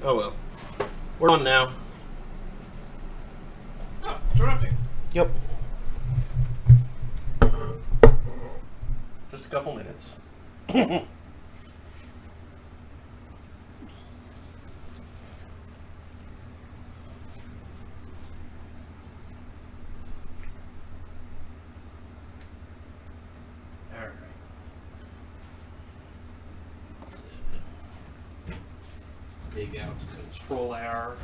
Oh well. We're on now. Oh, interrupting. Yep. Just a couple minutes. Dig out control hour.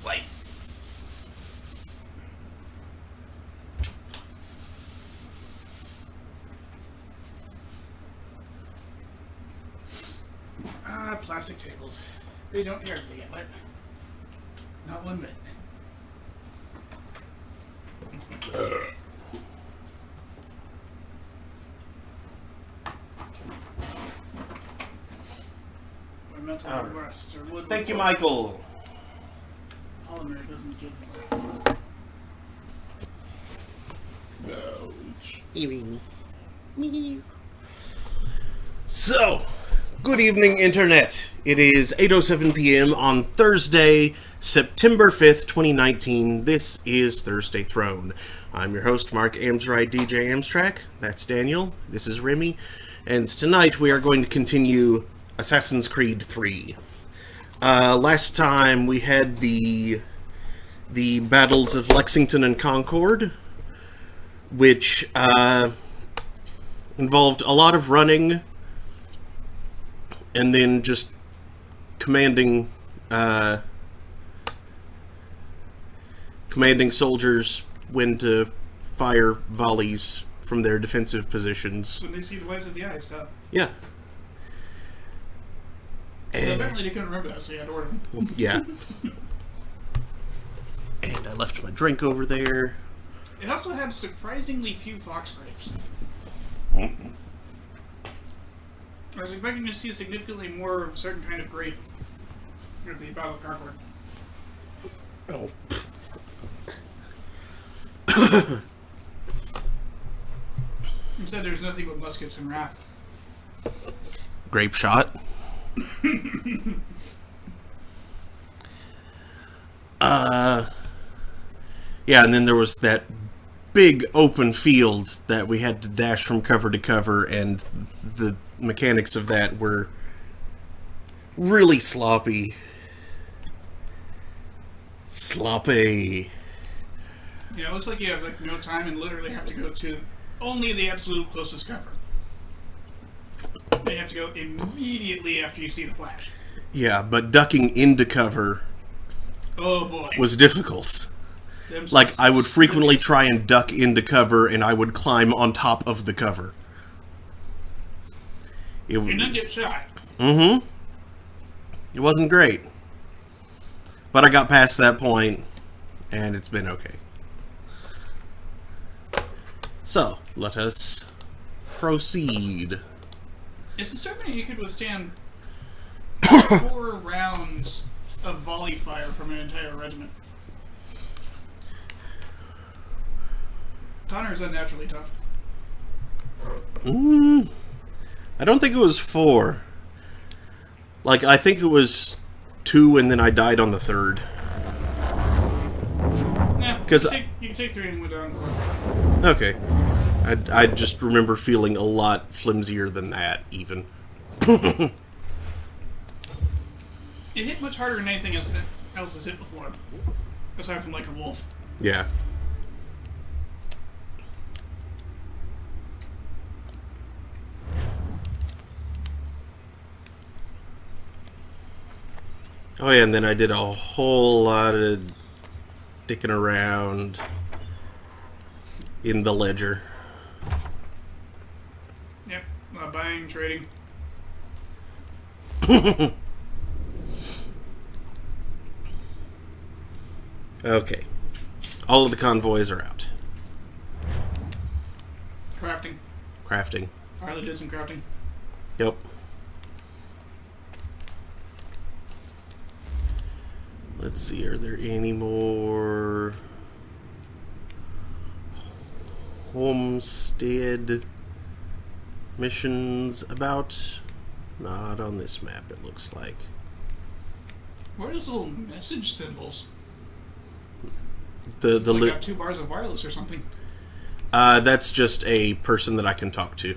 Light. Plastic tables. They don't care if they get wet. Not one bit. Or metal rust or wood. Thank you, Michael. Polymer doesn't give So, good evening, Internet. It is 8:07 p.m. on Thursday, September 5th, 2019. This is Thursday Throne. I'm your host, Mark Amsride, DJ Amstrack. That's Daniel. This is Remy. And tonight we are going to continue Assassin's Creed 3. Last time we had the battles of Lexington and Concord, which involved a lot of running and then just commanding soldiers when to fire volleys from their defensive positions. when they see the waves of the ice stuff. Yeah. So apparently they couldn't remember that, so you had to order them. Yeah. And I left my drink over there. It also had surprisingly few fox grapes. I was expecting to see significantly more of a certain kind of grape at the Battle of Concord. Oh. Instead, there's nothing but muskets and wrath. Grape shot. Yeah, and then there was that big open field that we had to dash from cover to cover, and the mechanics of that were really sloppy. Sloppy. Yeah, it looks like you have like no time and literally have to go to only the absolute closest cover. And you have to go immediately after you see the flash. Yeah, but ducking into cover Oh boy. was difficult. Like, I would frequently try and duck into cover, and I would climb on top of the cover. And then get shot. Mm-hmm. It wasn't great. But I got past that point, and it's been okay. So, let us proceed. It's disturbing you could withstand 4 rounds of volley fire from an entire regiment. Connor's unnaturally tough. I don't think it was 4. Like, I think it was 2, and then I died on the 3rd. Nah, you can take 3 and go down. Okay. I just remember feeling a lot flimsier than that, even. It hit much harder than anything else has hit before. Aside from like a wolf. Yeah. Oh yeah, and then I did a whole lot of dicking around in the ledger. Yep, buying, trading. Okay. All of the convoys are out. Crafting. Crafting. Finally did some crafting. Yep. Let's see, are there any more homestead missions about? Not on this map, it looks like. What are those little message symbols? The like got 2 bars of wireless or something. That's just a person that I can talk to.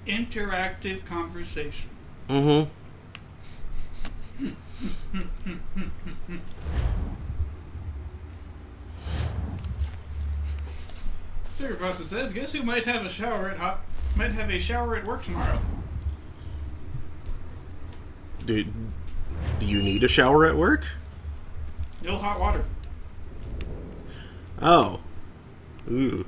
Interactive conversation. Mm-hmm. Sugar Faucet says, "Guess who might have a shower at work tomorrow?" Do you need a shower at work? No hot water. Oh. Ooh.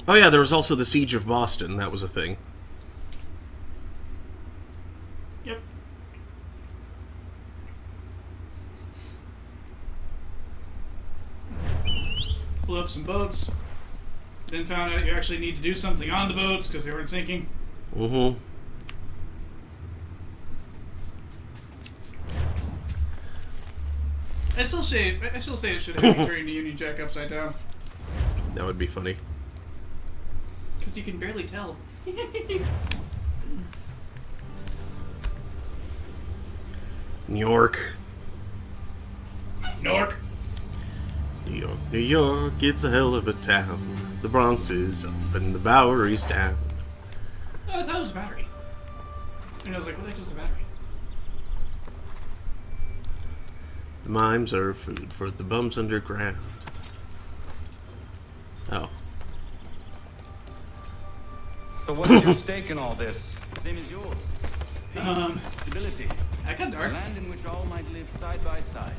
Oh yeah, there was also the Siege of Boston. That was a thing. Yep. Blew up some boats. Then found out you actually need to do something on the boats because they weren't sinking. Mm-hmm. I still say it should have you turning the Union Jack upside down. That would be funny. Because you can barely tell. New York. Newark. New York, New York, it's a hell of a town. The Bronx is up and the Bowery's down. Oh, I thought it was a battery. And I was like, what the heck is a battery? The mimes are food for the bums underground. Oh. So what's your stake in all this? Same as yours. Stability. That got A dark. land in which all might live side by side,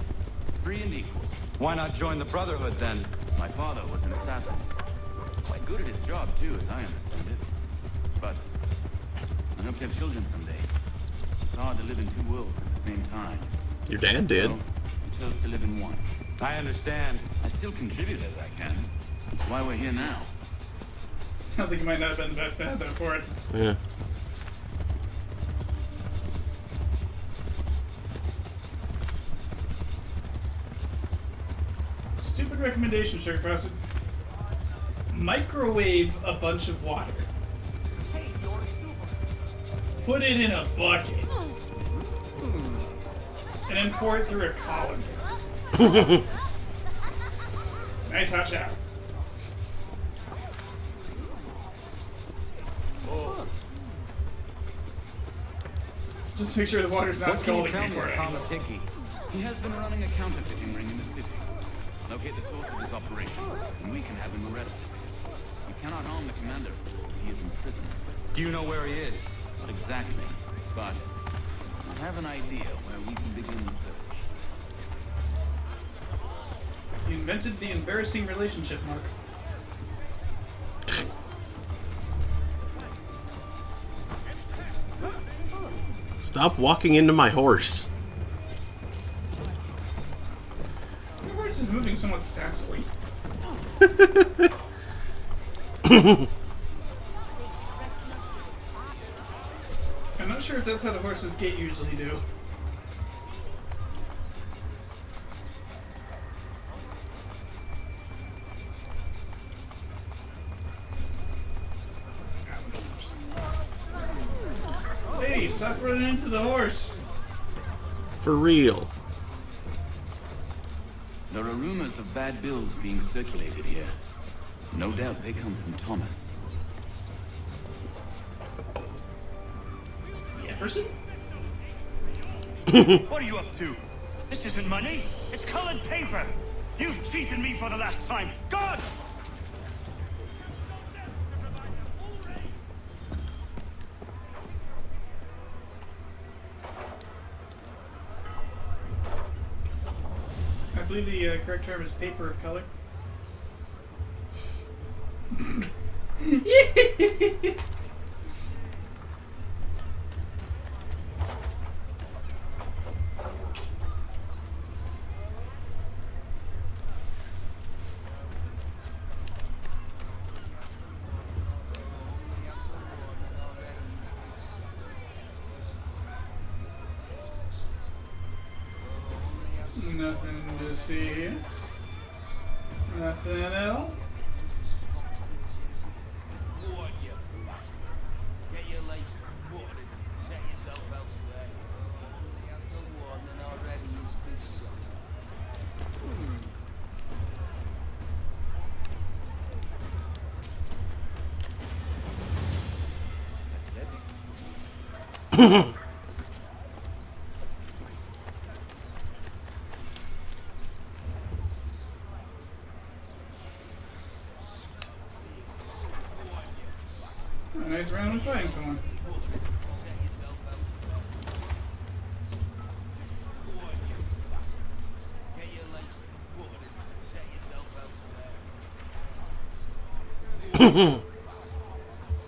free and equal. Why not join the Brotherhood then? My father was an assassin. Quite good at his job, too, as I understand it. But I hope to have children someday. It's hard to live in 2 worlds at the same time. Your dad did. So, I chose to live in one. I understand. I still contribute as I can. That's why we're here now. Sounds like you might not have been the best dad though for it. Yeah. Stupid recommendation, Sugar Faucet. Microwave a bunch of water. Put it in a bucket. And then pour it through a colander. Nice hot shower. Just make sure the water's not What can you scalding tell me before of it. Thomas Hickey? He has been running a counterfeiting ring in the city. Locate the source of his operation, and we can have him arrested. We cannot harm the commander. He is in prison. Do you know where he is? Not exactly, but I have an idea where we can begin the search. You invented the embarrassing relationship, Mark. Stop walking into my horse. Your horse is moving somewhat sassily. I'm not sure if that's how the horses gait usually do. Lady, stop running into the horse. For real. There are rumors of bad bills being circulated here. No doubt they come from Thomas. Jefferson? What are you up to? This isn't money. It's colored paper. You've cheated me for the last time. God! I believe the correct term is paper of color. to see here. Nothing else. Get your legs watered and set yourself elsewhere. The answer warning already is besotted. A nice round of fighting someone. Get your legs watered and set yourself elsewhere.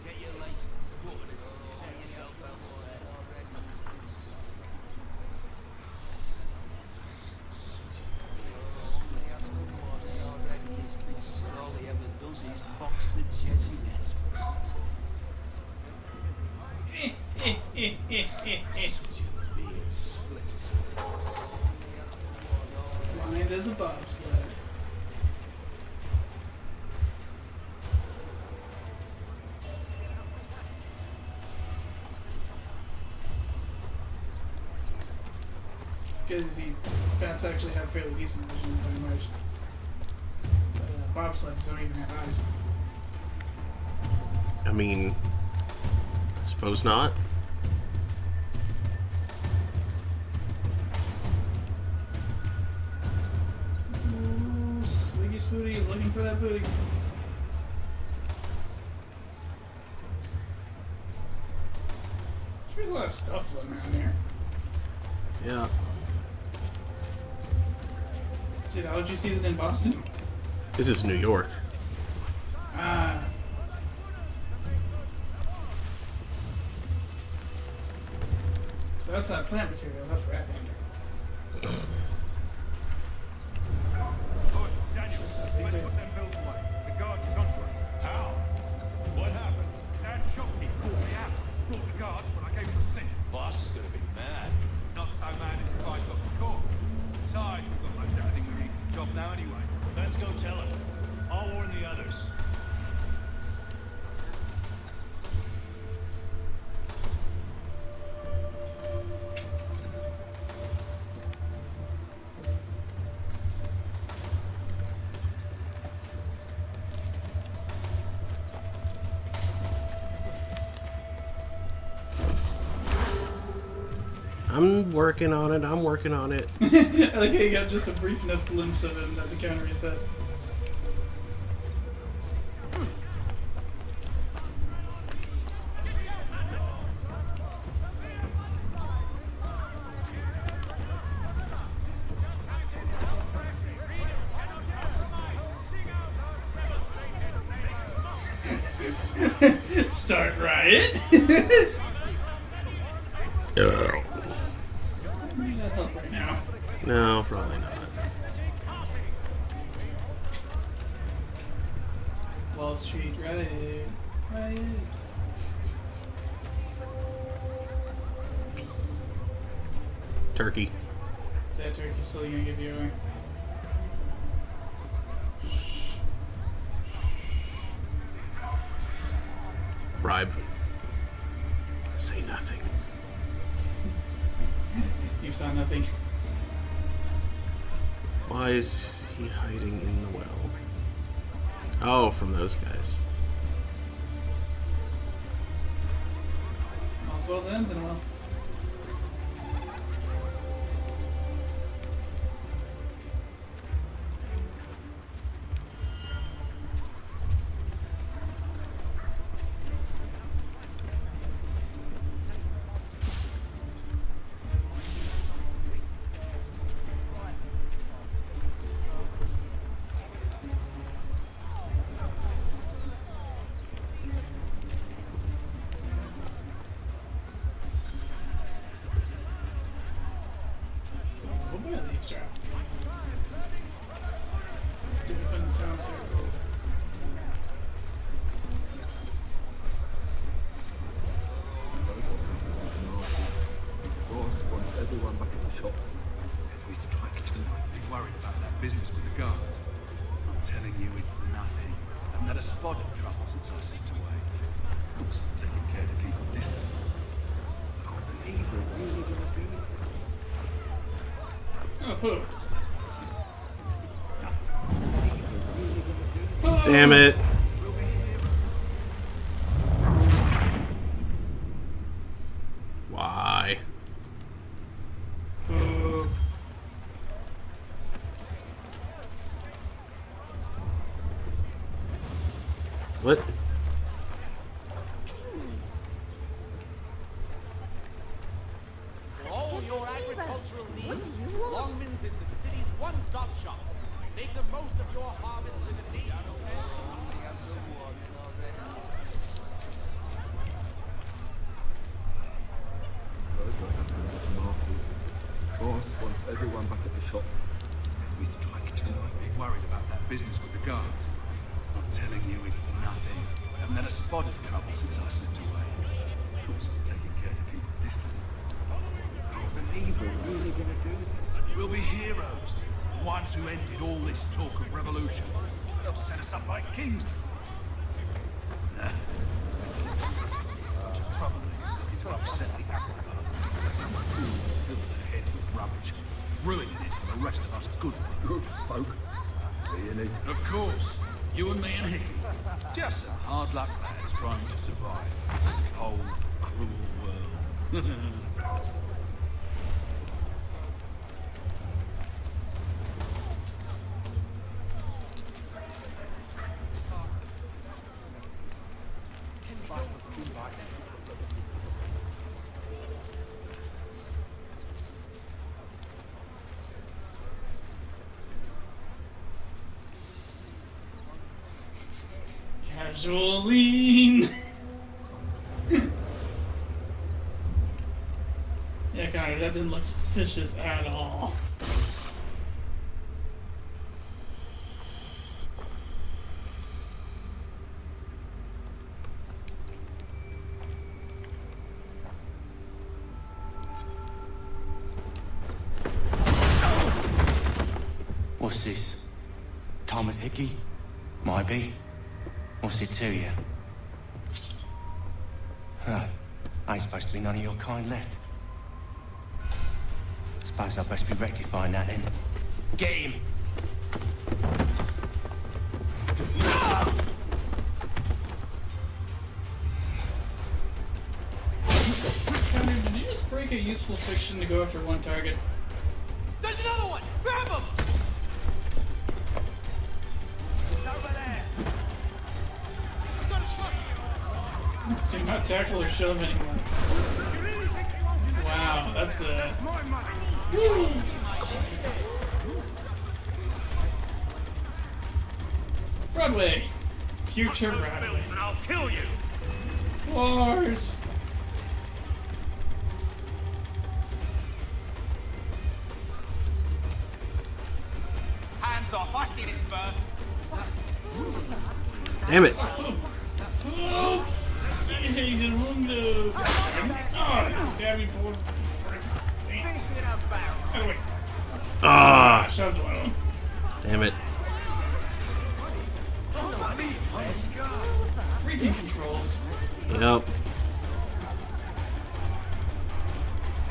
Get your legs watered and set yourself elsewhere. Already is besotted. All he ever does is box the Jesuits. Blind as a bobsled. Because bats actually have fairly decent vision, pretty much. But bobsleds don't even have eyes. I mean, suppose not. Ooh, Swiggy Swooty is looking for that booty. There's a lot of stuff floating around here. Yeah. Dude, allergy season in Boston? This is New York. Ah. So that's not plant material, that's rat dander. It's just a big bit. The guards have gone for it. How? What happened? That shopkeep called me out. Brought the guards when I came to the snitch. Boss is gonna be mad. Not so mad as if I got the call. Besides, we've got most everything we need for the job now anyway. Let's go tell him. I'll warn the others. I'm working on it. I'm working on it. I like how you got just a brief enough glimpse of him that the counter reset. Start riot. Need that help right now. No, probably not. Wall Street riot. Riot. Turkey. That turkey's still gonna give you away. Bribe. Say nothing. You saw nothing. Why is he hiding in the well? Oh, from those guys. All's well that ends in a while. What about a leaf drop? Did we find the sounds here? Boss wants everyone back at the shop. Says we strike tonight. worried about that business with the guards. I'm telling you, it's nothing. I haven't had a spot of trouble since I slipped away. Of course, I'm taking care to keep a distance. I can't believe we're really gonna do this. Oh, poo. Damn it. Why? Poo. What? For all your agricultural needs, Longman's is the city's one-stop shop. Make the most of your harvest with a need. Boss wants everyone back at the shop. Says we strike tonight. Be worried about that business with the guards. I'm telling you, it's nothing. I haven't had a spot of trouble since I slipped away. Of course, I'm taking care to keep a distance. I can't believe we're really gonna do this. We'll be heroes. The ones who ended all this talk of revolution. They'll set us up like kings. Nah. Bunch of trouble looking to upset the apple cart. Some fool filled their heads with rubbish, ruining it for the rest of us good folk. Good folk. Really? Of course, you and me and Hickey. Just some hard luck lads trying to survive in this cold, cruel world. Casual lean. Yeah, Connor, that didn't look suspicious at all. What's this? Thomas Hickey? Might be. What's it to you? Huh. Ain't supposed to be none of your kind left. Suppose I'd best be rectifying that then. Get him! Connor, did you just break a useful fiction to go after one target? There's another one! Grab him! It's over there! I've got a shot! Do not tackle or shove anymore. You really think you won't do that? Wow, that's My money! Broadway. Future Broadway. And I'll kill you! Wars. Hands off, I seen it first! Damn it. Oh, he's in mundo. Oh, stab me for damn. Finish it up, barrel! Oh, wait. Ah, Shoved one of them. damn it. Freaking controls. Yep.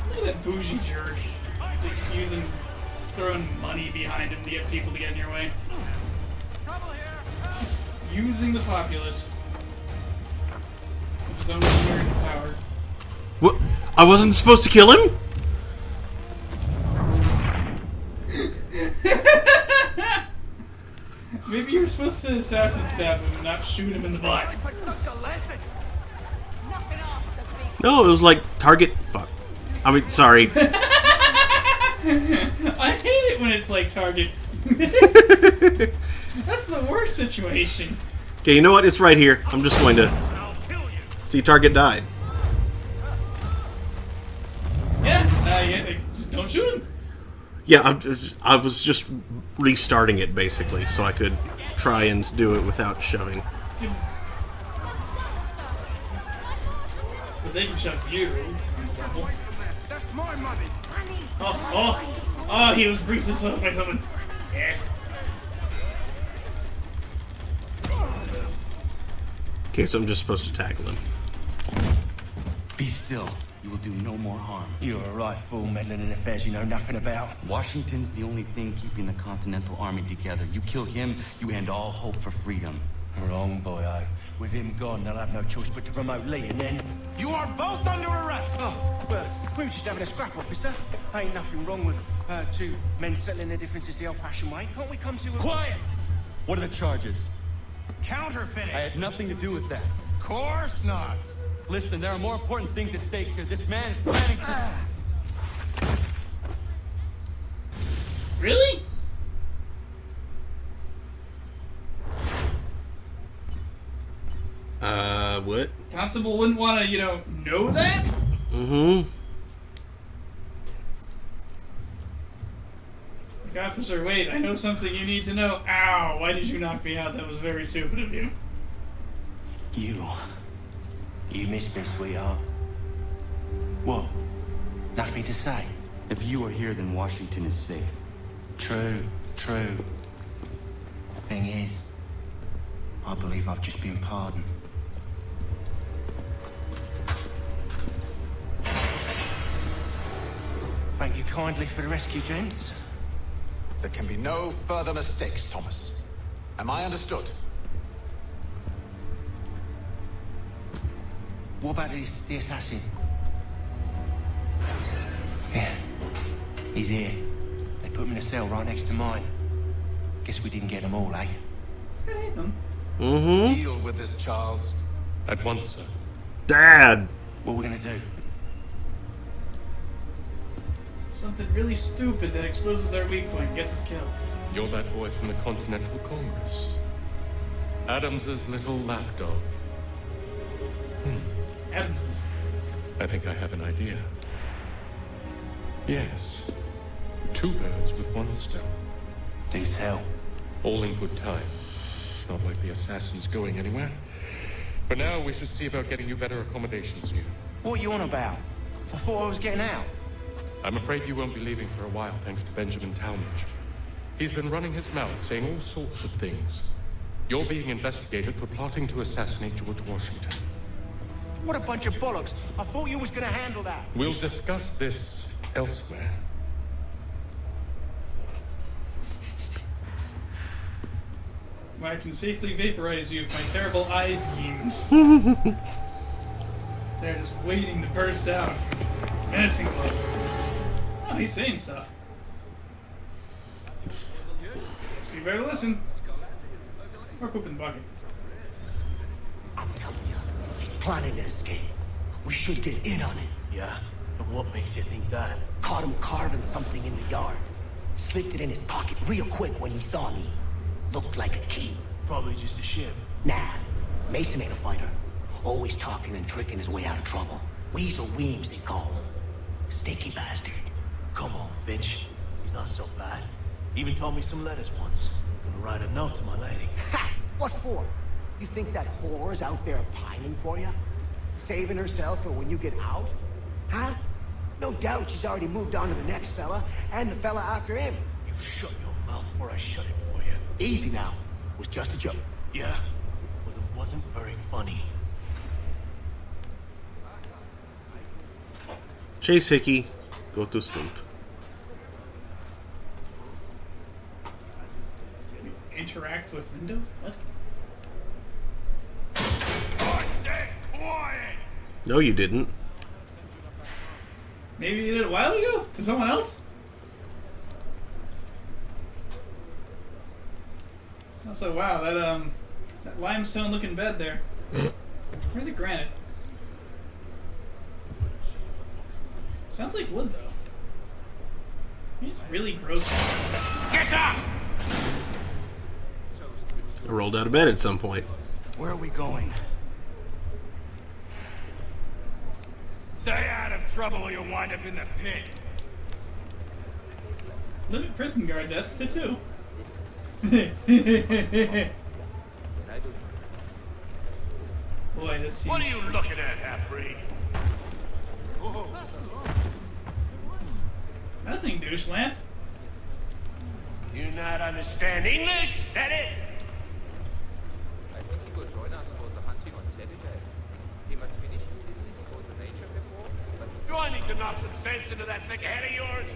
Look at that bougie jerk. Like throwing money behind him to get people to get in your way. Trouble here! Using the populace. With his own inherent power. What? I wasn't supposed to kill him? Maybe you're supposed to assassin stab him and not shoot him in the butt. But such a lesson! No, it was like target. Fuck. I mean, sorry. I hate it when it's like target. That's the worst situation. Okay, you know what? It's right here. I'm just going to see target died. Yeah, don't shoot him. Yeah, I was just restarting it basically, so I could try and do it without shoving. But they can shove you. That's my money! Oh, Oh, he was briefly swept by someone. Yes. Okay, so I'm just supposed to tackle him. Be still. You will do no more harm. You're a right fool meddling in affairs you know nothing about. Washington's the only thing keeping the Continental Army together. You kill him, you end all hope for freedom. Wrong, boyo. With him gone, they'll have no choice but to promote Lee, and then... You are both under arrest! Oh, well, we were just having a scrap, officer. Ain't nothing wrong with two men settling their differences the old-fashioned way. Can't we come to a... Quiet! What are the charges? Counterfeiting! I had nothing to do with that. Course not! Listen, there are more important things at stake here. This man is planning to... Really? What? Constable wouldn't want to, know that? Mm-hmm. Like, officer, wait, I know something you need to know. Ow, why did you knock me out? That was very stupid of you. You missed me, sweetheart. What? Nothing to say? If you are here, then Washington is safe. True. Thing is, I believe I've just been pardoned. Thank you kindly for the rescue, gents. There can be no further mistakes, Thomas. Am I understood? What about the assassin? Yeah, he's here. They put him in a cell right next to mine. Guess we didn't get them all, eh? Still hate them. Mm-hmm. Deal with this, Charles. At once, sir. Dad! What are we gonna do? Something really stupid that exposes our weak point and gets us killed. You're that boy from the Continental Congress. Adams's little lapdog. Adams. I think I have an idea. Yes. 2 birds with 1 stone. Do tell. All in good time. It's not like the assassin's going anywhere. For now, we should see about getting you better accommodations here. What are you on about? I thought I was getting out. I'm afraid you won't be leaving for a while, thanks to Benjamin Talmadge. He's been running his mouth, saying all sorts of things. You're being investigated for plotting to assassinate George Washington. What a bunch of bollocks. I thought you was gonna handle that. We'll discuss this elsewhere. I can safely vaporize you with my terrible eye beams. They're just waiting to burst out. Menacing look. Oh, he's saying stuff. Guess we better listen. Or poop in the bucket. I'm telling you, he's planning to escape. We should get in on it. Yeah? And what makes you think that? Caught him carving something in the yard. Slipped it in his pocket real quick when he saw me. Looked like a key. Probably just a shiv. Nah, Mason ain't a fighter. Always talking and tricking his way out of trouble. Weasel Weems, they call him. Sticky bastard. Come on, bitch. He's not so bad. Even told me some letters once. Gonna write a note to my lady. Ha! What for? You think that whore's out there pining for you? Saving herself for when you get out? Huh? No doubt she's already moved on to the next fella, and the fella after him. You shut your mouth before I shut it for you. Easy now. It was just a joke. Yeah, but it wasn't very funny. Chase Hickey, go to sleep. Interact with window? What? No, you didn't. Maybe you did a while ago? To someone else? Also, wow, that limestone looking bed there. Where's it granite? Sounds like wood, though. It's really gross. Get up! I rolled out of bed at some point. Where are we going? Stay out of trouble or you'll wind up in the pit. Limit prison guard desk to 2. Boy, this seems... What are you looking at, half-breed? Nothing, douche lamp. You not understand English? That it? I think he will join us for the hunting on Saturday. He must finish his business for the nature before, but Do I need to knock some sense into that thick head of yours?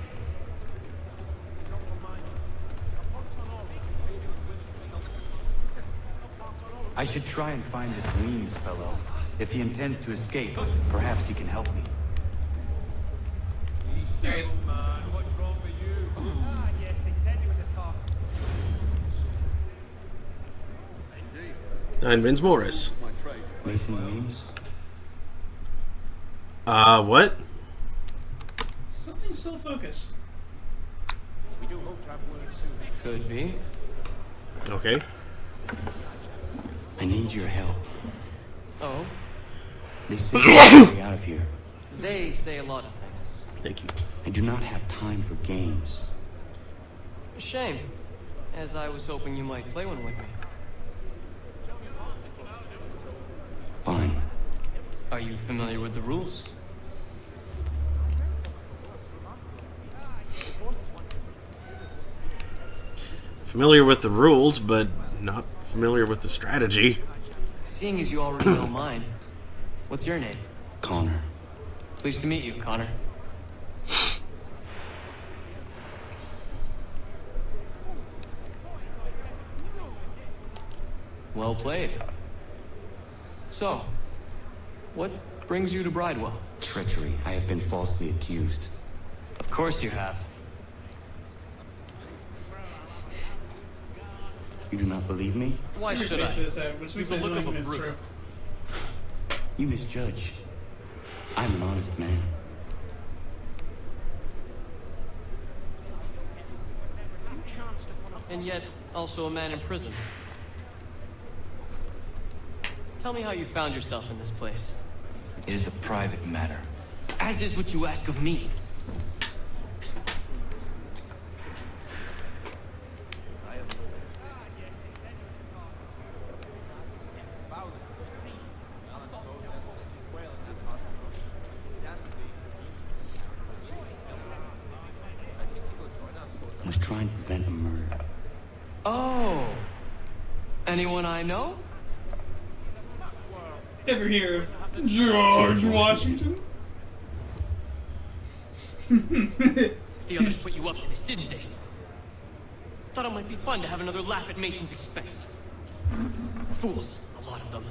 I should try and find this Weems fellow. If he intends to escape, perhaps he can help me. There he is. What's wrong with you? Ah, yes, they said he was a talk. I'm Vince Morris. Mason Weems? What? Something still focus. We do hope to have word soon. could be. Okay. I need your help. Oh, They say there's a way out of here. they say a lot of things. Thank you. I do not have time for games. Shame, as I was hoping you might play one with me. Fine. Are you familiar with the rules? Familiar with the rules, but not familiar with the strategy. Seeing as you already know mine, what's your name? Connor. Pleased to meet you, Connor. Well played. So, what brings you to Bridewell? Treachery. I have been falsely accused. Of course you have. You do not believe me? Why should I? Which You're makes the it look of a annoying when it's brute. true. You misjudge. I'm an honest man. And yet, also a man in prison. Tell me how you found yourself in this place. It is a private matter. As is what you ask of me. I was trying to prevent a murder. Oh! Anyone I know? Ever hear of George Washington? The others put you up to this, didn't they? Thought it might be fun to have another laugh at Mason's expense. Fools, a lot of them.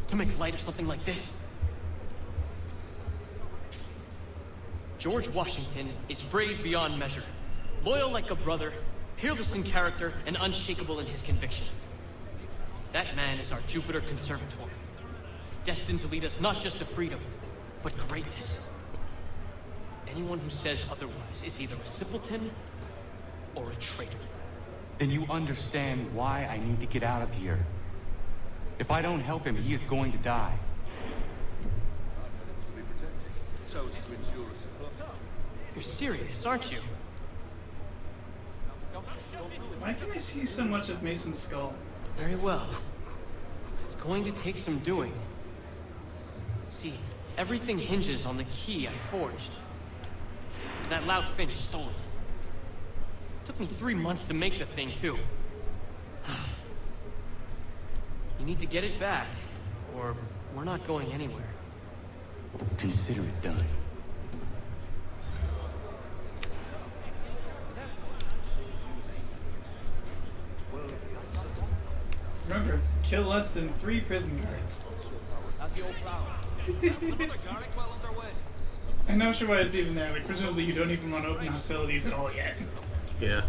To make light of something like this. George Washington is brave beyond measure, loyal like a brother, peerless in character, and unshakable in his convictions. That man is our Jupiter Conservator, destined to lead us not just to freedom, but greatness. Anyone who says otherwise is either a simpleton or a traitor. Then you understand why I need to get out of here. If I don't help him, he is going to die. You're serious, aren't you? Why can I see so much of Mason's skull? Very well. It's going to take some doing. See, everything hinges on the key I forged. That loud Finch stole it. Took me 3 months to make the thing, too. You need to get it back, or we're not going anywhere. Consider it done. Remember, kill less than 3 prison guards. I'm not sure why it's even there. Like, presumably you don't even want open hostilities at all yet. Yeah.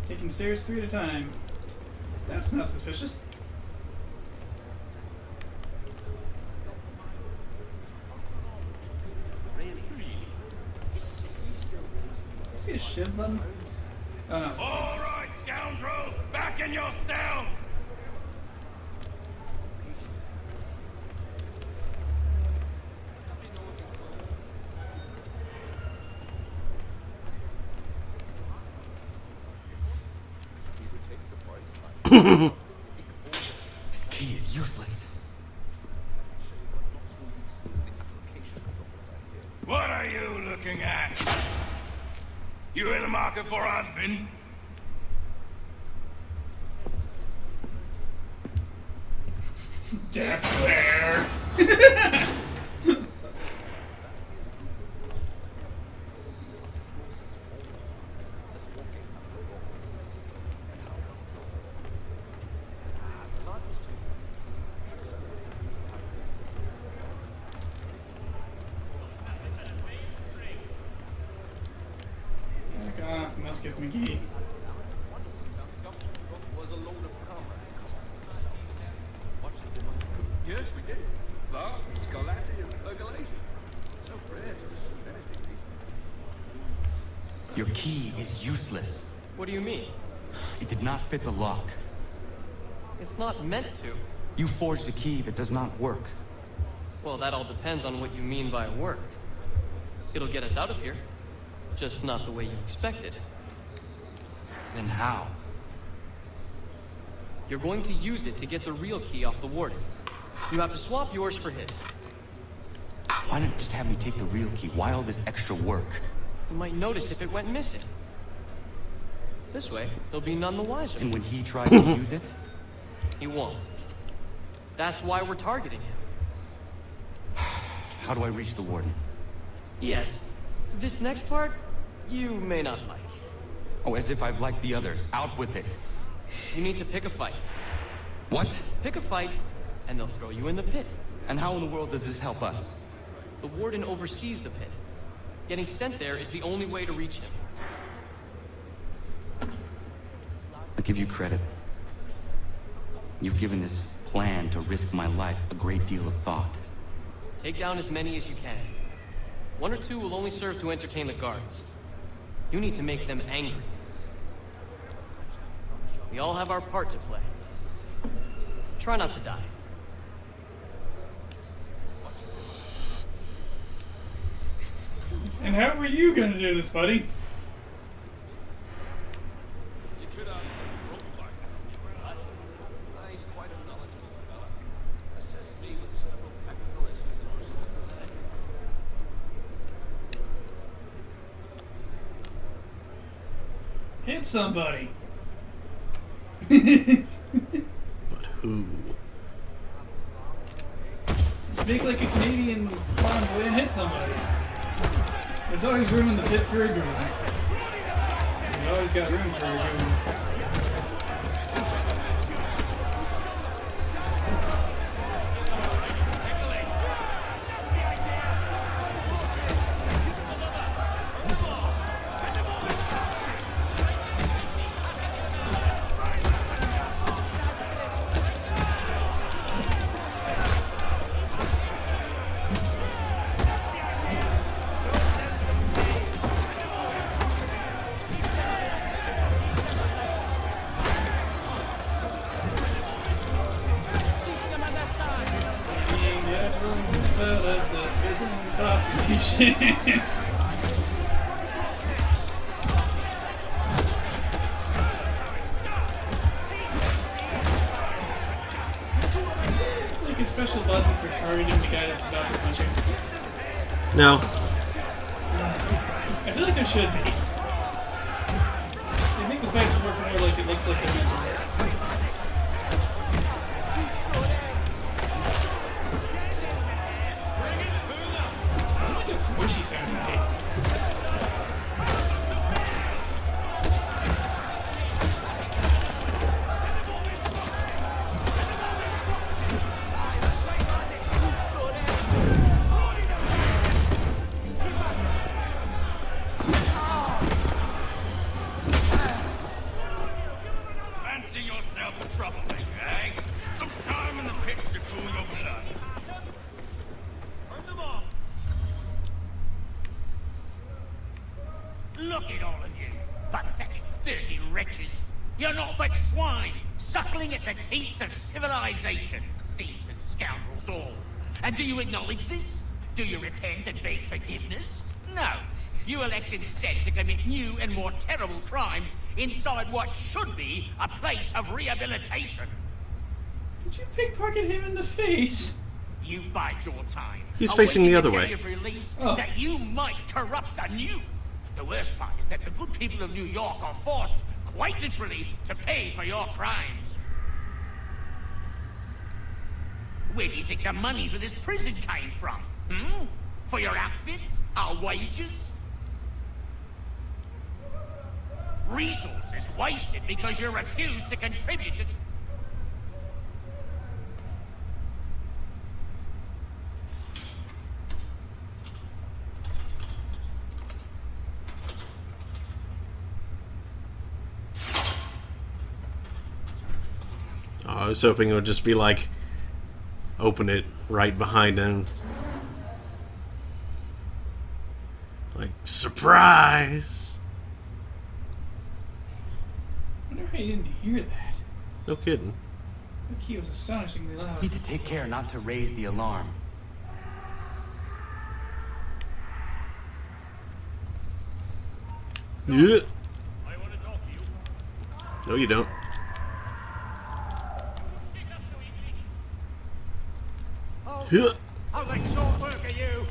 Taking stairs 3 at a time. That's not suspicious. See a shiv button? Oh no. All right, scoundrels, back in your cells! This key is useless. What are you looking at? You in the market for a husband? Death Bear. Back off, Musket McGee. Yes, we did. Bar, Scarlatti, and Pergolesi. So rare to receive anything these days. Your key is useless. What do you mean? It did not fit the lock. It's not meant to. You forged a key that does not work. Well, that all depends on what you mean by work. It'll get us out of here. Just not the way you expected. Then how? You're going to use it to get the real key off the warden. You have to swap yours for his. Why not just have me take the real key? Why all this extra work? You might notice if it went missing. This way, he'll be none the wiser. And when he tries to use it? He won't. That's why we're targeting him. How do I reach the warden? Yes. This next part, you may not like. Oh, as if I've liked the others. Out with it. You need to pick a fight. What? Pick a fight, and they'll throw you in the pit. And how in the world does this help us? The warden oversees the pit. Getting sent there is the only way to reach him. I give you credit. You've given this plan to risk my life a great deal of thought. Take down as many as you can. One or two will only serve to entertain the guards. You need to make them angry. We all have our part to play. Try not to die. And how were you gonna do this, buddy? He's quite a knowledgeable fellow. Assessed me with several technical issues in our service ahead. Hit somebody. But who? Speak like a Canadian convoy and hit somebody. There's always room in the pit for a goon. You always got room for a goon. Like a special button for targeting the guy that's about to punch you. No. I feel like there should be. I think the fights work more like it looks like they're meant to work. I like that squishy sounding tape. Fancy yourself a troublemaker, eh? Some time in the pit should cool your blood. Bring them on. Look at all of you, pathetic, dirty wretches. You're not but swine, suckling at the teats of civilization. Thieves and scoundrels all. And do you acknowledge this? Do you repent and beg forgiveness? No. you elect instead to commit new and more terrible crimes inside what should be a place of rehabilitation. Did you pickpocket him in the face? You bide your time. He's facing the other way. Of release that you might corrupt anew. The worst part is that the good people of New York are forced, quite literally, to pay for your crimes. Where do you think the money for this prison came from? Hmm? For your outfits? Our wages? Resources wasted because you refuse to contribute to... I was hoping it would just be like, open it right behind him. Like, surprise! I wonder how you didn't hear that. No kidding. The key was astonishingly loud. Need to take care not to raise the alarm. Yeah. No, you don't. Yeah. I'll make short work of you.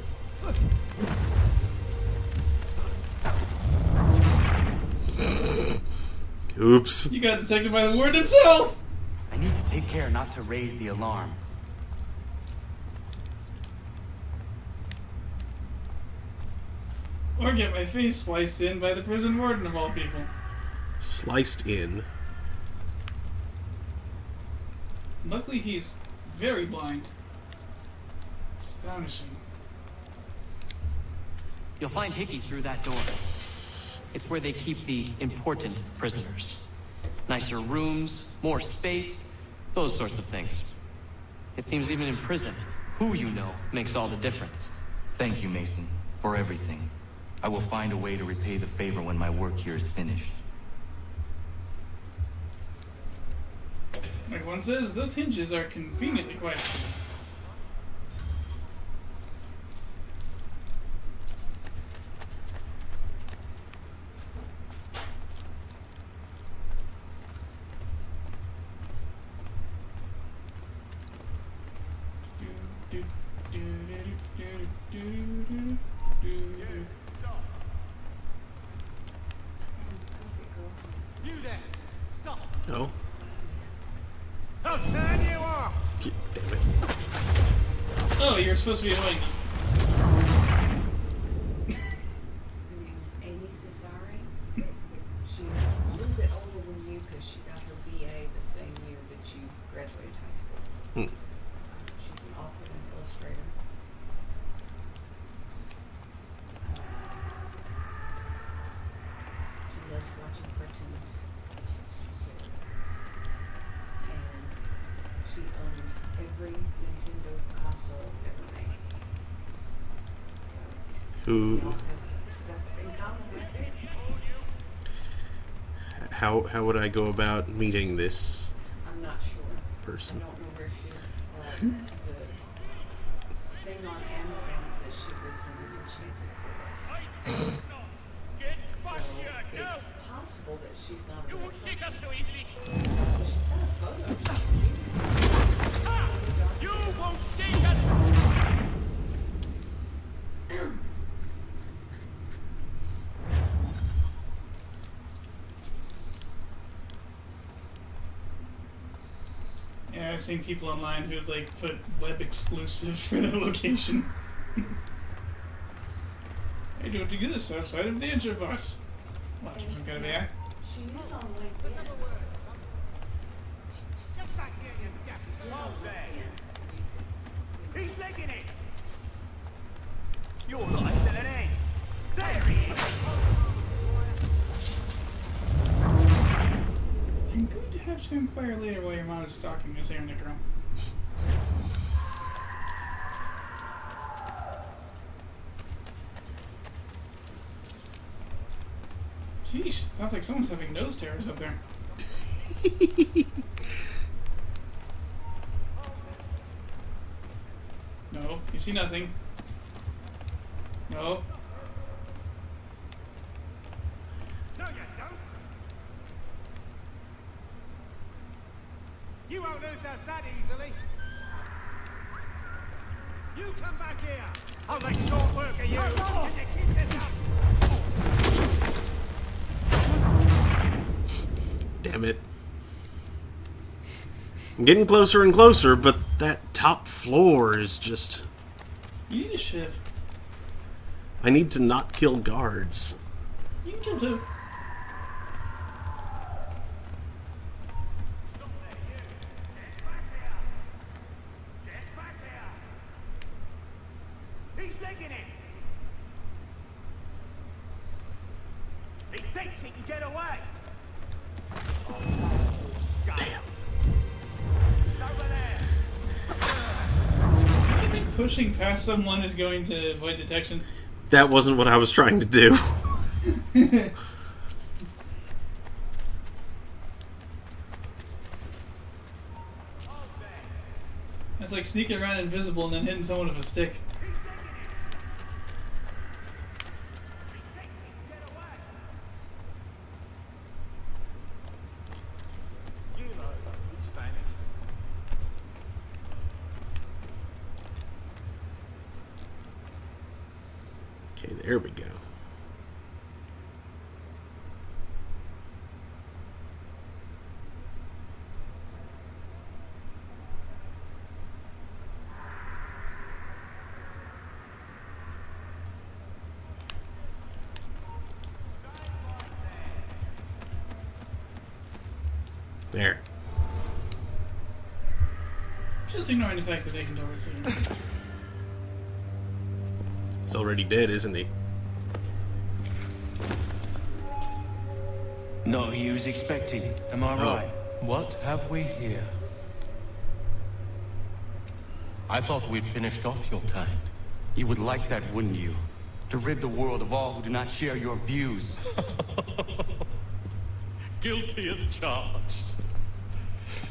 Oops. You got detected by the warden himself. I need to take care not to raise the alarm. Or get my face sliced in by the prison warden of all people. Sliced in. Luckily, he's very blind. Astonishing. You'll find Hickey through that door. It's where they keep the important prisoners. Nicer rooms, more space, those sorts of things. It seems even in prison, who you know makes all the difference. Thank you, Mason, for everything. I will find a way to repay the favor when my work here is finished. Like one says, those hinges are conveniently quiet. You there! Stop! No. I'll turn you off! Damn it. Oh, you're supposed to be annoying them. Her name's Amy Cesare. She's a little bit older than you because she got her BA the same year that you graduated high school. She's an author and illustrator. She loves watching cartoons. And she owns every Nintendo console ever made. So Who? we all have stuff in common right there. How would I go about meeting this I'm not sure. person? I don't know where she is. The thing on Amazon says she lives in an enchanted forest. So it's possible that she's not a real person. But she's got a photo. You won't see us! Yeah, I've seen people online who've like put web exclusive for their location. I don't exist outside of the Introvert. Watch some kind of AI. She is on LinkedIn. Just back here, you dappy slob there! He's legging it! You're like an egg! There he is! I'm going to have to inquire later while your mom is stalking this Aaron girl. Sheesh, sounds like someone's having nose terrors up there. No, you see nothing. No. You won't lose us that easily. You come back here. I'll make short work of you. How long can you keep this up? Damn it. I'm getting closer and closer, but that top floor is just... You need a shiv. I need to not kill guards. You can kill two. He's taking it. He thinks he can get away. Damn. He's over there. I think pushing past someone is going to avoid detection. That wasn't what I was trying to do. It's like sneaking around invisible and then hitting someone with a stick. Okay, there we go. There. Just ignoring the fact that they can totally see him. He's already dead, isn't he? Not who you was expecting, am I right? What have we here? I thought we'd finished off your kind. You would like that, wouldn't you? To rid the world of all who do not share your views. Guilty as charged.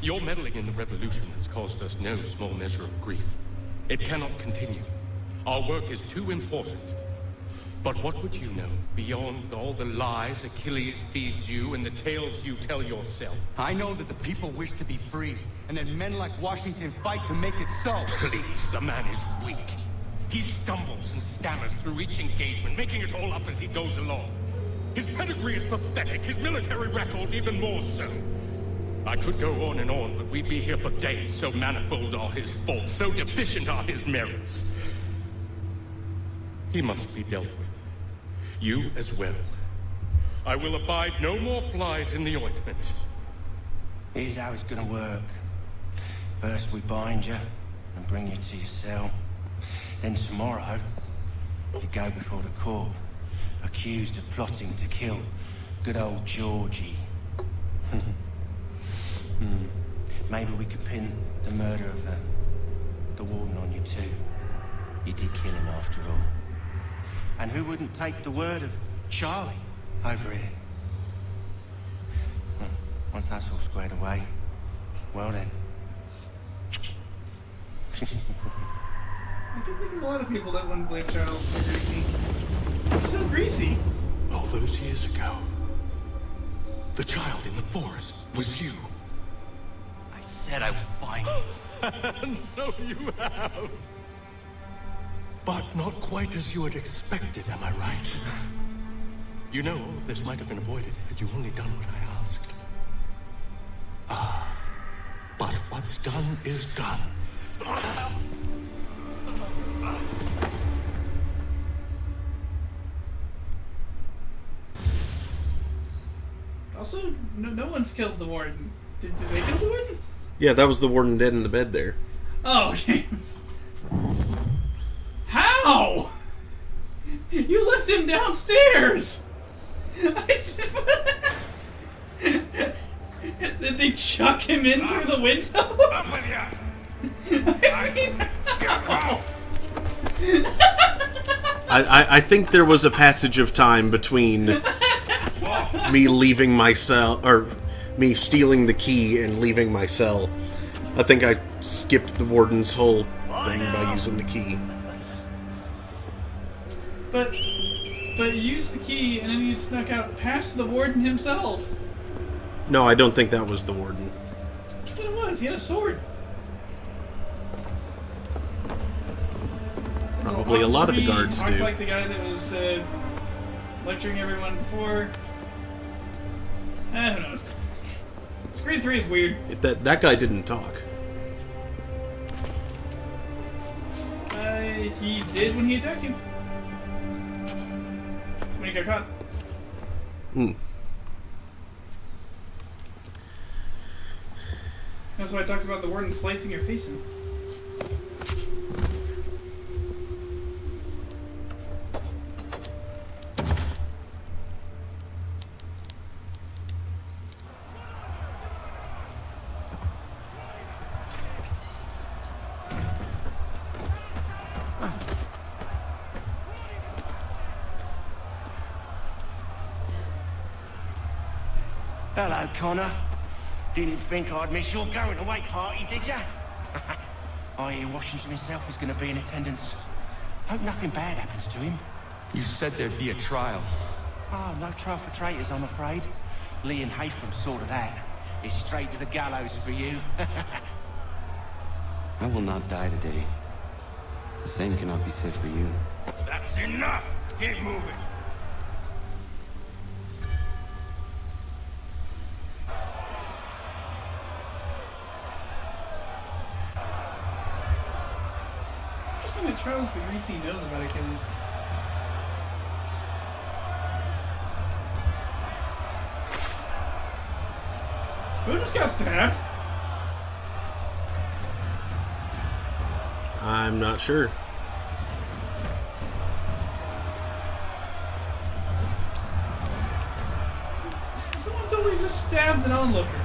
Your meddling in the revolution has caused us no small measure of grief. It cannot continue. Our work is too important. But what would you know beyond all the lies Achilles feeds you and the tales you tell yourself? I know that the people wish to be free, and that men like Washington fight to make it so. Please, the man is weak. He stumbles and stammers through each engagement, making it all up as he goes along. His pedigree is pathetic, his military record even more so. I could go on, but we'd be here for days. So manifold are his faults, so deficient are his merits. He must be dealt with. You as well. I will abide no more flies in the ointment. Here's how it's gonna work. First we bind you and bring you to your cell. Then tomorrow, you go before the court, accused of plotting to kill good old Georgie. Maybe we could pin the murder of the warden on you too. You did kill him after all. And who wouldn't take the word of Charlie over here? Once that's all squared away, well then. I can think of a lot of people that wouldn't blame Charles for greasy. He's so greasy. All those years ago, the child in the forest was you. I said I would find you. And so you have. But not quite as you had expected, am I right? You know, all of this might have been avoided had you only done what I asked. But what's done is done. Also, no one's killed the warden. Did they kill the warden? Yeah, that was the warden dead in the bed there. Oh, okay. How? You left him downstairs! Did they chuck him in through the window? Up with you! I think there was a passage of time between me leaving my cell, or me stealing the key and leaving my cell. I think I skipped the warden's whole thing by using the key. But you used the key and then you snuck out past the warden himself. No, I don't think that was the warden. I thought it was. does. He had a sword. Probably a lot of the guards talked do. Like the guy that was lecturing everyone before. Who knows? Screen 3 is weird. That guy didn't talk. He did when he attacked you. When he got caught. That's why I talked about the warden slicing your face in. Hello, Connor. Didn't think I'd miss your going away party, did ya? I hear Washington himself is going to be in attendance. Hope nothing bad happens to him. You said there'd be a trial. Oh, no trial for traitors, I'm afraid. Lee and Haytham sorted that. It's straight to the gallows for you. I will not die today. The same cannot be said for you. That's enough! Get moving! It shows the greasy knows about Achilles. Who just got stabbed? I'm not sure. Someone totally just stabbed an onlooker.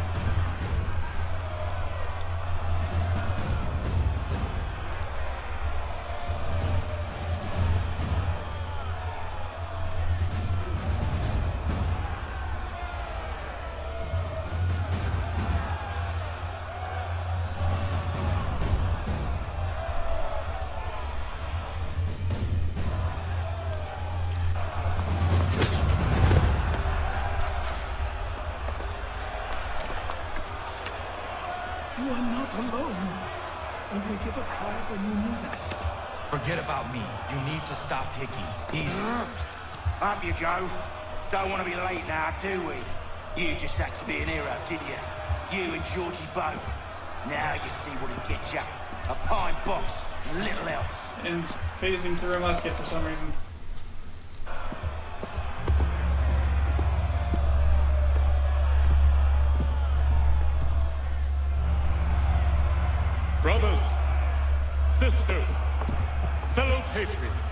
You are not alone. And we give a cry when you need us. Forget about me. You need to stop Hickey. He's... Up you go. Don't want to be late now, do we? You just had to be an hero, didn't you? You and Georgie both. Now you see what it gets you. A pine box and little else. And phasing through a musket for some reason. Brothers, sisters, fellow patriots.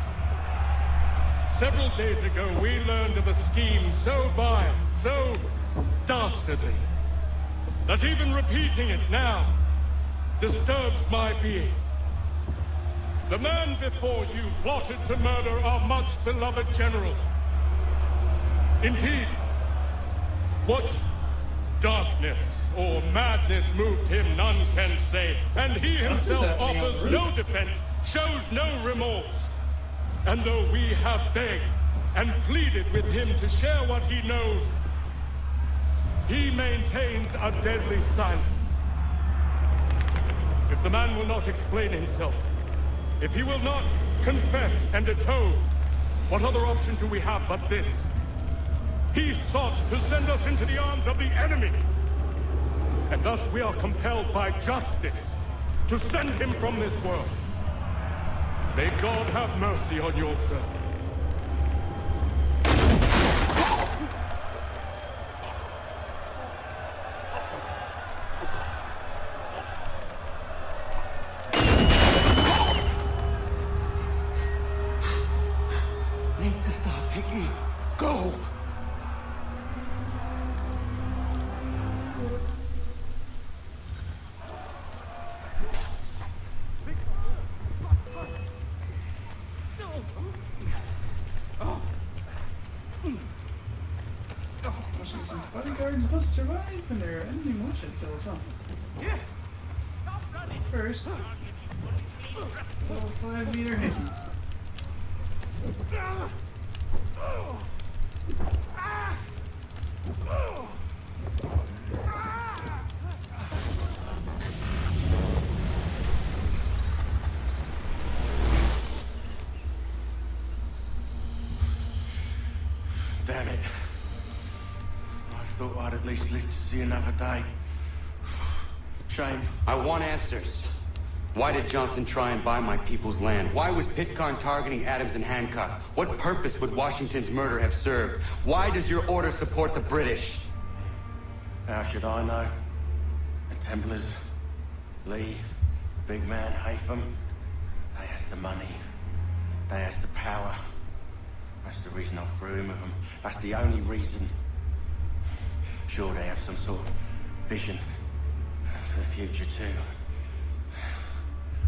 Several days ago, we learned of a scheme so vile, so dastardly, that even repeating it now disturbs my being. The man before you plotted to murder our much-beloved general. Indeed, what darkness or madness moved him, none can say. And he himself offers no defense, shows no remorse. And though we have begged and pleaded with him to share what he knows, he maintains a deadly silence. If the man will not explain himself, if he will not confess and atone, what other option do we have but this? He sought to send us into the arms of the enemy. And thus we are compelled by justice to send him from this world. May God have mercy on your servant. Need to stop, Hickey. Go! Washington's bodyguards must survive, and their enemy won't should kill as well. First, level 5-meter Hickey. Damn it. I thought I'd at least live to see another day. Shame. I want answers. Why did Johnson try and buy my people's land? Why was Pitcairn targeting Adams and Hancock? What purpose would Washington's murder have served? Why does your order support the British? How should I know? The Templars, Lee, big man Haytham, they has the money. They has the power. That's the reason I threw him with them. That's the only reason. Sure, they have some sort of vision for the future too.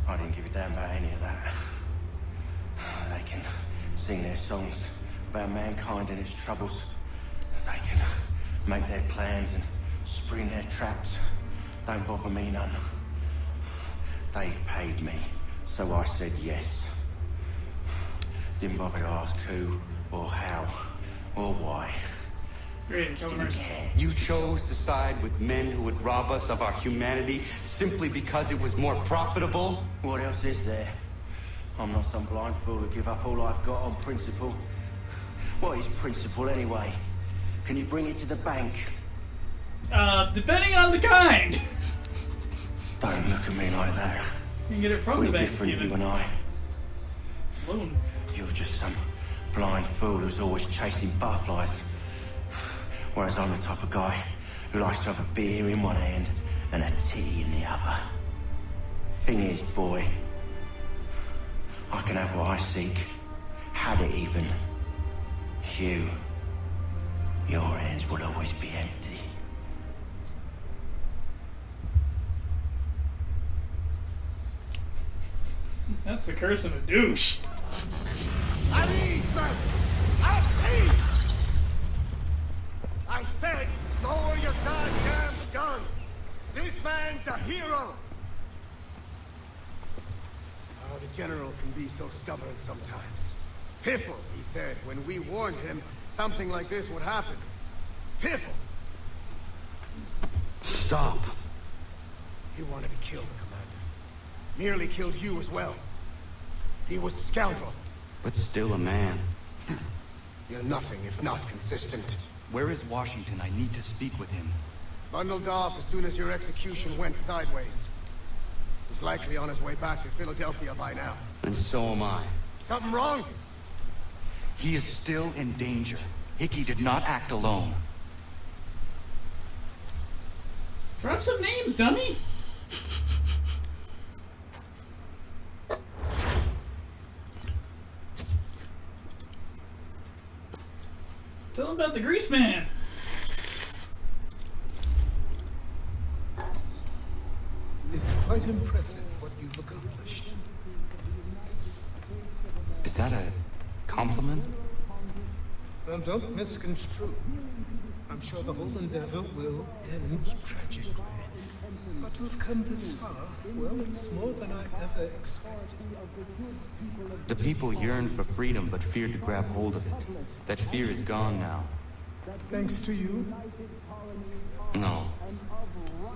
I didn't give a damn about any of that. They can sing their songs about mankind and its troubles. They can make their plans and spring their traps. Don't bother me none. They paid me, so I said yes. Didn't bother to ask who, or how, or why. Didn't care. You chose to side with men who would rob us of our humanity simply because it was more profitable? What else is there? I'm not some blind fool to give up all I've got on principle. What is principle anyway? Can you bring it to the bank? Depending on the kind. Don't look at me like that. You can get it from We're the bank. different, you and I. Loan. You're just some blind fool who's always chasing butterflies. Whereas I'm the type of guy who likes to have a beer in one hand and a tea in the other. Thing is, boy, I can have what I seek. Had it even. Your hands will always be empty. That's the curse of a douche. At ease, man! At ease! I said, lower your goddamn guns! This man's a hero! Oh, the General can be so stubborn sometimes. Piffle, he said, when we warned him something like this would happen. Piffle! Stop. He wanted to kill the commander. Nearly killed you as well. He was a scoundrel. But still a man. You're nothing if not consistent. Where is Washington? I need to speak with him. Bundled off as soon as your execution went sideways. He's likely on his way back to Philadelphia by now. And so am I. Something wrong? He is still in danger. Hickey did not act alone. Drop some names, dummy. Tell him about the Grease Man. It's quite impressive what you've accomplished. Is that a compliment? Now, don't misconstrue. I'm sure the whole endeavor will end tragically. But to have come this far, well, it's more than I ever expected. The people yearned for freedom but feared to grab hold of it. That fear is gone now. Thanks to you, No.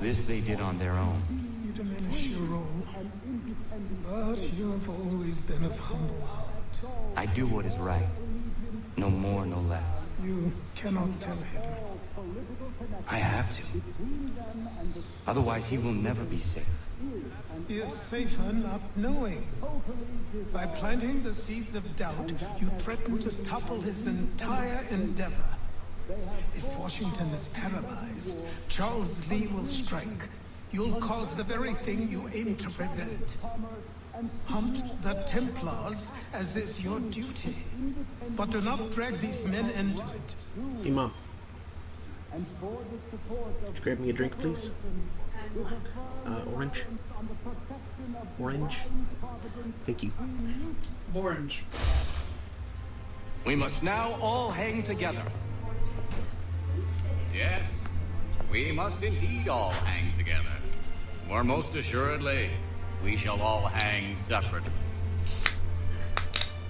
This they did on their own. you diminish your role. But you have always been of humble heart. I do what is right. No more, no less. You cannot tell him. I have to. Otherwise, he will never be safe. He is safer not knowing. By planting the seeds of doubt, you threaten to topple his entire endeavor. If Washington is paralyzed, Charles Lee will strike. You'll cause the very thing you aim to prevent. Hunt the Templars, as is your duty. But do not drag these men into it. Hey, Mom. Could you grab me a drink, please? Orange. Orange. Thank you. Orange. We must now all hang together. Yes, we must indeed all hang together. Or most assuredly, we shall all hang separately.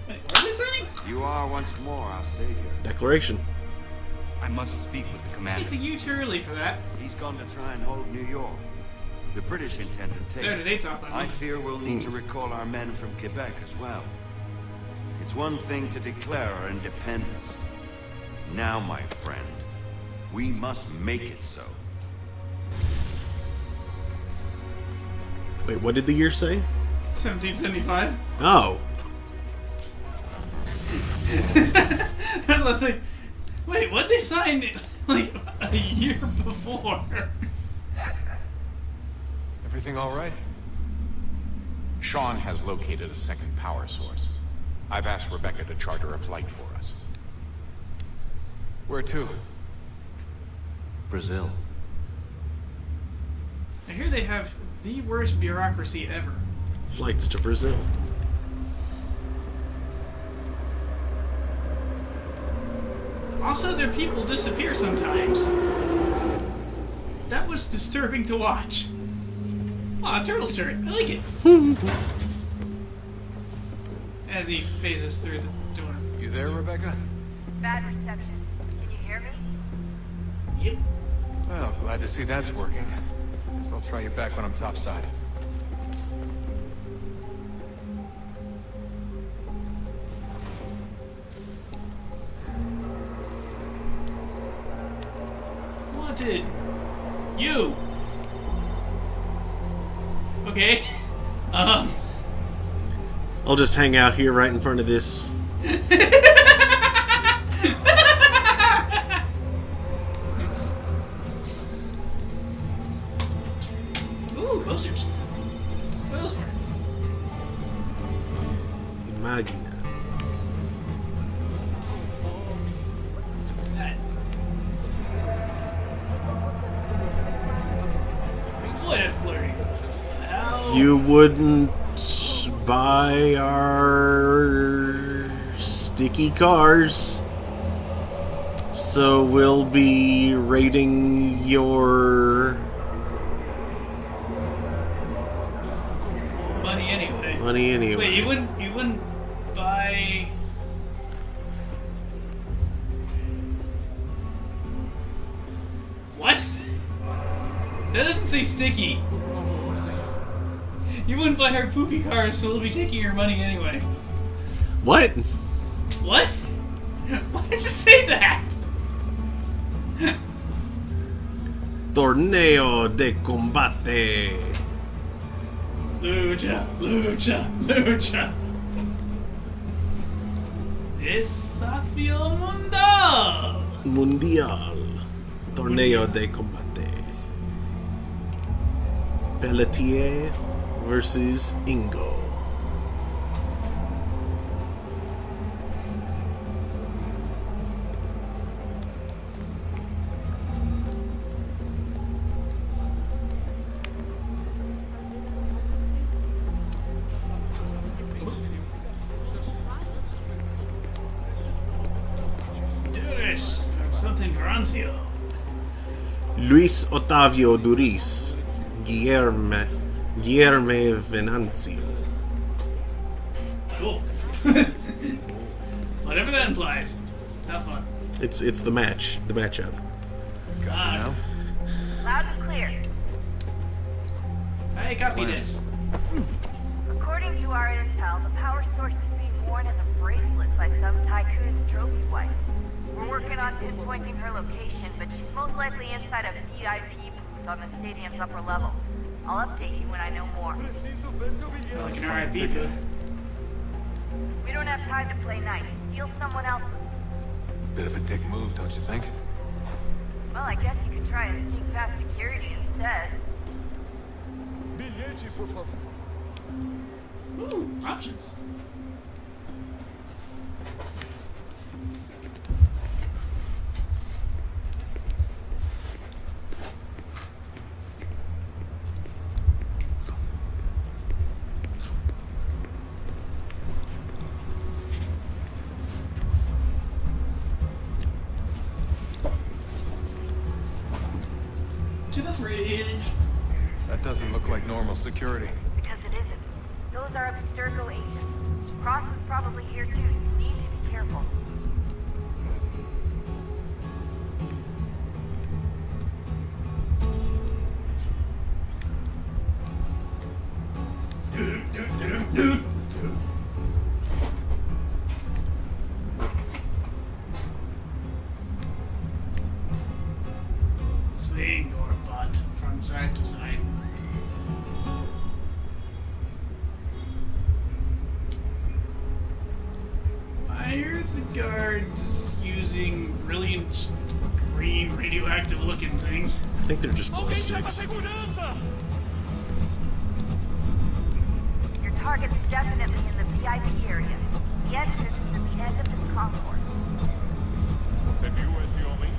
Wait, what is this thing? You are once more our savior. Declaration. I must speak with the commander. It's a huge too early for that. He's gone to try and hold New York. The British intend to take There, the it. date's off, I fear we'll need to recall our men from Quebec as well. It's one thing to declare our independence, Now, my friend, we must make it so. Wait, what did the year say? 1775. Oh. That's what I was like. Wait, what they signed like a year before? Everything all right? Sean has located a second power source. I've asked Rebecca to charter a flight for us. Where to? Brazil. I hear they have the worst bureaucracy ever. Flights to Brazil. Also, their people disappear sometimes. That was disturbing to watch. Aw, turtle turret. I like it. As he phases through the door. You there, Rebecca? Bad reception. Can you hear me? Yep. Well, glad to see that's working. Guess I'll try you back when I'm topside. Wanted. You. Okay. I'll just hang out here right in front of this. Ooh, posters. What else for? Imagina. What's that? Boy, that's blurry. How? You wouldn't buy our sticky cars, so we'll be rating your Money anyway. money anyway. Wait, you wouldn't buy. What? That doesn't say sticky. You wouldn't buy her poopy cars, so we'll be taking your money anyway. What? What? Why did you say that? Torneo de combate. Lucha, lucha, lucha. Desafío Mundial. Mundial. Torneo de combate. Pelletier versus Ingo. Duris from something Francio. Luis Otavio Duris. Guillerme Venancio. Cool. Whatever that implies. Sounds fun. It's the match, the matchup. God. Loud and clear. I copy this. According to our intel, the power source is being worn as a bracelet by some tycoon's trophy wife. We're working on pinpointing her location, but she's most likely inside a VIP booth on the stadium's upper level. I'll update you when I know more. Like an RIP booth. We don't have time to play nice. Steal someone else's. Bit of a dick move, don't you think? Well, I guess you could try and sneak past security instead. Ooh, options. To the fridge. That doesn't look like normal security. Because it isn't. Those are Abstergo agents. Cross is probably here too. You need to be careful. from side to side. Why are the guards using brilliant green radioactive looking things? I think they're just glow sticks. Your target's definitely in the VIP area. The entrance is at the end of this concourse. Você viu esse homem?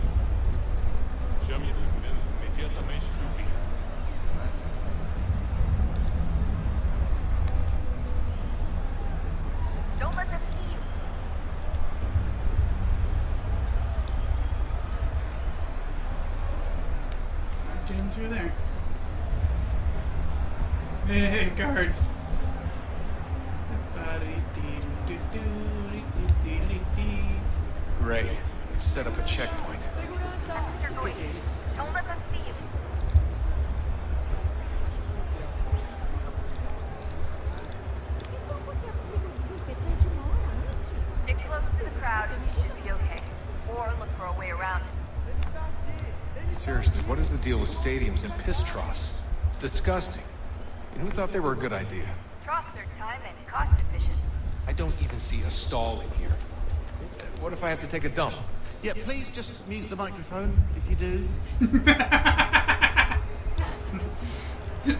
Chame esses menos imediatamente do rio. Don't let them see you. Not getting through there. Hey, guards. Great. We've set up a checkpoint. Mr. Green, don't let them see you. Stick close to the crowd and you should be okay. Or look for a way around it. Seriously, what is the deal with stadiums and piss troughs? It's disgusting. And who thought they were a good idea? Troughs are time and cost efficient. I don't even see a stall in here. What if I have to take a dump? Yeah, please just mute the microphone if you do.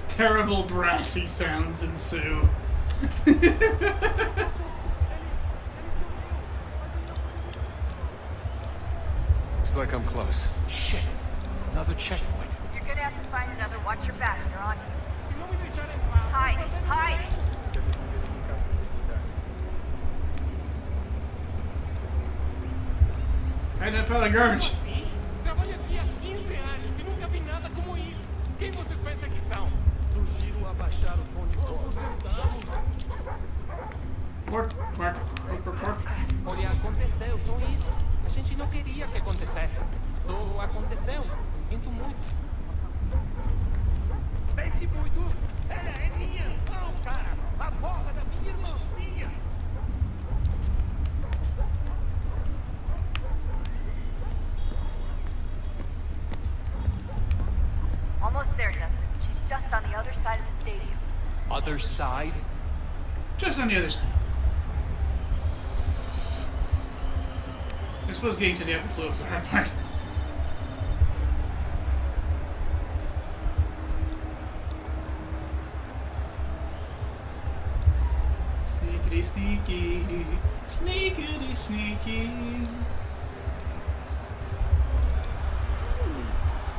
Terrible brassy sounds ensue. Looks like I'm close. Shit. Another checkpoint. You're gonna have to find another. Watch your back. They're on you. Hide! Hide! Hide that pile of garbage. Trabalho aqui há 15 anos e nunca vi nada como isso. Quem vocês pensam que são? Sugiro abaixar o tom de voz. Pork. Olha, aconteceu, só isso. A gente não queria que acontecesse. Só aconteceu. Sinto muito. Sente muito? Ela é minha irmã, cara! A porra da minha irmãzinha! Almost there, Justin. She's just on the other side of the stadium. Other side? Just on the other side. I suppose getting to the upper floor is the hard part. Sneakity sneaky. Sneakity sneaky.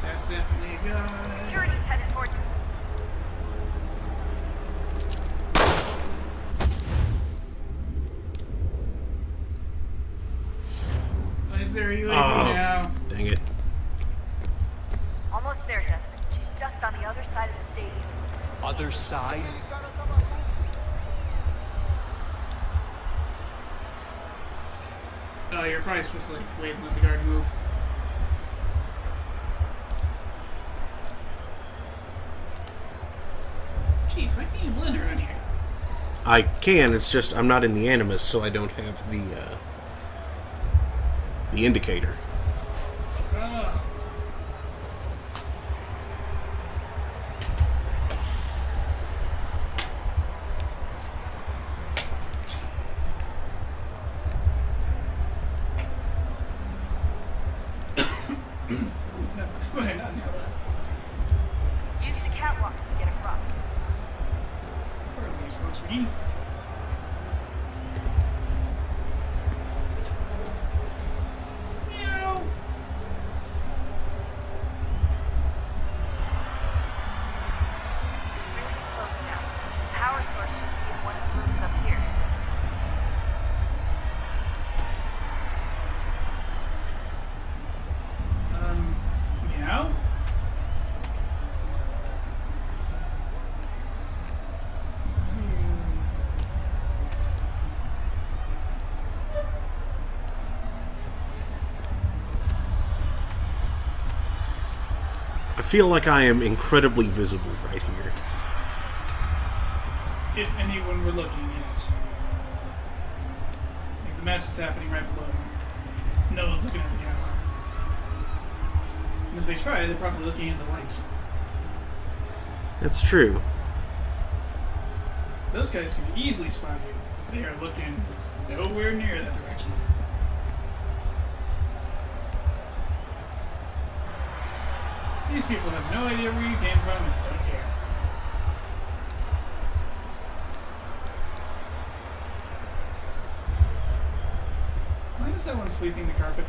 That's definitely a guy. Security's headed towards you. Is there a UAV Oh, now? dang it. Almost there, Justin. She's just on the other side of the stadium. Other side? Oh, you're probably supposed to like wait and let the guard move. Jeez, why can't you blend around here? I can, it's just I'm not in the Animus, so I don't have the indicator. Oh. Wait, not now. Use the catwalks to get across. Pardon me, smokescreen. Meow. Really close now. The power source should be in one of the rooms up here. Meow? I feel like I am incredibly visible right here. If anyone were looking, yes. Like the match is happening right below them. No one's looking at the camera. And if they try, they're probably looking at the lights. That's true. Those guys can easily spot you. They are looking nowhere near that direction. These people have no idea where you came from and don't care. Why is that one sweeping the carpet?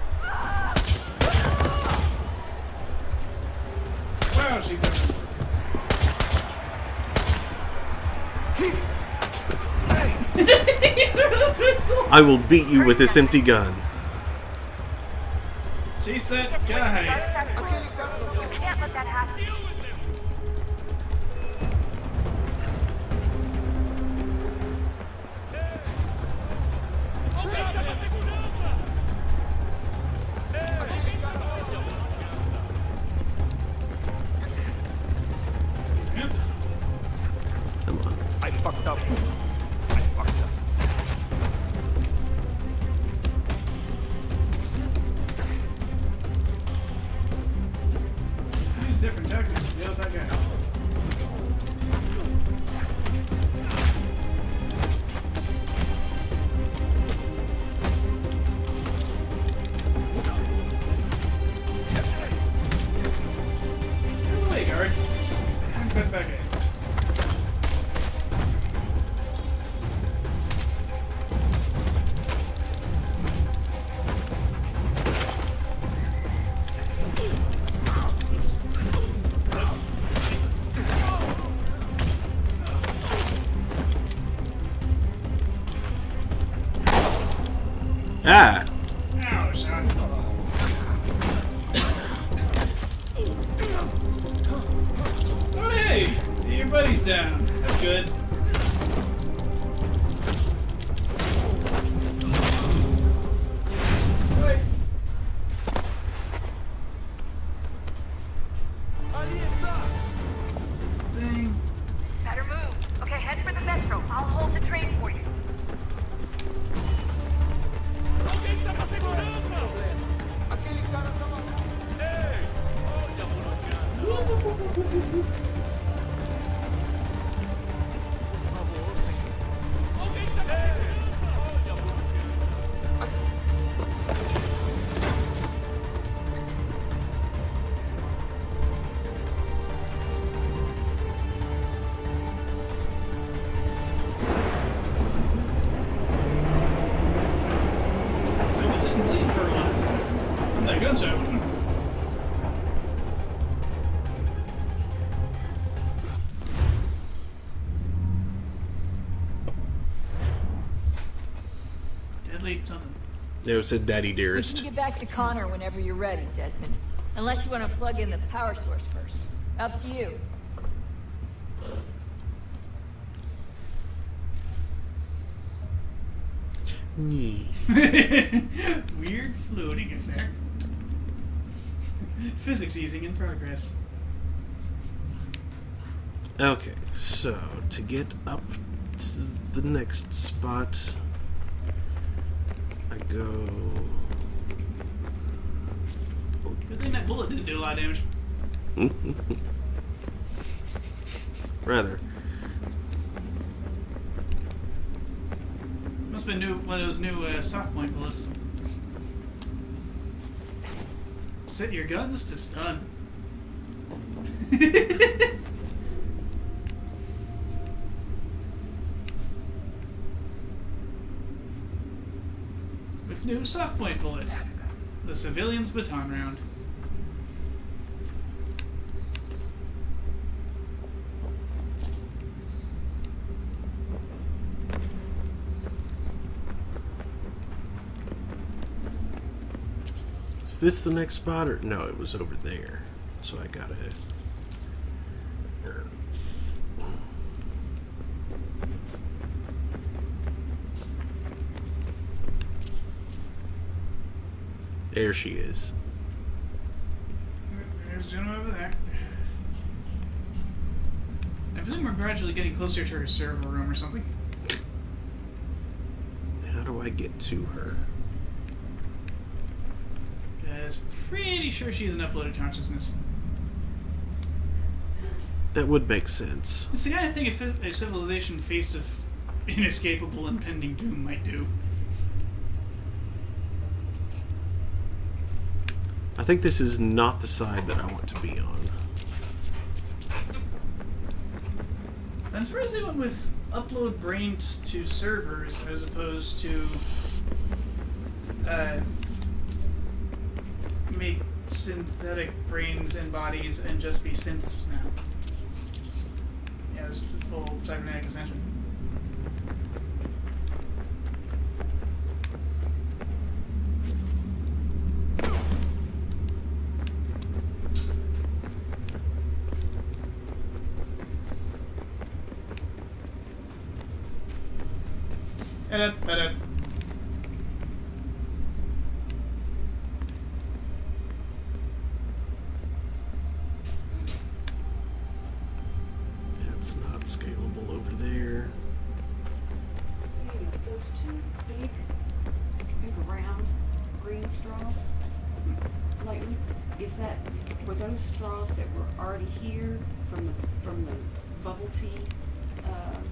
Wow, she's done. I will beat you with this empty gun. Chase that guy. You can't let that happen. Come on. I fucked up. Use different tactics to deal with that guy. Get away, guards. I'm cutting back in. Ah! Ouch, ouch. Oh, hey! Your buddy's down. That's good. Wait. Thing. Better move. Okay, head for the metro. I'll hold the train for you. So was it bleed for a while? And that gun's out. Deadly something. No, said Daddy We Dearest. can get back to Connor whenever you're ready, Desmond. Unless you want to plug in the power source first. Up to you. Weird floating effect. Physics easing in progress. Okay, so to get up to the next spot, I go. Good thing that bullet didn't do a lot of damage. Rather. Must have been one of those new soft point bullets. Set your guns to stun. With new soft point bullets. The civilian's baton round. Is this the next spot or no? It was over there, so I gotta. There she is. There's Jenna over there. I presume we're gradually getting closer to her server room or something. How do I get to her? Guys, pretty sure she's an uploaded consciousness. That would make sense. It's the kind of thing a civilization faced with inescapable impending doom might do. I think this is not the side that I want to be on. I'm surprised they went with upload brains to servers as opposed to make synthetic brains and bodies and just be synths now. Yeah, it's full cybernetic ascension. It's not scalable over there. Hey, those two big round green straws, Layton, were those straws that were already here from the bubble tea?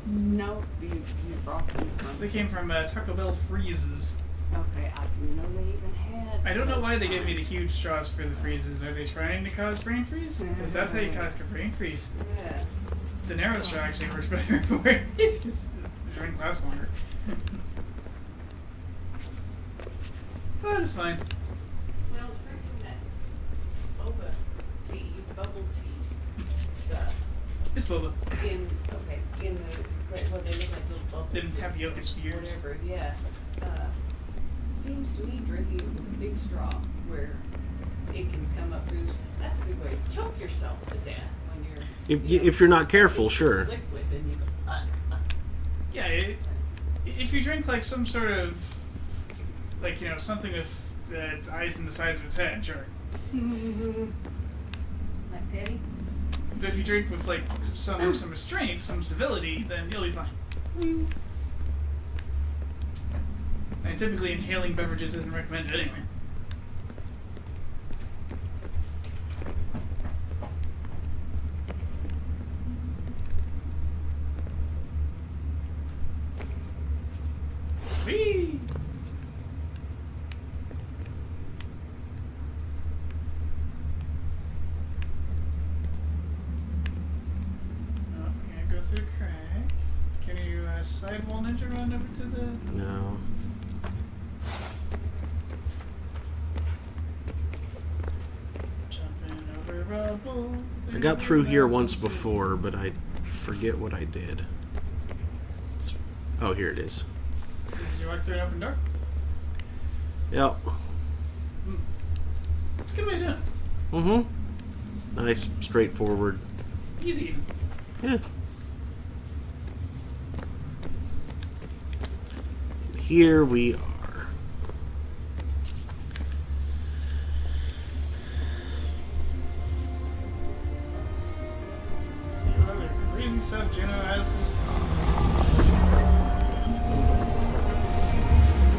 No, you brought them from. They came from Taco Bell freezes. Okay, I didn't know they even had. I don't know why they gave me the huge straws for the freezes. Are they trying to cause brain freeze? Because that's how you cause a brain freeze. Yeah. The narrow straw actually works better for it. It drink lasts longer. But it's fine. Well, drinking that boba tea, bubble tea stuff. It's boba. In the what they look like little bubbles. Them tapioca spheres. Whatever, yeah. Seems to me drinking with a big straw where it can come up through. That's a good way to choke yourself to death when you're. If you're not careful, sure. Liquid, and you go. Yeah, if you drink like some sort of, like, you know, something with eyes in the sides of its head, sure. Like Teddy? But if you drink with like some restraint, some civility, then you'll be fine. And typically inhaling beverages isn't recommended anyway. Whee! Oh, can't go through crack. Can you sidewall ninja run over to the... No. Jumping over rubble. I got through here once before, but I forget what I did. Oh, here it is. Did you walk through an open door? Yep. It's a good way to do it. Mm-hmm. Nice, straightforward. Easy. Yeah. Here we are. See all the crazy stuff Juno has to say.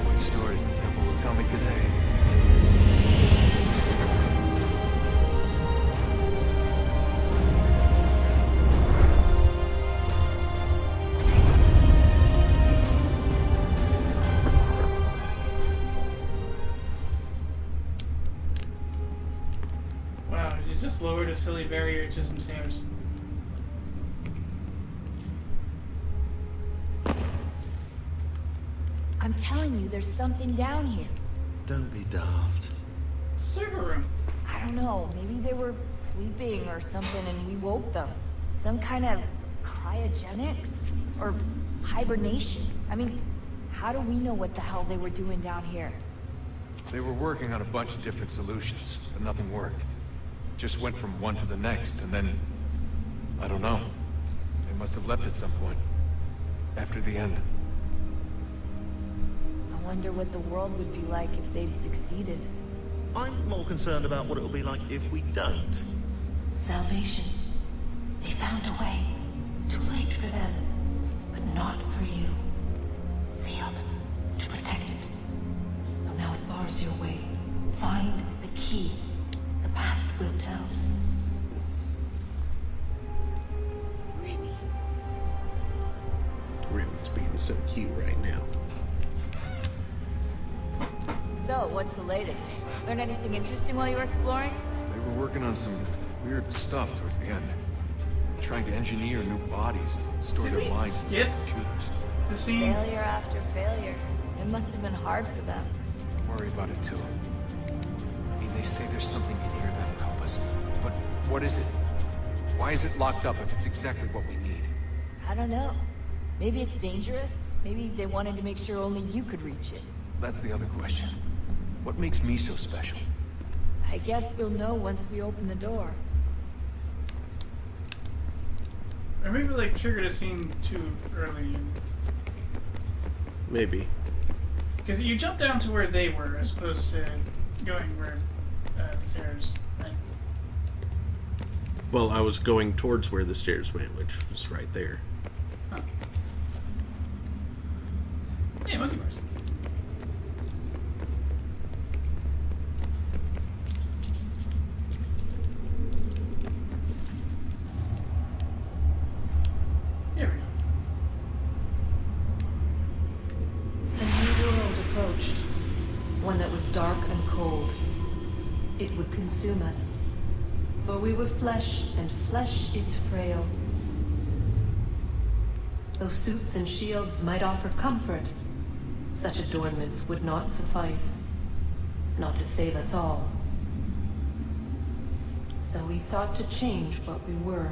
What stories the temple will tell me today. Wow, you just lowered a silly barrier to some stairs. I'm telling you, there's something down here. Don't be daft. Server room. I don't know, maybe they were sleeping or something and we woke them. Some kind of cryogenics? Or hibernation? I mean, how do we know what the hell they were doing down here? They were working on a bunch of different solutions, but nothing worked. Just went from one to the next, and then... I don't know. They must have left at some point. After the end. I wonder what the world would be like if they'd succeeded. I'm more concerned about what it'll be like if we don't. Salvation. They found a way. Too late for them, but not for you. Sealed to protect it. So now it bars your way. Find the key. The past will tell. He's so cute right now. So, what's the latest? Learn anything interesting while you were exploring? They were working on some weird stuff towards the end. Trying to engineer new bodies and store their minds inside computers. Failure after failure. It must have been hard for them. I worry about it too. I mean, they say there's something in here that'll help us. But what is it? Why is it locked up if it's exactly what we need? I don't know. Maybe it's dangerous. Maybe they wanted to make sure only you could reach it. That's the other question. What makes me so special? I guess we'll know once we open the door. Or maybe like triggered a scene too early. Maybe. Because you jump down to where they were as opposed to going where the stairs went. Well, I was going towards where the stairs went, which was right there. Huh. Hey, monkey bars. Here we go. A new world approached. One that was dark and cold. It would consume us. For we were flesh, and flesh is frail. Though suits and shields might offer comfort, such adornments would not suffice. Not to save us all. So we sought to change what we were.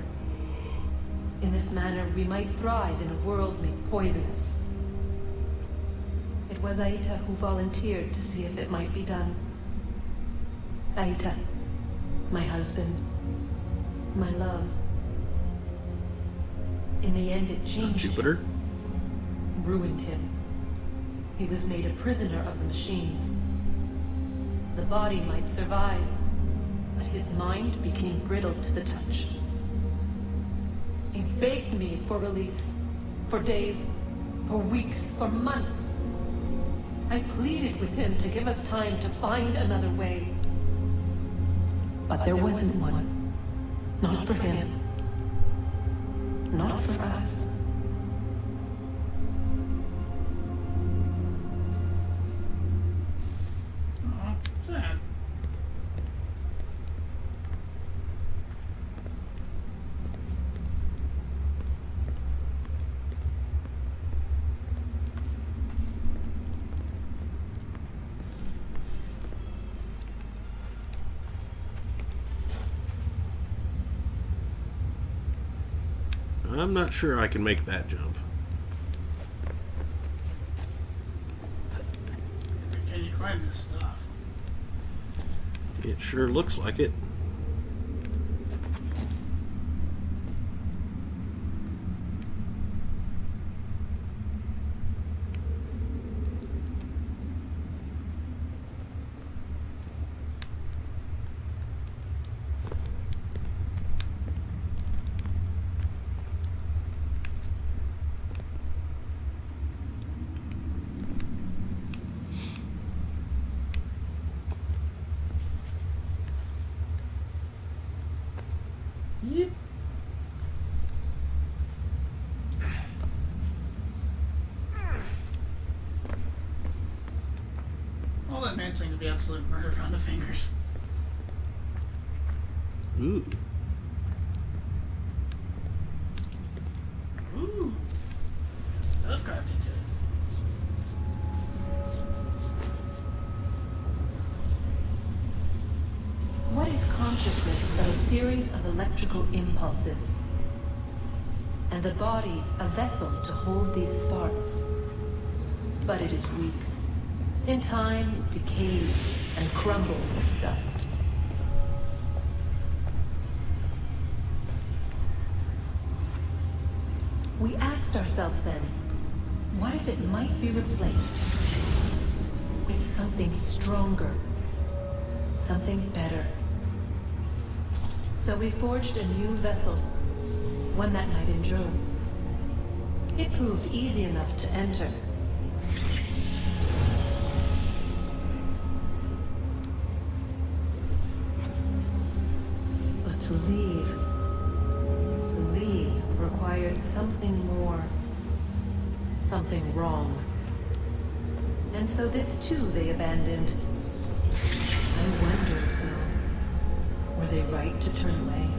In this manner, we might thrive in a world made poisonous. It was Aita who volunteered to see if it might be done. Aita, my husband, my love. In the end, it changed Jupiter? him, ruined him. He was made a prisoner of the machines. The body might survive, but his mind became brittle to the touch. He begged me for release, for days, for weeks, for months. I pleaded with him to give us time to find another way. But there wasn't one. Not for him. Not for us. Aw, sad. I'm not sure I can make that jump. Can you climb this stuff? It sure looks like it. Yep. All that mantling would be absolute murder on the fingers. Ooh. Ooh. It's got stuff carved into it. What is consciousness but a series of electrical impulses? And the body a vessel to hold these sparks. But it is weak. In time, it decays and crumbles to dust. We asked ourselves then, what if it might be replaced with something stronger, something better? So we forged a new vessel, one that might endure. It proved easy enough to enter. But to leave required something more. something wrong. And so this too they abandoned. I wondered, though, were they right to turn away?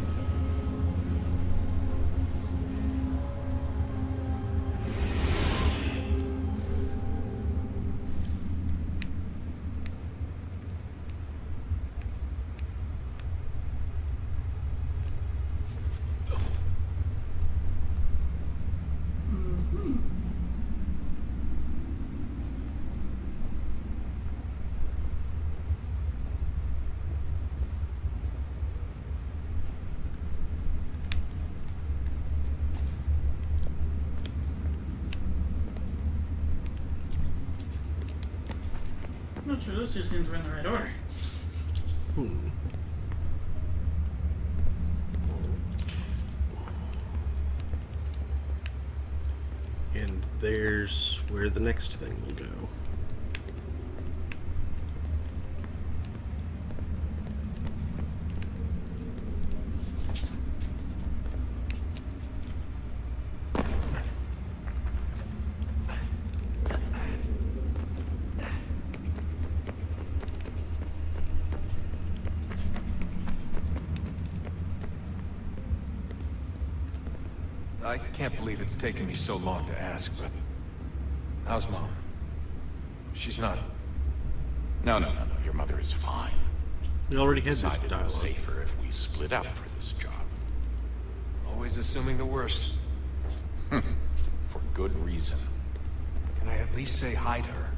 I'm not sure those two seems were in the right order. And there's where the next thing will go. I can't believe it's taken me so long to ask, but... how's Mom? She's not... No. Your mother is fine. We already had this Decided it dialogue. was safer if we split up for this job. Always assuming the worst. For good reason. Can I at least say hi to her?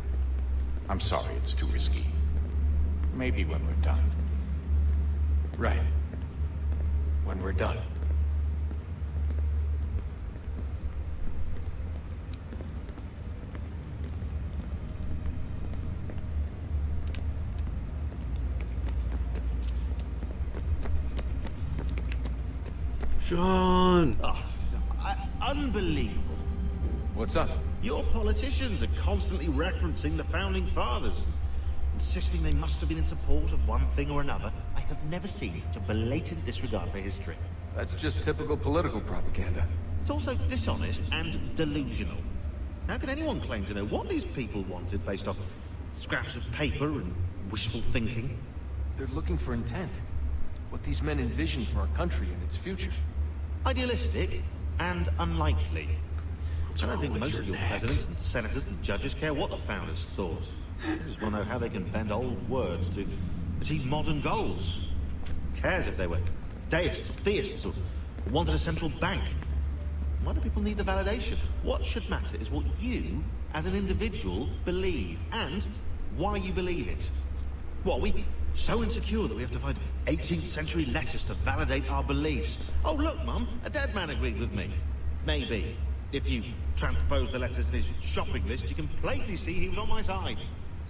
I'm sorry, it's too risky. Maybe when we're done. Right. When we're done. Sean! Unbelievable. What's up? Your politicians are constantly referencing the Founding Fathers, insisting they must have been in support of one thing or another. I have never seen such a blatant disregard for history. That's just typical political propaganda. It's also dishonest and delusional. How can anyone claim to know what these people wanted based off scraps of paper and wishful thinking? They're looking for intent. What these men envision for our country and its future. Idealistic and unlikely. I don't think most of your presidents and senators and judges care what the founders thought. They just want to know how they can bend old words to achieve modern goals. Who cares if they were deists or theists or wanted a central bank? Why do people need the validation? What should matter is what you, as an individual, believe, and why you believe it. What, are we so insecure that we have to find 18th century letters to validate our beliefs? Oh, look, Mum, a dead man agreed with me. Maybe. If you transpose the letters in his shopping list, you can plainly see he was on my side.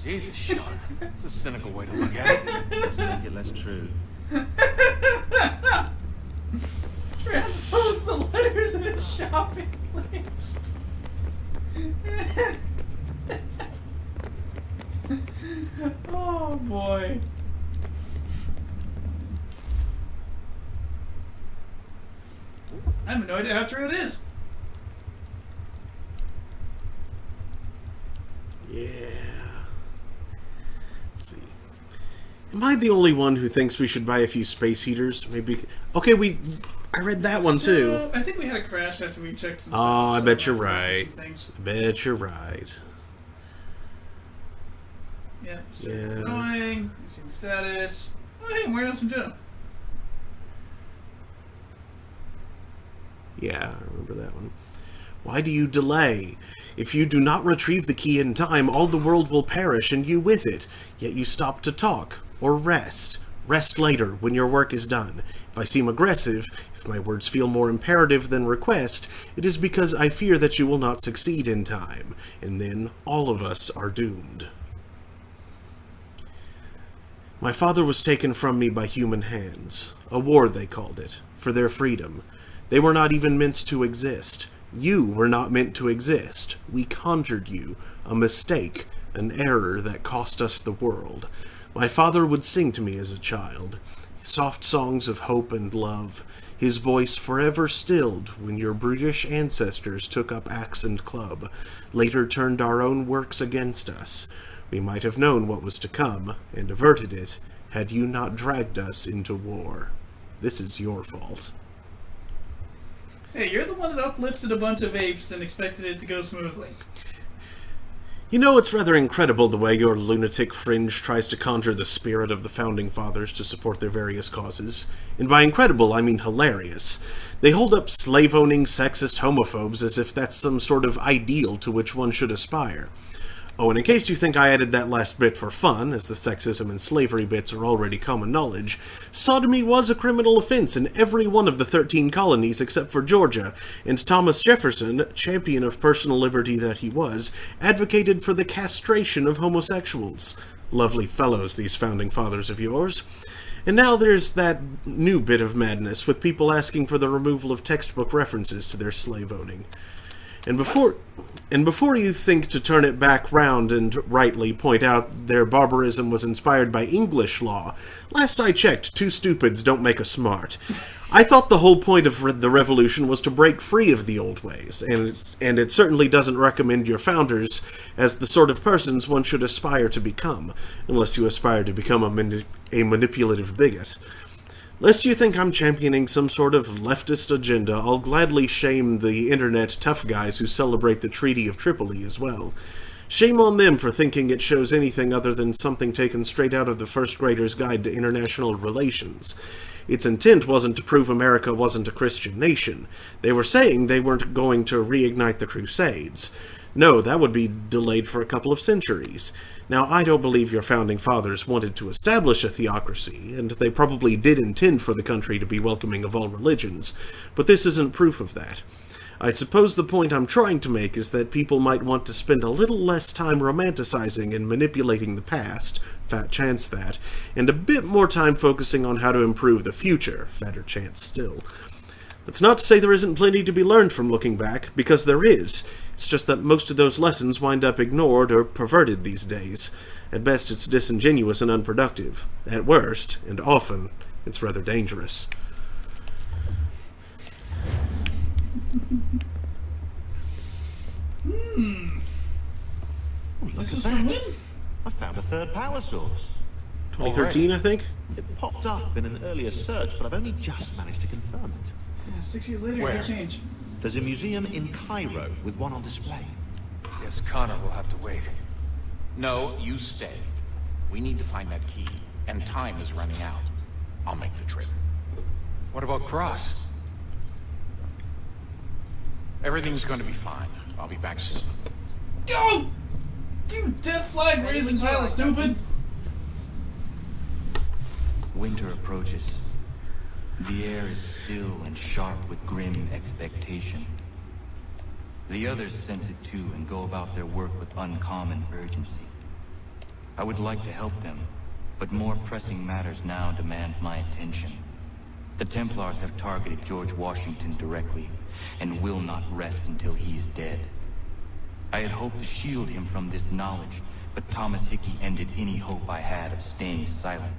Jesus, Sean. That's a cynical way to look at it. Let's make it less true. Transpose the letters in his shopping list. Oh boy. I have no idea how true it is. Yeah. Let's see. Am I the only one who thinks we should buy a few space heaters? Maybe. Okay, I read that one too. I think we had a crash after we checked some Oh, stuff. I so bet you're some right. things. I bet you're right. Yeah. So Yeah. annoying. We've seen status. Oh, hey, I'm wearing out some Joe. Yeah, I remember that one. Why do you delay? If you do not retrieve the key in time, all the world will perish and you with it. Yet you stop to talk or rest. Rest later when your work is done. If I seem aggressive, if my words feel more imperative than request, it is because I fear that you will not succeed in time, and then all of us are doomed. My father was taken from me by human hands. A war, they called it, for their freedom. They were not even meant to exist. You were not meant to exist. We conjured you. A mistake, an error that cost us the world. My father would sing to me as a child. Soft songs of hope and love. his voice forever stilled when your brutish ancestors took up axe and club, later turned our own works against us. We might have known what was to come, and averted it, had you not dragged us into war. This is your fault. Hey, you're the one that uplifted a bunch of apes and expected it to go smoothly. You know, it's rather incredible the way your lunatic fringe tries to conjure the spirit of the Founding Fathers to support their various causes. And by incredible, I mean hilarious. They hold up slave-owning, sexist homophobes as if that's some sort of ideal to which one should aspire. Oh, and in case you think I added that last bit for fun, as the sexism and slavery bits are already common knowledge, sodomy was a criminal offense in every one of the 13 colonies except for Georgia, and Thomas Jefferson, champion of personal liberty that he was, advocated for the castration of homosexuals. Lovely fellows, these Founding Fathers of yours. And now there's that new bit of madness with people asking for the removal of textbook references to their slave owning. And before you think to turn it back round and rightly point out their barbarism was inspired by English law, last I checked, two stupids don't make a smart. I thought the whole point of the revolution was to break free of the old ways, and it certainly doesn't recommend your founders as the sort of persons one should aspire to become, unless you aspire to become a manipulative bigot. Lest you think I'm championing some sort of leftist agenda, I'll gladly shame the internet tough guys who celebrate the Treaty of Tripoli as well. Shame on them for thinking it shows anything other than something taken straight out of the First Grader's Guide to International Relations. Its intent wasn't to prove America wasn't a Christian nation. They were saying they weren't going to reignite the Crusades. No, that would be delayed for a couple of centuries. Now, I don't believe your Founding Fathers wanted to establish a theocracy, and they probably did intend for the country to be welcoming of all religions, but this isn't proof of that. I suppose the point I'm trying to make is that people might want to spend a little less time romanticizing and manipulating the past, fat chance that, and a bit more time focusing on how to improve the future, fatter chance still. That's not to say there isn't plenty to be learned from looking back, because there is. It's just that most of those lessons wind up ignored or perverted these days. At best, it's disingenuous and unproductive. At worst, and often, it's rather dangerous. Oh, look at that. I found a third power source. 2013, I think? It popped up in an earlier search, but I've only just managed to confirm it. Yeah, 6 years later, Where? it change. There's a museum in Cairo with one on display. Guess Connor will have to wait. No, you stay. We need to find that key, and time is running out. I'll make the trip. What about Cross? Everything's going to be fine. I'll be back soon. Go! You death flag raising pile of stupid! Winter approaches. The air is still and sharp with grim expectation. The others sense it too and go about their work with uncommon urgency. I would like to help them, but more pressing matters now demand my attention. The Templars have targeted George Washington directly, and will not rest until he is dead. I had hoped to shield him from this knowledge, but Thomas Hickey ended any hope I had of staying silent.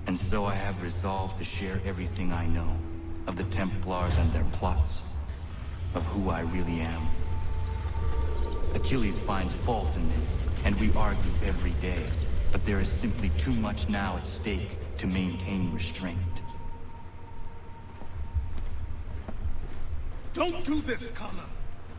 And so I have resolved to share everything I know of the Templars and their plots, of who I really am. Achilles finds fault in this, and we argue every day, but there is simply too much now at stake to maintain restraint. Don't do this, Connor.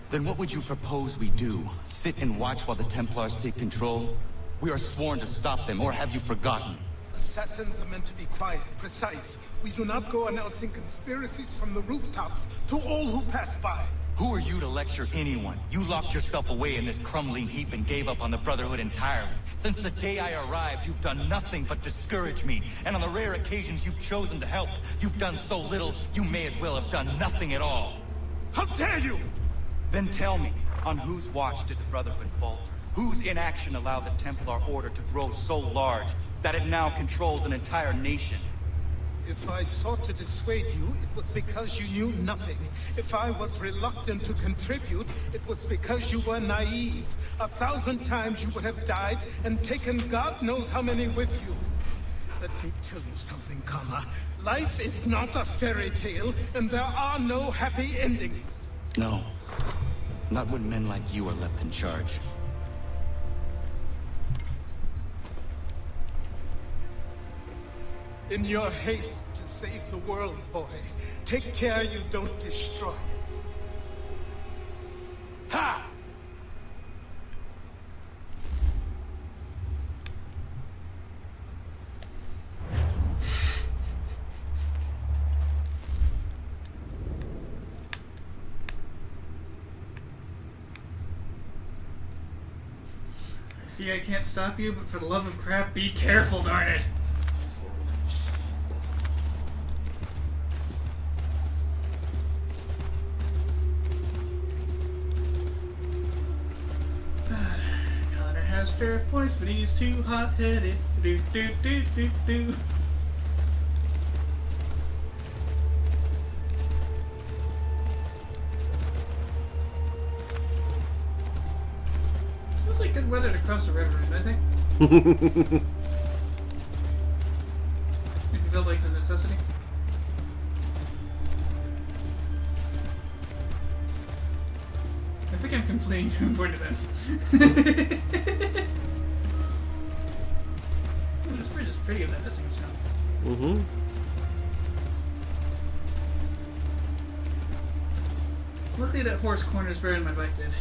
Then what would you propose we do? Sit and watch while the Templars take control? We are sworn to stop them, or have you forgotten? Assassins are meant to be quiet, precise. We do not go announcing conspiracies from the rooftops to all who pass by. Who are you to lecture anyone? You locked yourself away in this crumbling heap and gave up on the Brotherhood entirely. Since the day I arrived, you've done nothing but discourage me. And on the rare occasions you've chosen to help, you've done so little, you may as well have done nothing at all. How dare you! Then tell me, on whose watch did the Brotherhood falter? Whose inaction allowed the Templar Order to grow so large that it now controls an entire nation? If I sought to dissuade you, it was because you knew nothing. If I was reluctant to contribute, it was because you were naive. 1,000 times you would have died and taken God knows how many with you. Let me tell you something, Kama. Life is not a fairy tale, and there are no happy endings. No. Not when men like you are left in charge. In your haste to save the world, boy, take care you don't destroy it. Ha! See, I can't stop you, but for the love of crap, be careful, darn it! Connor has fair points, but he's too hot-headed. Do do do do do. Feels like good weather to cross a river, I think. If you felt like the necessity. I think I'm complaining to important events. This bridge is pretty good at that second stone. Mm-hmm. Luckily that horse corner's better than my bike did.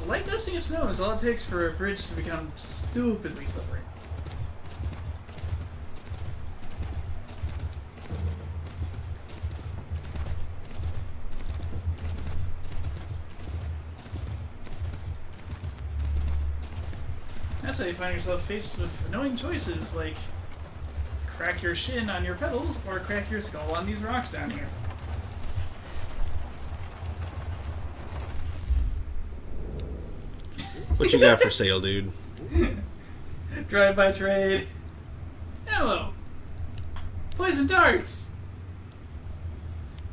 A light dusting of snow is all it takes for a bridge to become stupidly slippery. That's how you find yourself faced with annoying choices like crack your shin on your pedals or crack your skull on these rocks down here. What you got for sale, dude? Drive-by trade. Hello. Poison darts.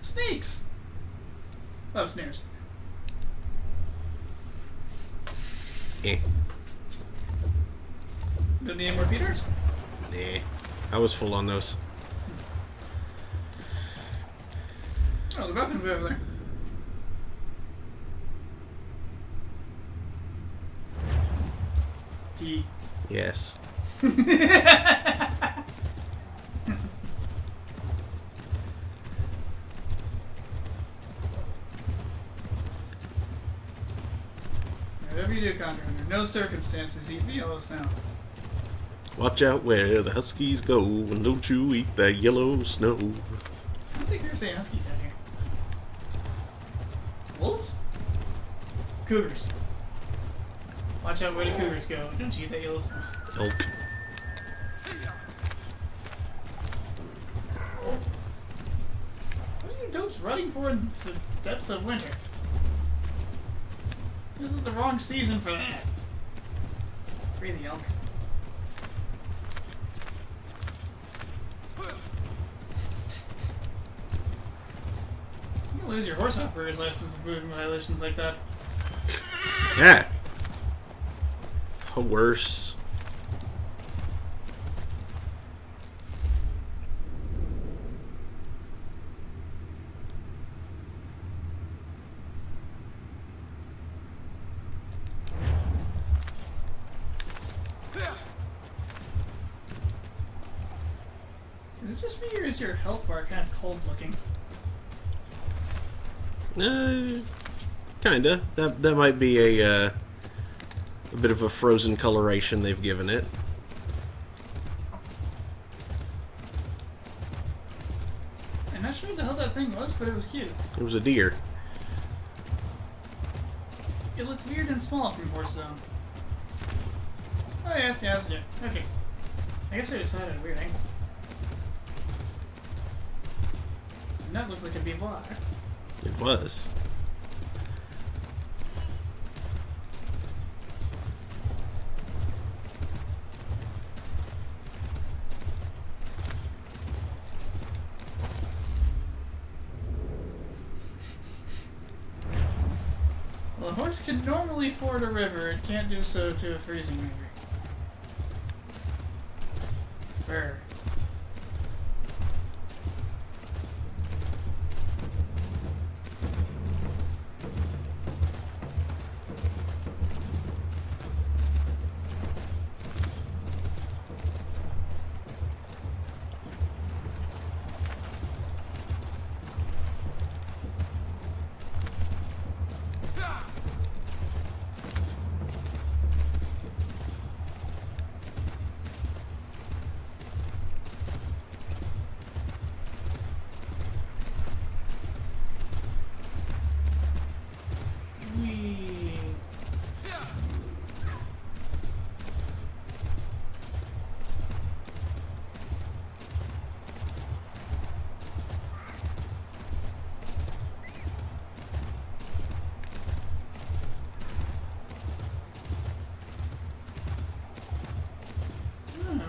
Snakes. Oh, snares. Eh. Don't need any more Peters? Nah. I was full on those. Oh, the bathroom's over there. Pee. Yes. Whatever you do, Contra, under no circumstances eat the yellow snow. Watch out where the huskies go, and don't you eat that yellow snow. I don't think there's any huskies out here. Wolves? Cougars. Watch out where the cougars go. Don't you eat that yellow snow. Elk. What are you dopes running for in the depths of winter? This is the wrong season for that. Crazy elk. You lose your horse operator's license if moving violations like that. Yeah. Worse. Is it just me or is your health bar kind of cold looking? Kinda. That might be a bit of a frozen coloration they've given it. I'm not sure what the hell that thing was, but it was cute. It was a deer. It looked weird and small from Horse Zone. Oh yeah, that's it. Okay. I guess I decided a weird angle. And that looked like a bivouac. It was. Well, a horse can normally ford a river, it can't do so to a freezing river. Fair.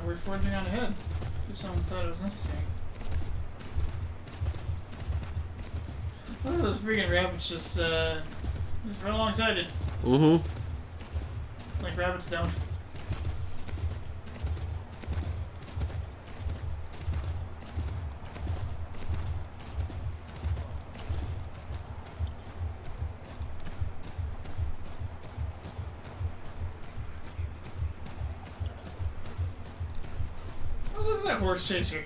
We're forging on ahead. If someone thought it was necessary. One of those freaking rabbits just run alongside it. Mm-hmm. Like rabbits don't. What's that horse chaser?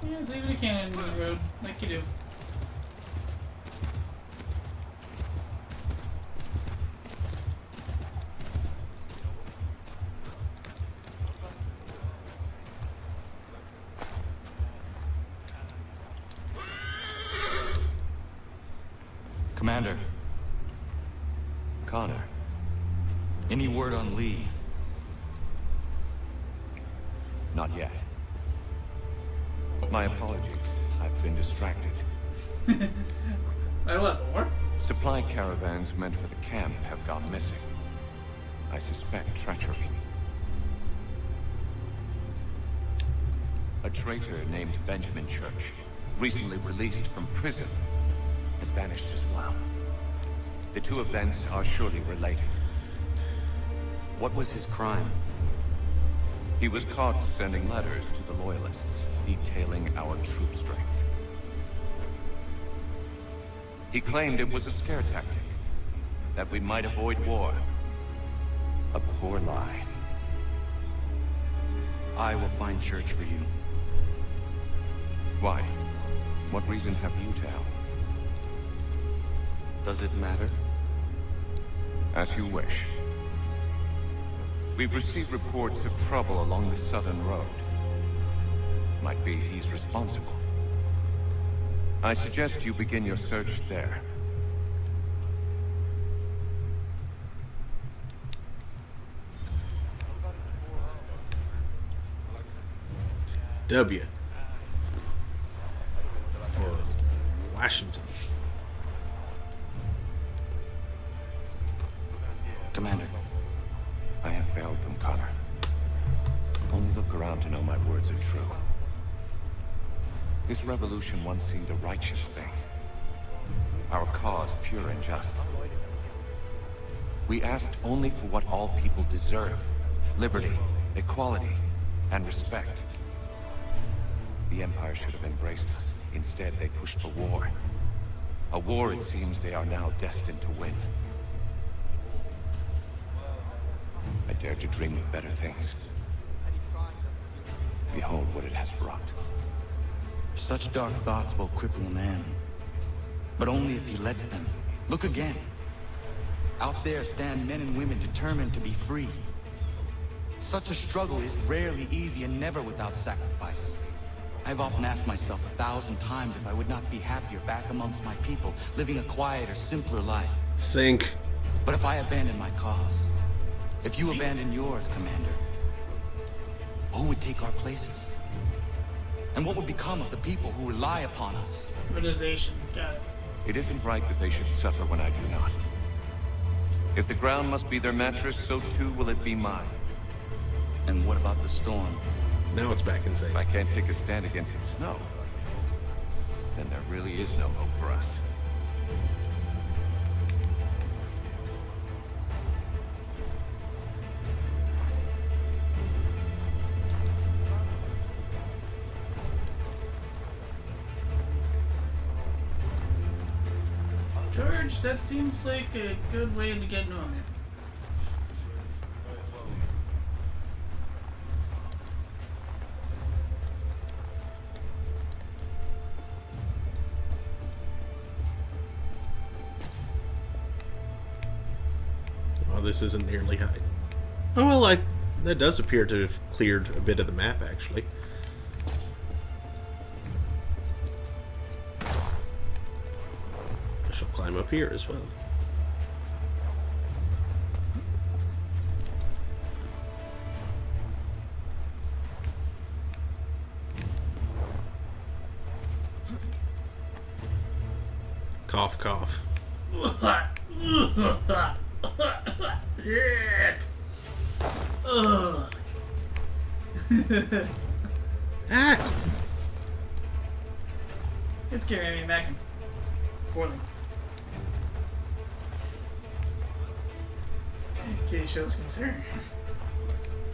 Yeah, just leave a cannon in the road, like you do. Commander. Connor. Any word on Lee? Not yet. My apologies. I've been distracted. By what, more? Supply caravans meant for the camp have gone missing. I suspect treachery. A traitor named Benjamin Church, recently released from prison, has vanished as well. The two events are surely related. What was his crime? He was caught sending letters to the Loyalists, detailing our troop strength. He claimed it was a scare tactic, that we might avoid war. A poor lie. I will find Church for you. Why? What reason have you to help? Does it matter? As you wish. We've received reports of trouble along the southern road. Might be he's responsible. I suggest you begin your search there. W. For Washington. Commander. I have failed them, Connor. Only look around to know my words are true. This revolution once seemed a righteous thing. Our cause pure and just. We asked only for what all people deserve. Liberty, equality, and respect. The Empire should have embraced us. Instead, they pushed for war. A war it seems they are now destined to win. I dared to dream of better things. Behold what it has wrought. Such dark thoughts will cripple a man. But only if he lets them. Look again. Out there stand men and women determined to be free. Such a struggle is rarely easy and never without sacrifice. I've often asked myself 1,000 times if I would not be happier back amongst my people, living a quieter, simpler life. Sink. But if I abandon my cause, if you abandon yours, Commander, who would take our places? And what would become of the people who rely upon us? Urbanization, got it. It isn't right that they should suffer when I do not. If the ground must be their mattress, so too will it be mine. And what about the storm? Now it's back insane. If I can't take a stand against the snow, then there really is no hope for us. George, that seems like a good way to get on it. Oh, this isn't nearly high. Oh, well, that does appear to have cleared a bit of the map, actually. I shall climb up here as well. Cough, cough. Ah! It's carrying me back and poorly. Kitty shows concern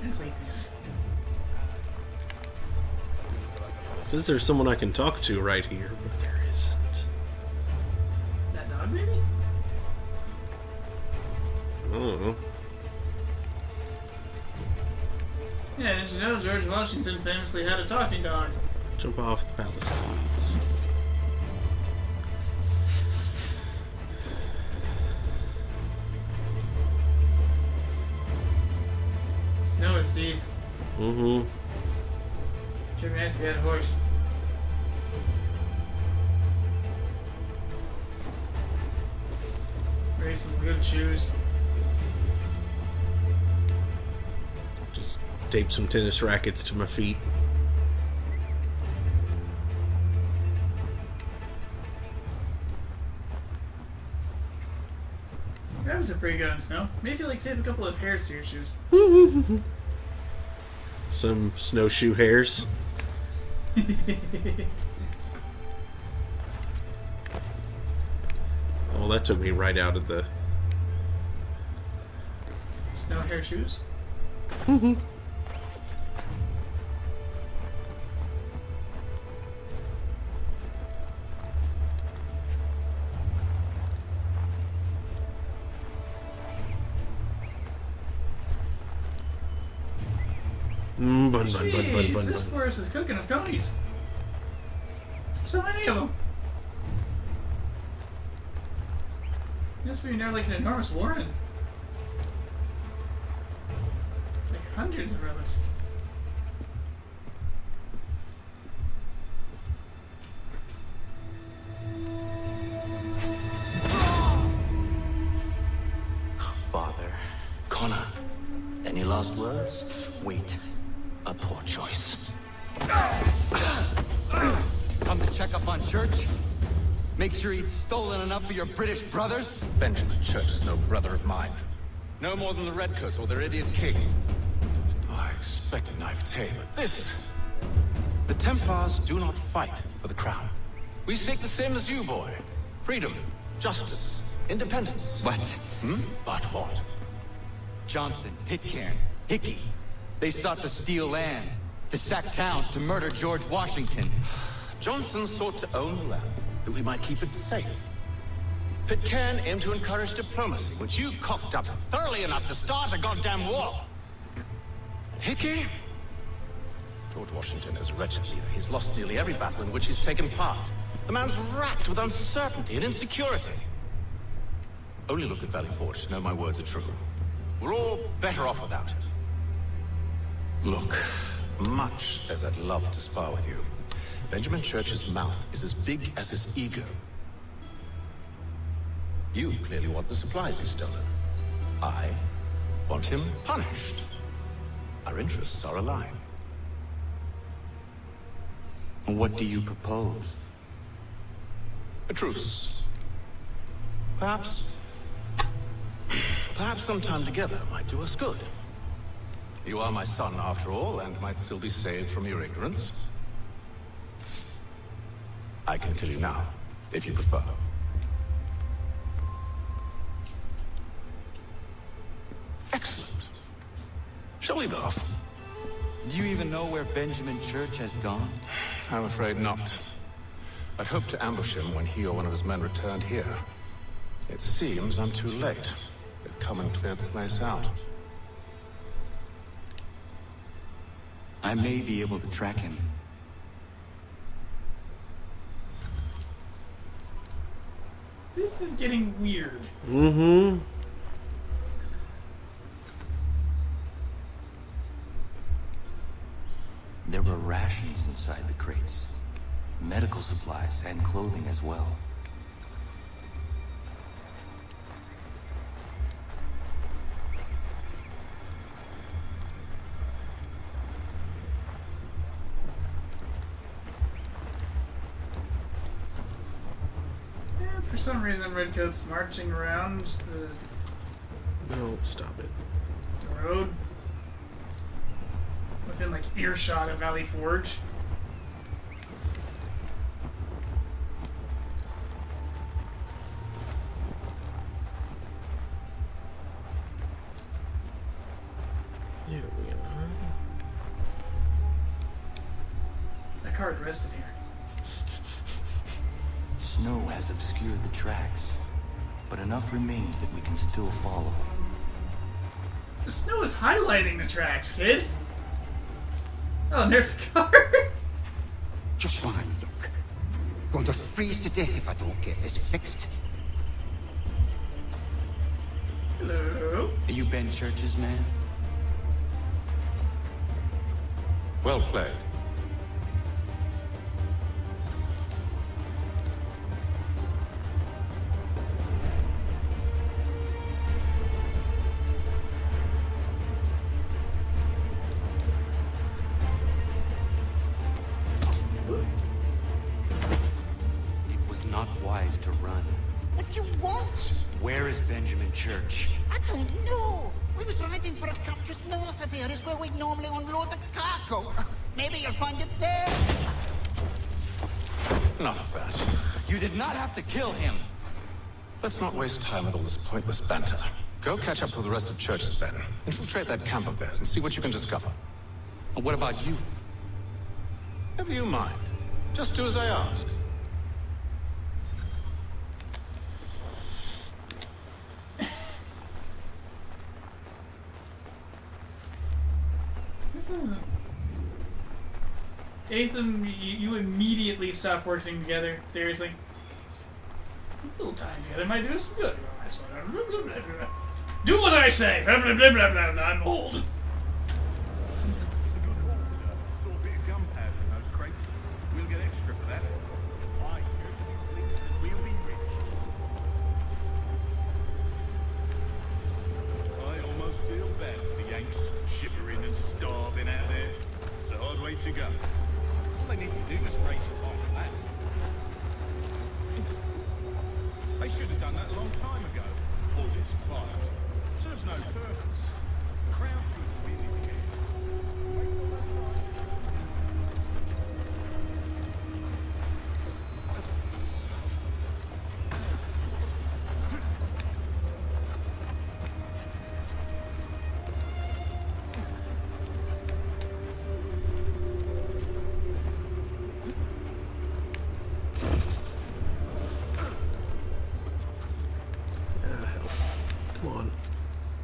and sleepiness. Says there's someone I can talk to right here, but there isn't. That dog, maybe? I don't know. Yeah, did you know George Washington famously had a talking dog? Jump off the Palisades. Snow is deep. Mm-hmm. Should be nice if you had a horse. Wear some good shoes. Just tape some tennis rackets to my feet. Rabbits are pretty good on snow. Maybe if you like tape a couple of hairs to your shoes. Some snowshoe hairs. Oh, that took me right out of the... Snow hair shoes? Bun. Jeez, this forest is cooking with conies. So many of them. This must be near like an enormous warren. Like hundreds of rabbits. Father. Connor, any last words? Wait. A poor choice. Come to check up on Church? Make sure he'd stolen enough for your British brothers? Benjamin Church is no brother of mine. No more than the Redcoats or their idiot king. Oh, I expected naivete, but this... The Templars do not fight for the crown. We seek the same as you, boy. Freedom, justice, independence. But... But what? Johnson, Pitcairn, Hickey. They sought to steal land, to sack towns, to murder George Washington. Johnson sought to own the land, that we might keep it safe. Pitcairn aimed to encourage diplomacy, which you cocked up thoroughly enough to start a goddamn war. Hickey? George Washington is a wretched leader. He's lost nearly every battle in which he's taken part. The man's racked with uncertainty and insecurity. Only look at Valley Forge to know my words are true. We're all better off without it. Look, much as I'd love to spar with you, Benjamin Church's mouth is as big as his ego. You clearly want the supplies he's stolen. I want him punished. Our interests are aligned. What do you propose? A truce. Perhaps sometime together might do us good. You are my son, after all, and might still be saved from your ignorance. I can kill you now, if you prefer. Excellent. Shall we be off? Do you even know where Benjamin Church has gone? I'm afraid not. I'd hoped to ambush him when he or one of his men returned here. It seems I'm too late. They've come and cleared the place out. I may be able to track him. This is getting weird. Mm-hmm. There were rations inside the crates. Medical supplies and clothing as well. For some reason, Redcoat's marching around the No, stop it. road within like earshot of Valley Forge. There we are. That card rested here. Snow has obscured the tracks, but enough remains that we can still follow. The snow is highlighting the tracks, kid. Oh, and there's the card. Just want to look. Going to freeze to death if I don't get this fixed. Hello. Are you Ben Church's man? Well played. It was not wise to run. What do you want? Where is Benjamin Church? I don't know. We was riding for a couple just north of here. Is where we normally unload the cargo. Maybe you'll find it there. Enough of that. You did not have to kill him. Let's not waste time with all this pointless banter. Go catch up with the rest of Church's men. Infiltrate that camp of theirs and see what you can discover. And what about you? Never you mind. Just do as I ask. This isn't. Atham, you immediately stop working together. Seriously. A little time together might do us some good. Do what I say. Blah, blah, blah, blah, blah, blah. I'm old. We'll get extra for that. We'll be rich. I almost feel bad for the Yanks shivering and starving out there. It's a hard way to go. All they need to do is raise a lot of that. They should have done that a long time ago. All this fight serves no purpose. The crowd could really care. Come on.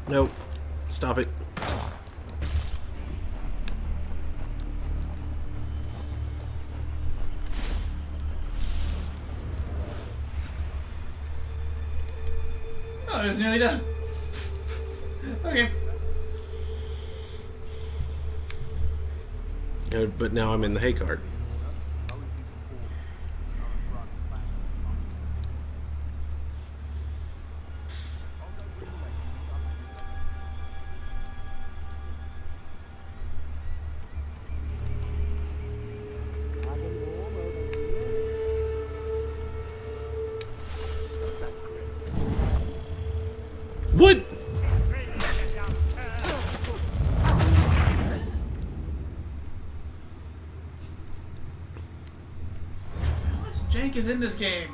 Nope. Stop it. Oh, it's nearly done. Okay. But now I'm in the hay cart. What? is in this game?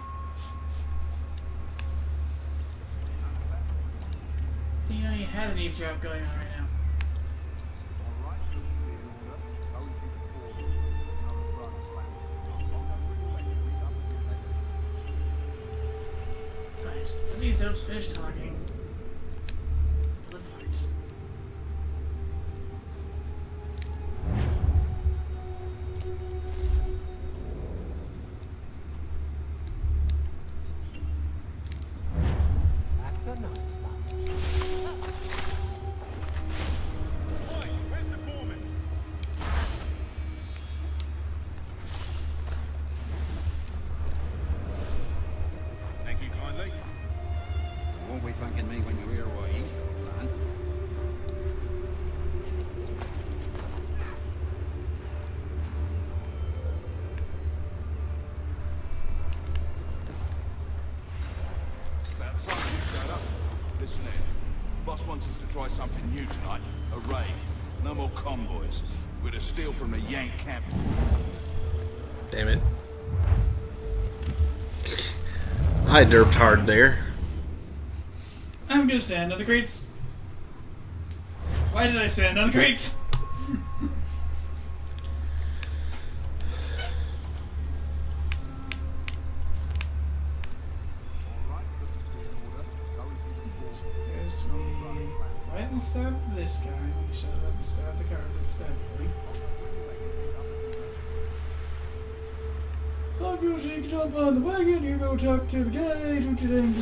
Didn't know you had an eavesdrop going on right now. Fine, so these dopes finish talking. Blood farts. That's a nice spot. Thank you kindly. You won't be thanking me when you hear what he's got planned. About time you showed up. Listen here. Boss wants us to try something new tonight. A raid. No more convoys. We're to steal from the Yank camp. Damn it. I derped hard there. I'm gonna stand on the crates. Why did I stand on the crates? Guess we went and stabbed this guy. We shut up and stabbed the car that stabbed me. I'm gonna take it up on the wagon. You go talk to the guy. Don't you dang do.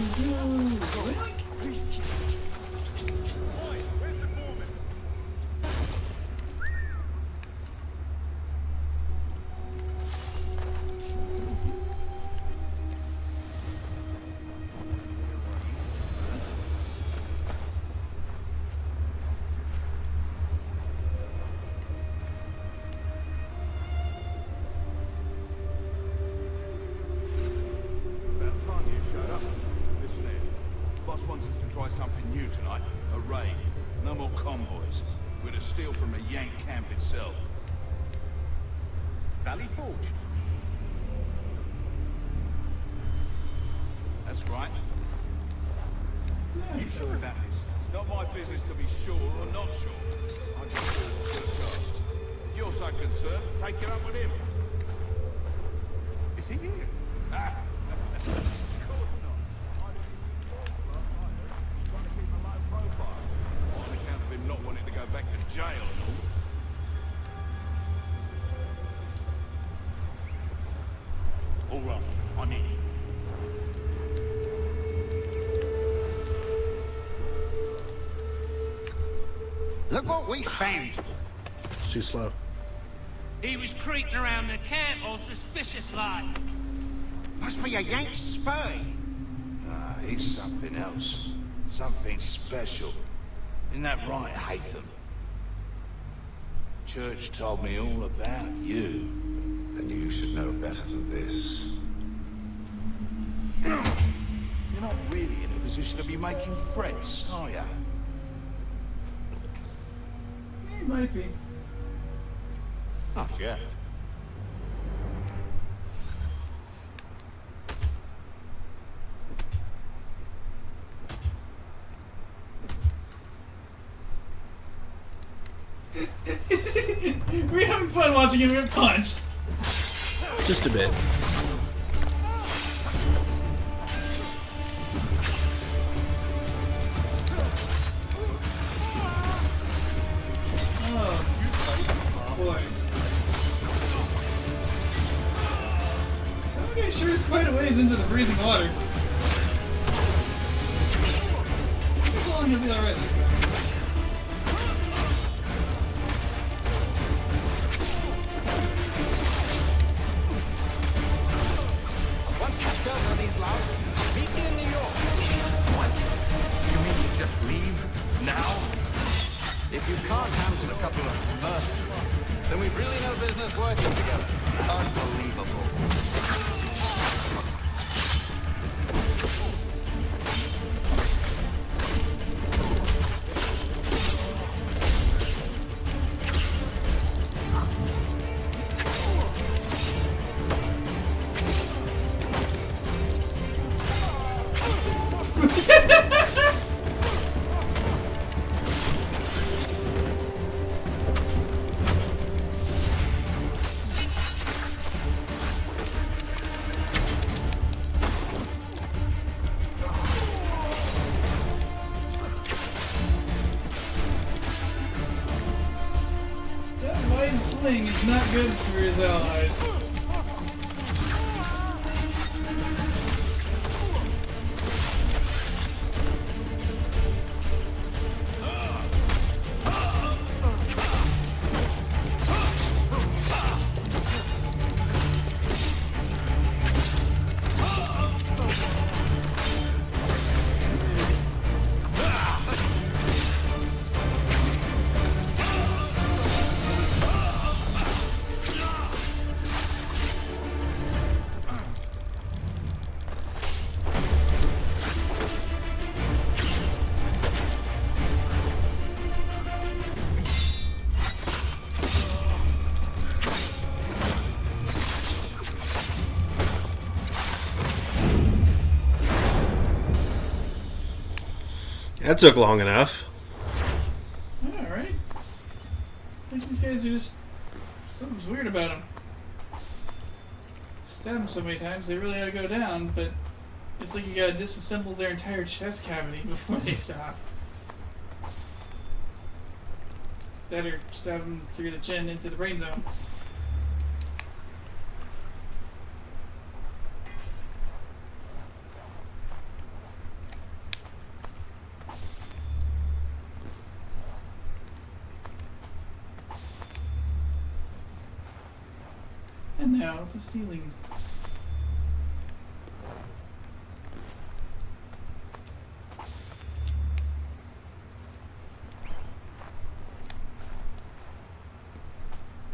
About time you showed up. Listen here. Boss wants us to try something new tonight. A raid. No more convoys. We're to steal from the Yank camp itself. Valley Forge. That's right. You sure about this? It's not my business to be sure or not sure. I just do what's good first. If you're so concerned, take it up with him. Is he here? Ah. Of course not. Trying to keep a low profile. On account of him not wanting to go back to jail and all. All right, I'm in. Look what we found. It's too slow. He was creeping around the camp all suspicious like. Must be a Yank spy. Ah, he's something else. Something special. Isn't that right, Hatham? Church told me all about you. And you should know better than this. You're not really in a position to be making threats, are you? He might be. Not yet. We're having fun watching him get punched. Just a bit. Oh, boy. Okay, sure is quite a ways into the freezing water. How long he'll be alright? Once you discover these laws, meet me in New York. What? You mean you just leave? Now? If you can't handle a couple of mercenaries, then we've really no business working together. Unbelievable. His swing is not good for his allies. That took long enough. Yeah, right? It's like these guys are just... Something's weird about them. Stab them so many times, they really ought to go down, but it's like you gotta disassemble their entire chest cavity before they stop. That or stab them through the chin into the brain zone. And now to stealing.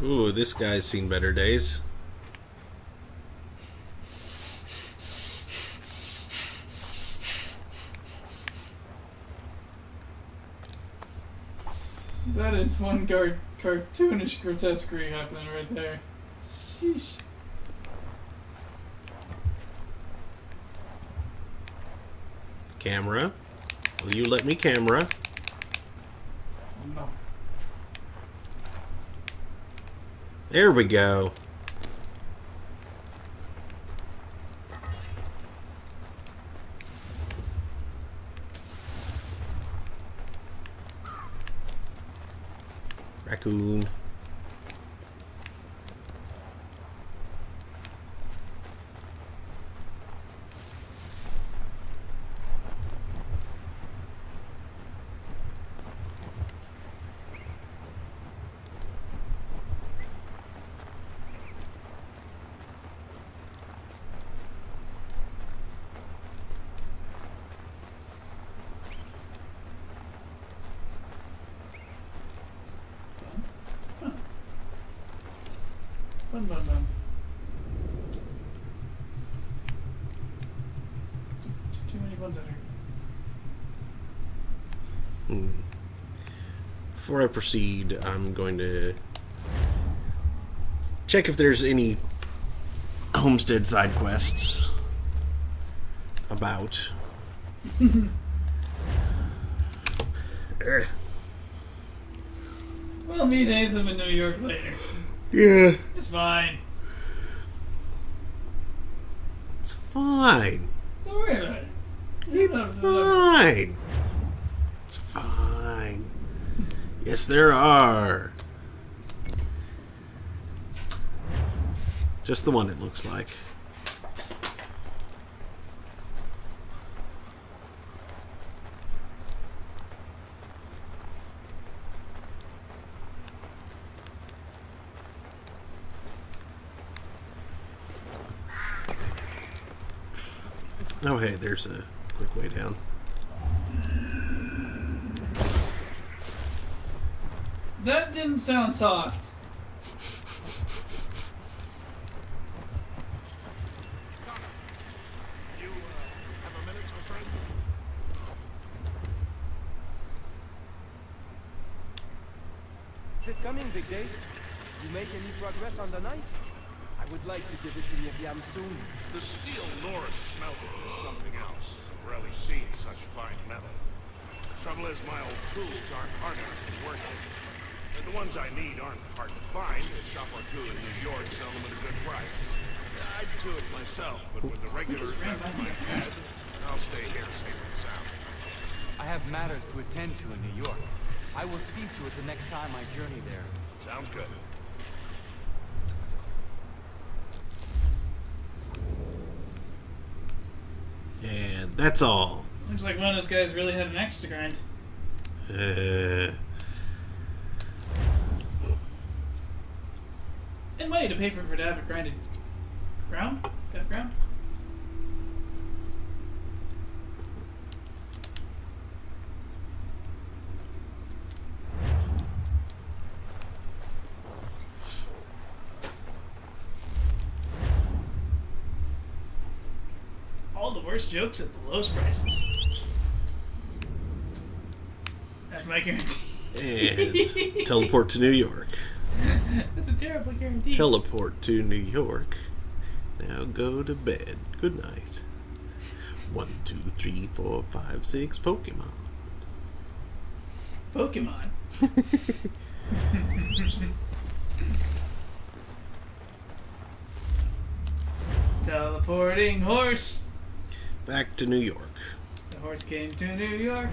Ooh, this guy's seen better days. That is one cartoonish grotesquerie happening right there. Sheesh. Camera. Will you let me camera? No. There we go. Raccoon. Bun. Too many buns out here. Before I proceed, I'm going to check if there's any homestead side quests about. We'll meet Anthem in New York later. Yeah. It's fine. It's fine. Don't worry about it. It's fine. It's fine. Yes, there are. Just the one, it looks like. Oh, hey, there's a quick way down. That didn't sound soft. Is it coming, Big Dave? You make any progress on the knife? I would like to give it to Miriam soon. The steel Norris smelted is something else. I've rarely seen such fine metal. Trouble is, my old tools aren't hard enough to work with. And the ones I need aren't hard to find. A shop or two in New York sell them at a good price. I'd do it myself, but with the regulars after my head, I'll stay here safe and sound. I have matters to attend to in New York. I will see to it the next time I journey there. Sounds good. And that's all. Looks like one of those guys really had an axe to grind. And money to pay for to have it grinded. Ground? Have ground? All the worst jokes at the lowest prices. That's my guarantee. And teleport to New York. That's a terrible guarantee. Teleport to New York. Now go to bed. Good night. 1, 2, 3, 4, 5, 6 Pokemon. Pokemon? Teleporting horse. Back to New York. The horse came to New York.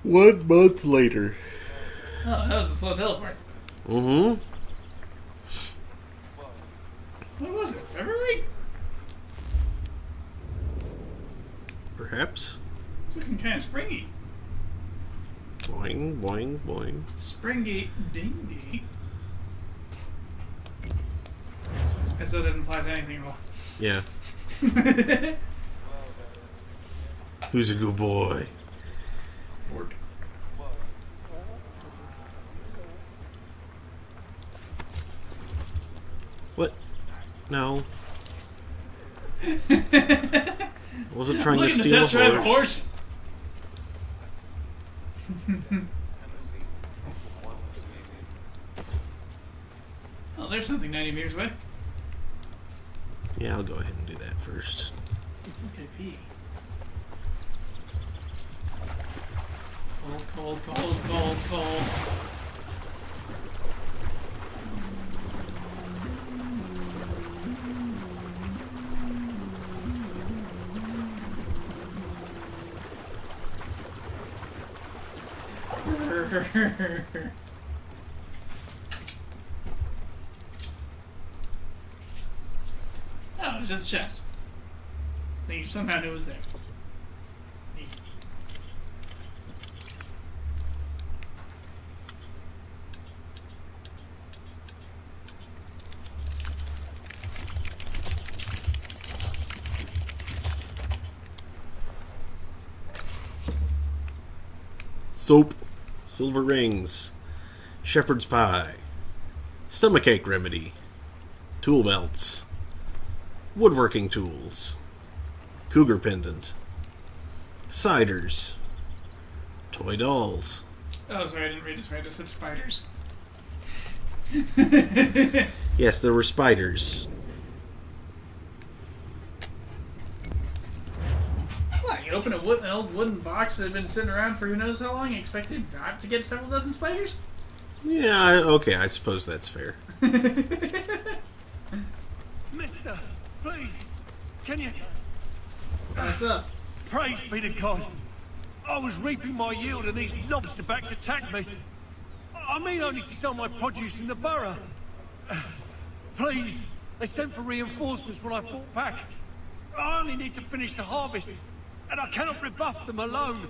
1 month later. Oh, that was a slow teleport. Mm-hmm. What was it? February? Perhaps. It's looking kind of springy. Boing, boing, boing. Springy dingy. That still didn't apply to anything at all. Yeah. Who's a good boy? Work. What? No. I wasn't trying to steal a horse. Oh, there's something 90 meters away. Yeah, I'll go ahead and do that first. Okay, pee. Cold, cold, cold, cold, cold. Oh, it's just a chest. So you somehow knew it was there. Neat. Soap, silver rings, shepherd's pie, stomachache remedy, tool belts, woodworking tools, cougar pendant, ciders, toy dolls. Oh, sorry, I didn't read this right. I just said spiders. Yes, there were spiders. What? You open an old wooden box that had been sitting around for who knows how long and expected not to get several dozen spiders? Yeah, okay, I suppose that's fair. Mister, please, can you... What's up? Praise be to God. I was reaping my yield and these lobsterbacks attacked me. I mean, only to sell my produce in the borough. Please, they sent for reinforcements when I fought back. I only need to finish the harvest, and I cannot rebuff them alone.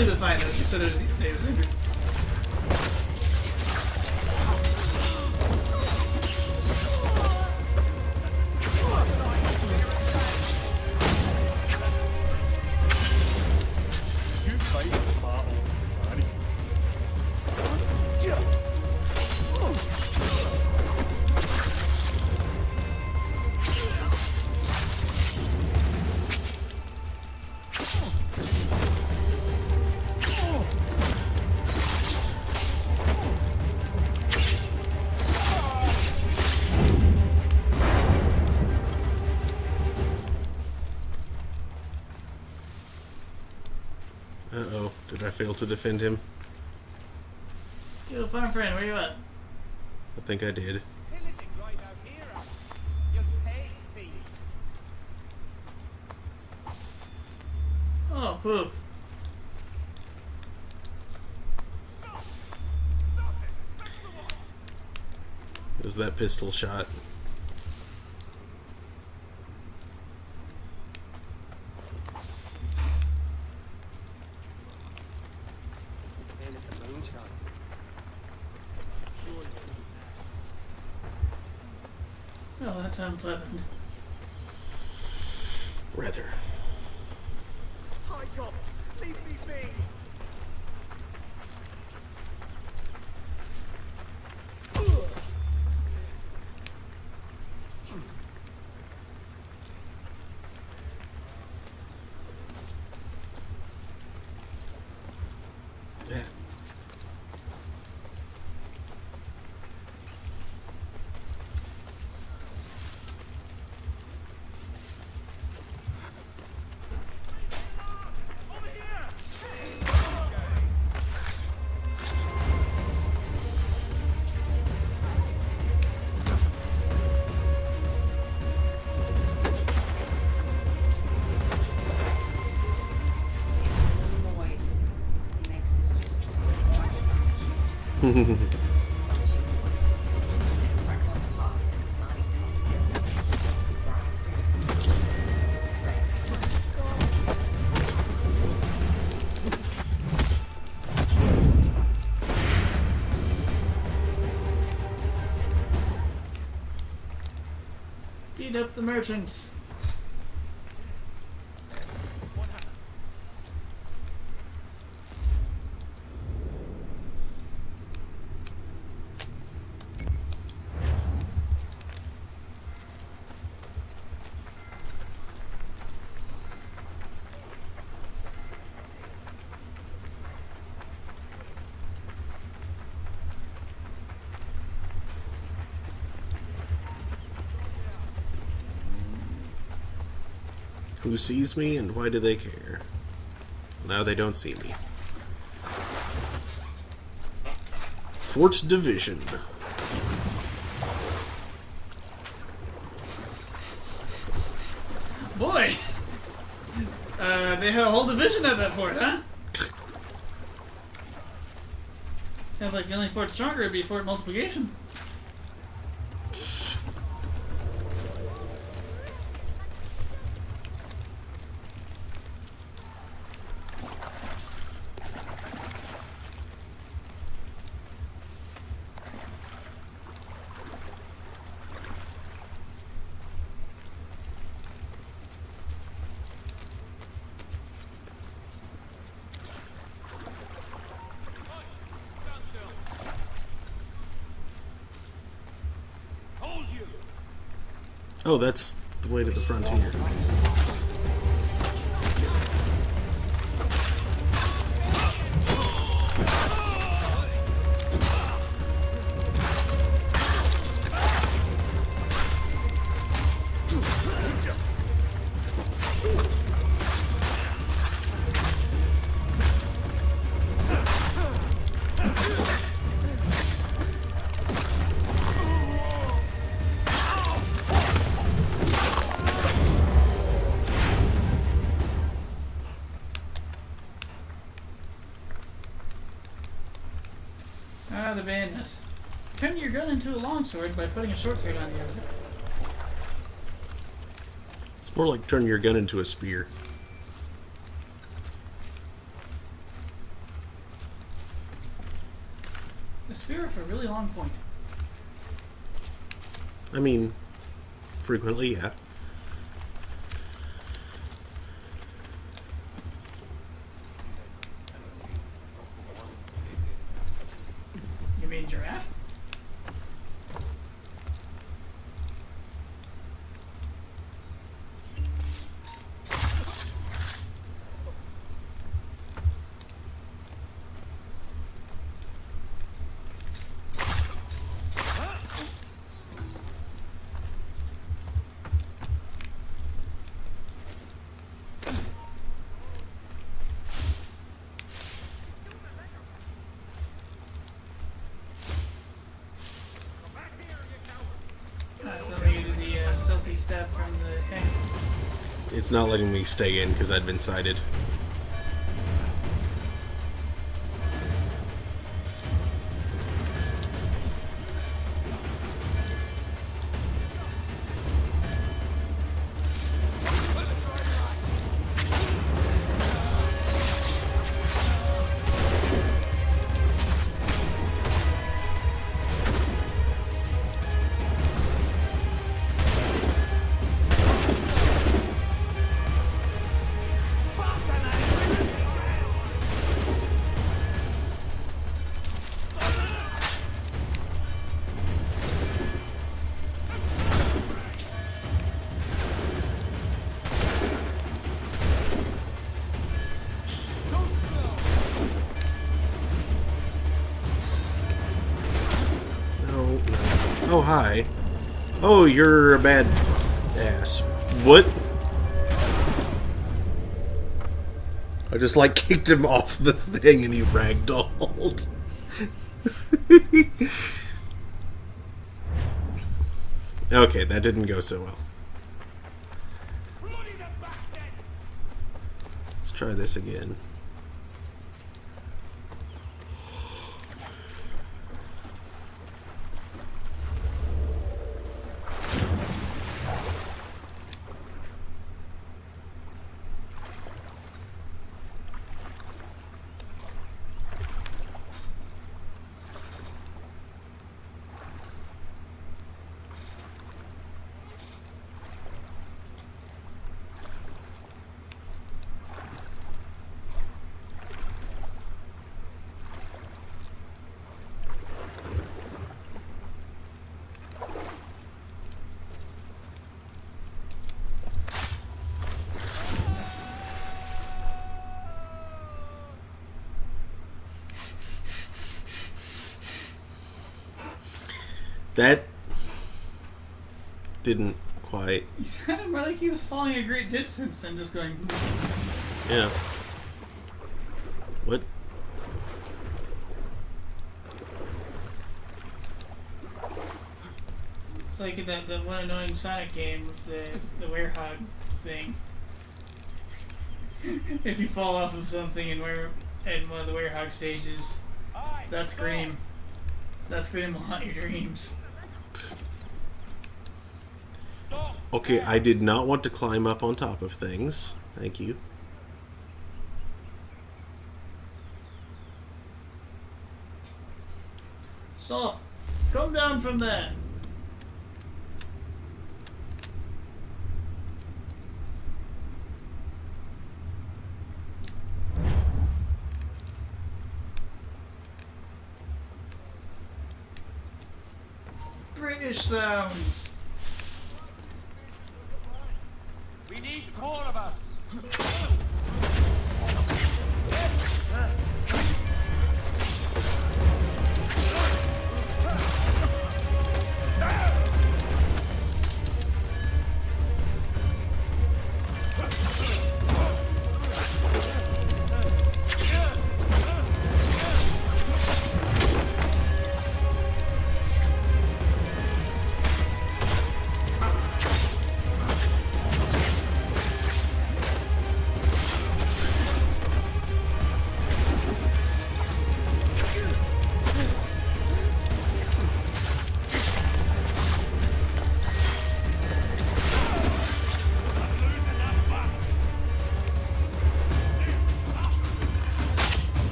To find out, so there's fail to defend him. Yo, farm friend, where you at? I think I did. Oh, poop. It was that pistol shot. Well, that's unpleasant. Rather. Hi, God, leave me be. Yeah. Noise. He makes this just Beat up the merchants. Who sees me and why do they care? Now they don't see me. Fort Division. Boy! They had a whole division at that fort, huh? Sounds like the only fort stronger would be Fort Multiplication. Oh, that's the way to the frontier. Ah, the bayonet. Turn your gun into a longsword by putting a short sword on the end of it. It's more like turn your gun into a spear. A spear with a really long point. I mean, frequently, yeah. You mean giraffe? he stabbed from the head. It's not letting me stay in because I'd been sighted. Oh, hi. Oh, you're a bad ass. What? I just, like, kicked him off the thing and he ragdolled. Okay, that didn't go so well. Let's try this again. That didn't quite. He sounded more like he was falling a great distance than just going. Yeah. What? It's like that one annoying Sonic game with the werehog thing. If you fall off of something in one of the werehog stages, that scream will haunt your dreams. Okay, I did not want to climb up on top of things. Thank you. Stop! Come down from there! British sounds! We need more of us.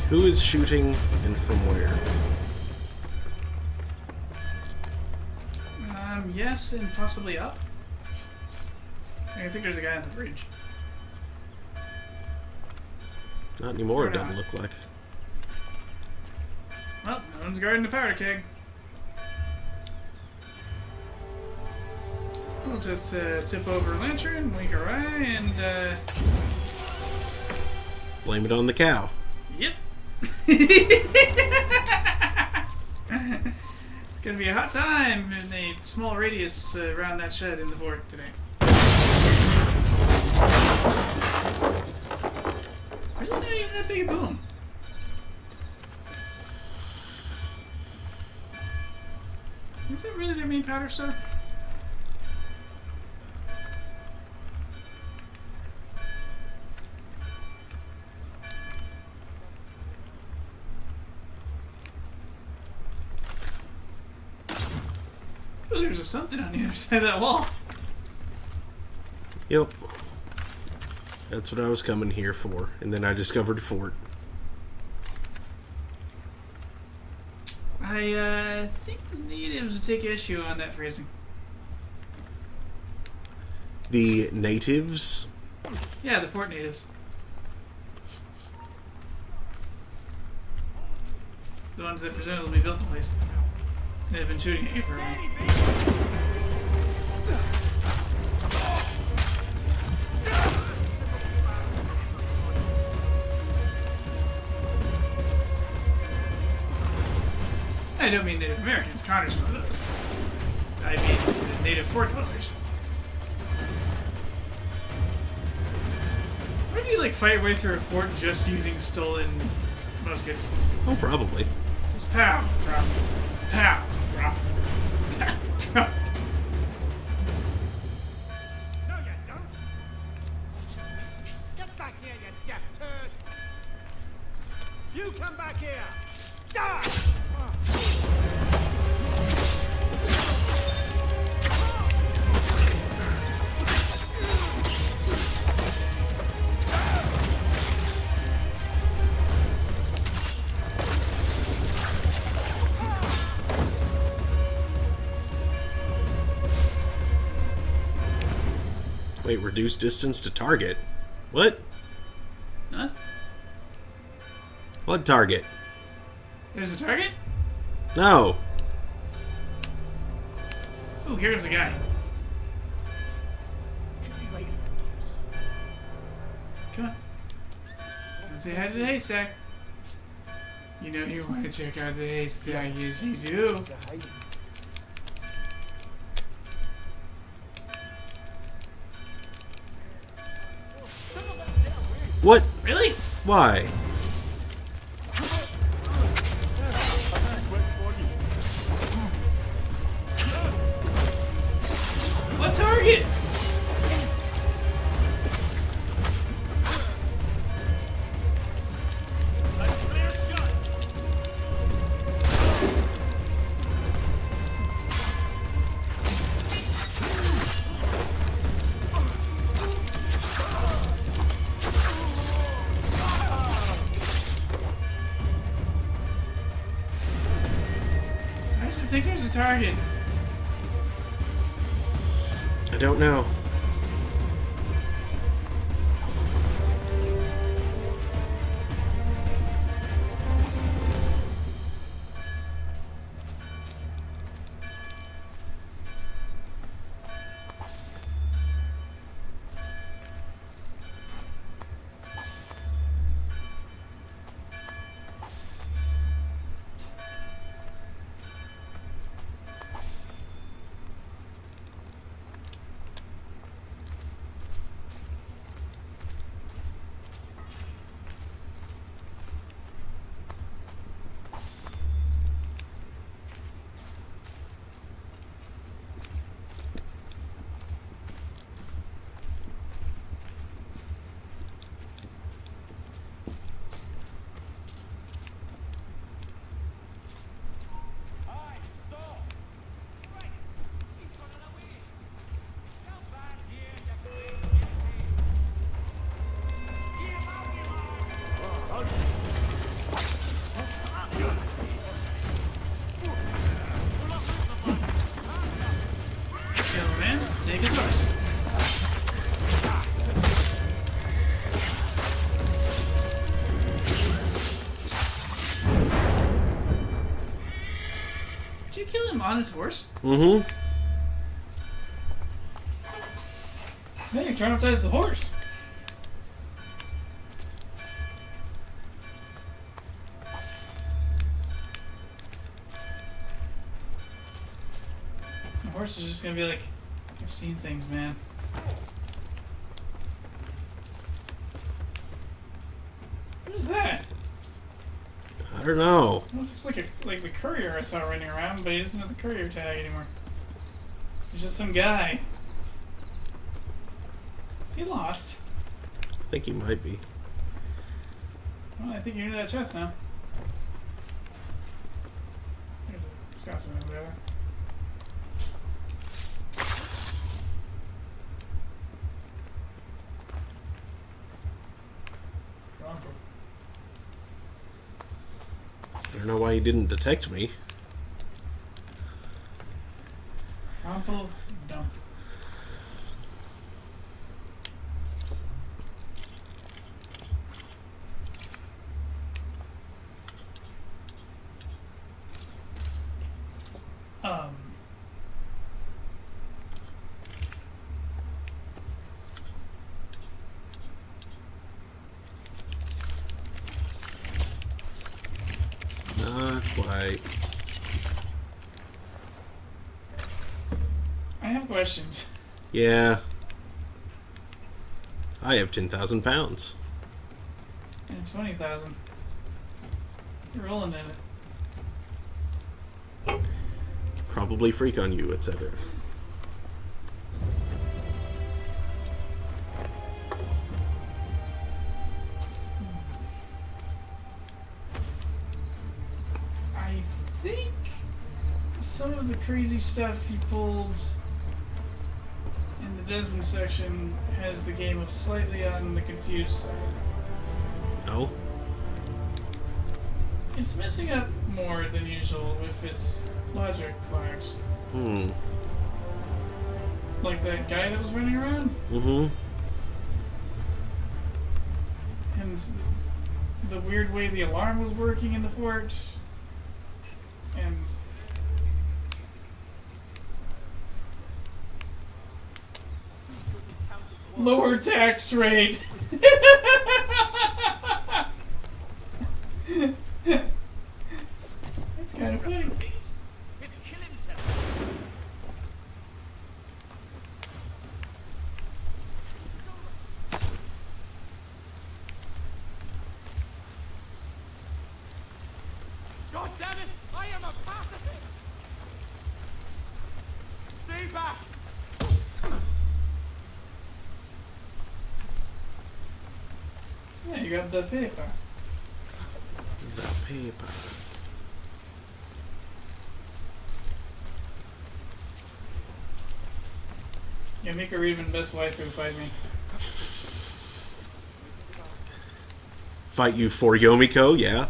Who is shooting and from where? Yes, and possibly up. I think there's a guy on the bridge. Not anymore, Or it doesn't not. look like. Well, no one's guarding the powder keg. We'll just tip over a lantern, wink our eye, and Blame it on the cow. yep. It's gonna be a hot time in a small radius around that shed in the fort today. Really not even that big a boom. Is it really their main powder store? Oh, there's just something on the other side of that wall. Yep. That's what I was coming here for. And then I discovered a fort. I think the natives would take issue on that phrasing. The natives? Yeah, the fort natives. The ones that presumably built the place. They've been shooting at you for a while. I don't mean Native Americans. Connor's one of those. I mean native fort dwellers. What if you like fight your way through a fort just using stolen muskets? Oh, probably. Just pow, drop, pow, drop, pow, drop. No, you don't. Get back here, you deaf turd. You come back here. Die! Wait, reduce distance to target? What? Huh? What target? There's a target? No. Oh, here comes a guy. Come on. Come say hi to the haystack. You know you want to check out the haystack, yes you do. What? Really? Why? What target? I think there's a target. I don't know. Yo, man, take his horse. Did you kill him on his horse? Mm-hmm. Man, you traumatized the horse. horse is just gonna be like, I've seen things, man. What is that? I don't know. It looks like the courier I saw running around, but he doesn't have the courier tag anymore. He's just some guy. Is he lost? I think he might be. Well, I think you're into that chest now. There's a Scotsman over there. I don't know why he didn't detect me. Crumple dump. Not quite. I have questions. Yeah. I have 10,000 pounds. And 20,000. You're rolling in it. Probably freak on you, etc. I think some of the crazy stuff he pulled in the Desmond section has the game of slightly on the confused side. Oh? It's messing up more than usual with its logic flags. Hmm. Like that guy that was running around? Mm-hmm. And the weird way the alarm was working in the fort. And lower tax rate. That's kind of funny. God damn it! I am a pacifist! Stay back! Yeah, you got the paper. The paper. Yeah, make her even best wife who fight me. Fight you for Yomiko, yeah.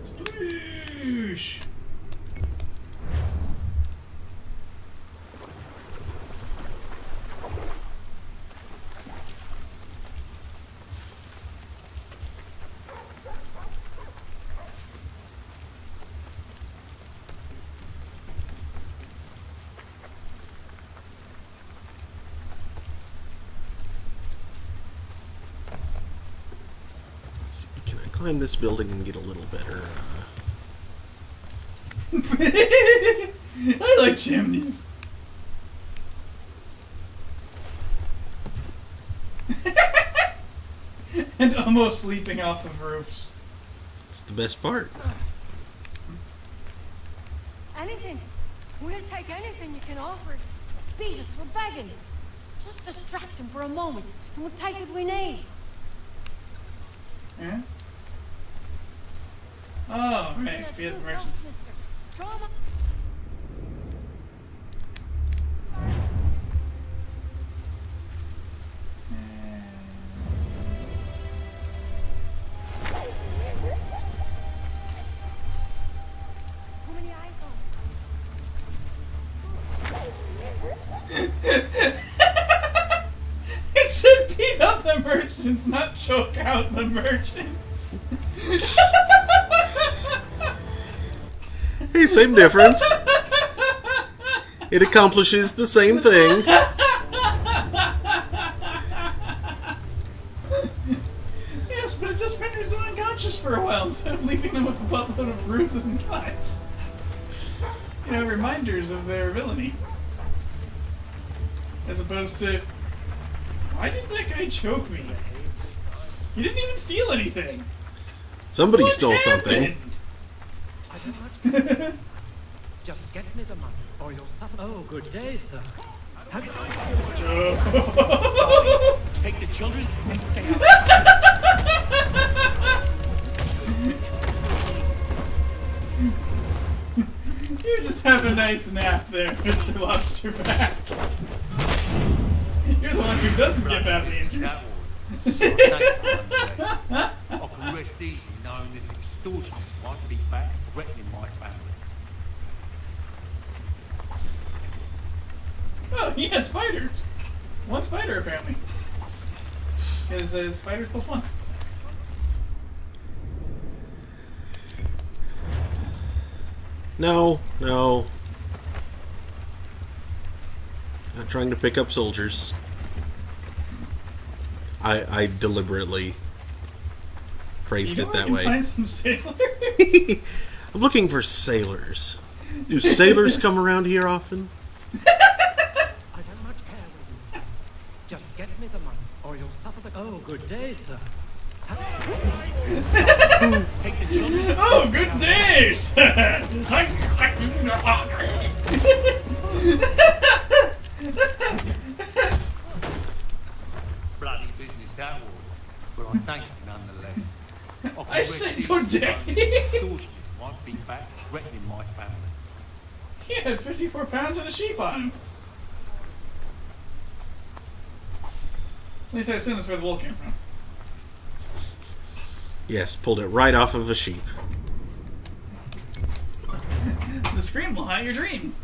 Sploosh! Let's see, can I climb this building and get a little better? I like chimneys. And almost sleeping off of roofs. It's the best part. Anything. We'll take anything you can offer us. Beat us, we're begging. Just distract him for a moment, and we'll take what we need. Yeah? Oh, right. Be at the merchants. Trauma. How many eyes It said beat up the merchants, not choke out the merchants. Hey, same difference. It accomplishes the same thing. Yes, but it just renders them unconscious for a while instead of leaving them with a buttload of bruises and cuts. You know, reminders of their ability. As opposed to, why did that guy choke me? He didn't even steal anything. Somebody What stole happened? something. Just get me the money, or you'll suffer. Oh, good day, sir. Take the children and stay out. You just have a nice nap there, Mr. Lobsterback. You're the one who doesn't get badly injured. I can rest easy knowing this extortion won't be back threatening my family. Oh, he had spiders. One spider, apparently. Because spiders plus one. No, no. Not trying to pick up soldiers. I deliberately phrased it that way. Find some sailors. I'm looking for sailors. Do sailors come around here often? I don't much care whether you just get me the money, or you'll suffer the. Oh, good day, sir. Take the children. Oh, good days! Bloody business that was, but I thank you nonetheless. I said good day. Extortionists won't be back threatening my family. He had 54 pounds and a sheep on him. At least I assume that's where the wool came from. Yes, pulled it right off of a sheep. The scream will haunt your dream.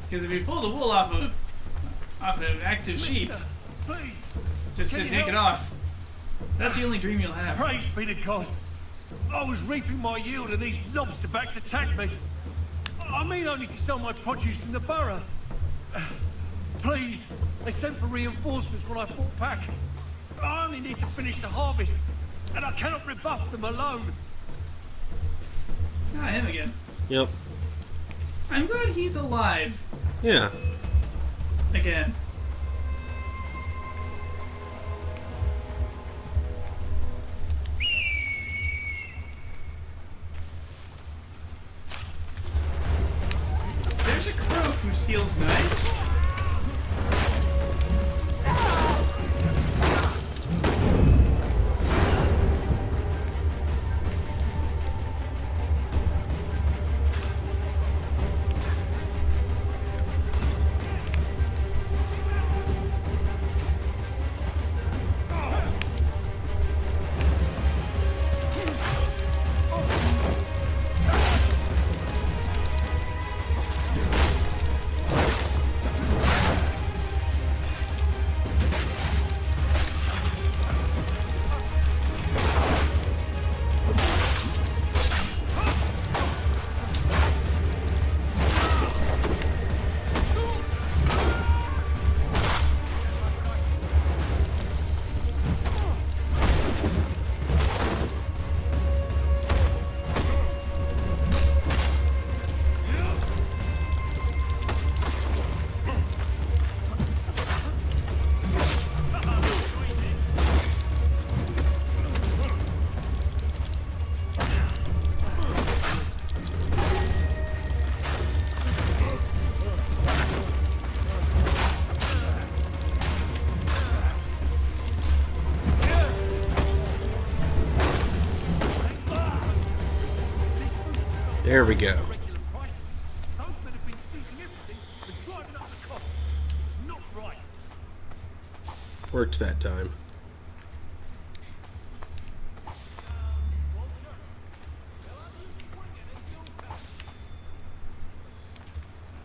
Because if you pull the wool off an active sheep, just take it off. That's the only dream you'll have. Praise be to God. I was reaping my yield and these lobsterbacks attacked me. I mean only to sell my produce in the borough. Please, they sent for reinforcements when I fought back. I only need to finish the harvest, and I cannot rebuff them alone. Ah, him again. Yep. I'm glad he's alive. Yeah. Again. There's a crow who steals knives. There we go. Worked that time.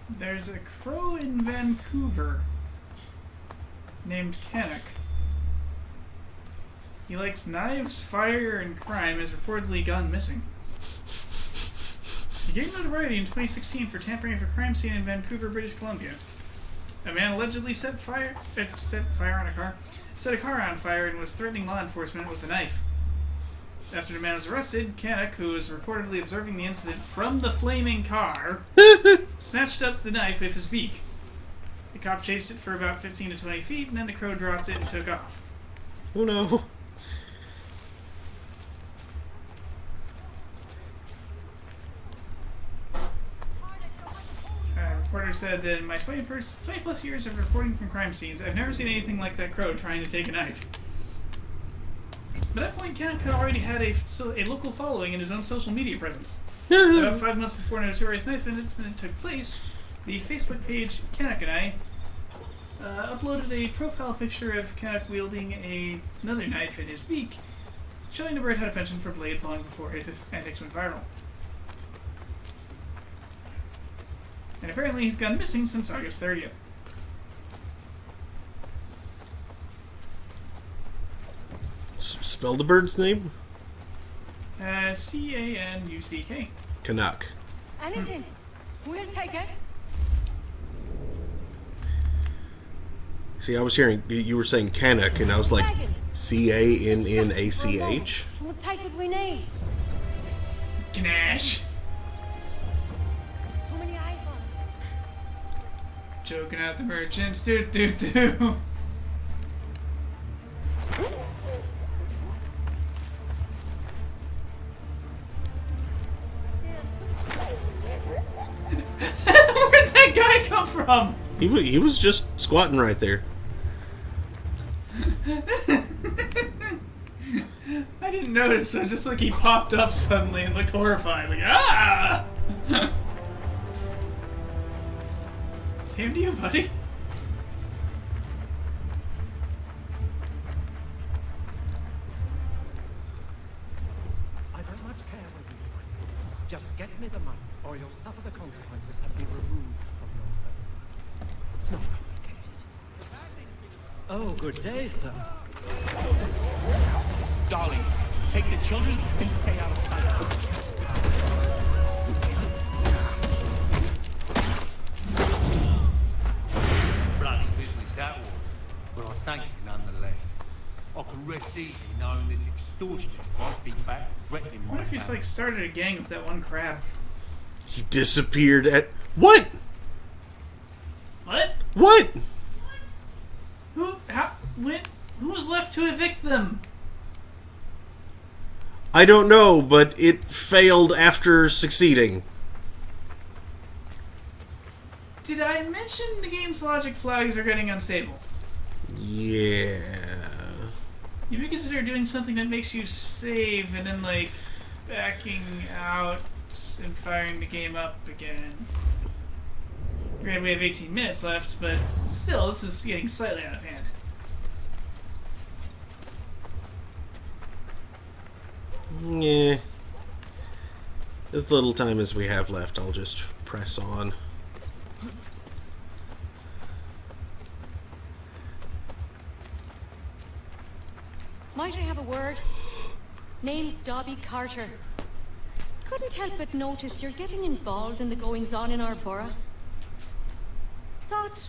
There's a crow in Vancouver named Kennock. He likes knives, fire, and crime, has reportedly gone missing. He gained notoriety in 2016 for tampering with a crime scene in Vancouver, British Columbia. A man allegedly set a car on fire and was threatening law enforcement with a knife. After the man was arrested, Canuck, who was reportedly observing the incident from the flaming car, snatched up the knife with his beak. The cop chased it for about 15 to 20 feet, and then the crow dropped it and took off. Oh no. Reporter said that in my 20 plus years of reporting from crime scenes, I've never seen anything like that crow trying to take a knife. By that point, Canuck had already had a local following and his own social media presence. About 5 months before the notorious knife incident took place, the Facebook page Canuck and I uploaded a profile picture of Canuck wielding another knife in his beak, showing the bird had a penchant for blades long before his antics went viral. And apparently he's gone missing since August 30th. Spell the bird's name? C-A-N-U-C-K. Canuck. Anything. We'll take it. See, I was hearing, you were saying Canuck, and I was like, C-A-N-N-A-C-H? We'll take what we need. Gnash. How many eyes on us? Choking out the merchants. Do. Where'd that guy come from? He was just squatting right there. I didn't notice, so just like he popped up suddenly and looked horrified, like, ah! Same to you, buddy. I don't much care what you do. Just get me the money, or you'll suffer the consequences and be removed from your home. It's not complicated. Oh, good day, sir. Darling, take the children and stay out of sight. Bloody business that was, but I thank you nonetheless. I can rest easy knowing this extortionist won't be back threatening my What if he's family. like started a gang with that one crab? He disappeared at... What? What? What? Who? How? When? Who was left to evict them? I don't know, but it failed after succeeding. Did I mention the game's logic flags are getting unstable? Yeah. You may consider doing something that makes you save and then, like, backing out and firing the game up again. Granted, we have 18 minutes left, but still, this is getting slightly out of hand. Yeah. As little time as we have left, I'll just press on. Might I have a word? Name's Dobby Carter. Couldn't help but notice you're getting involved in the goings-on in our borough. Thought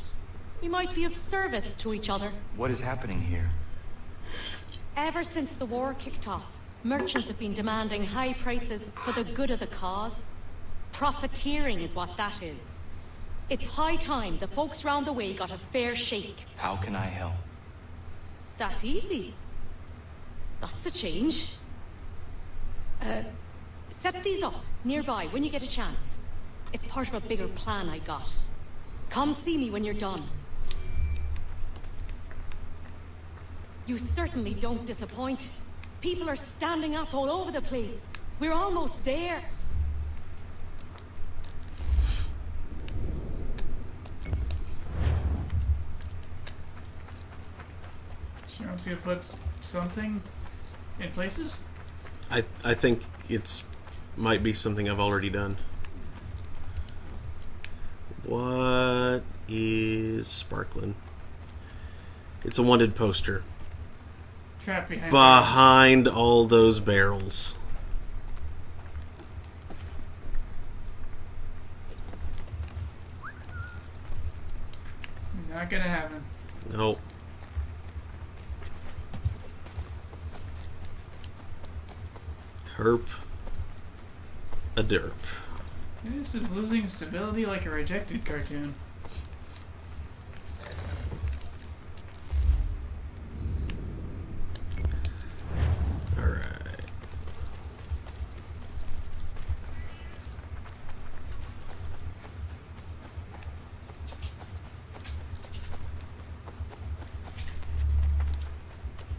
we might be of service to each other. What is happening here? Ever since the war kicked off, merchants have been demanding high prices for the good of the cause. Profiteering is what that is. It's high time the folks round the way got a fair shake. How can I help? That easy. That's a change. Set these up nearby when you get a chance. It's part of a bigger plan I got. Come see me when you're done. You certainly don't disappoint. People are standing up all over the place. We're almost there. She wants you to put something in places? I think it's might be something I've already done. What is sparkling? It's a wanted poster. trapped behind behind all those barrels. Not gonna happen. Nope. Herp. A derp. This is losing stability like a rejected cartoon. Alright.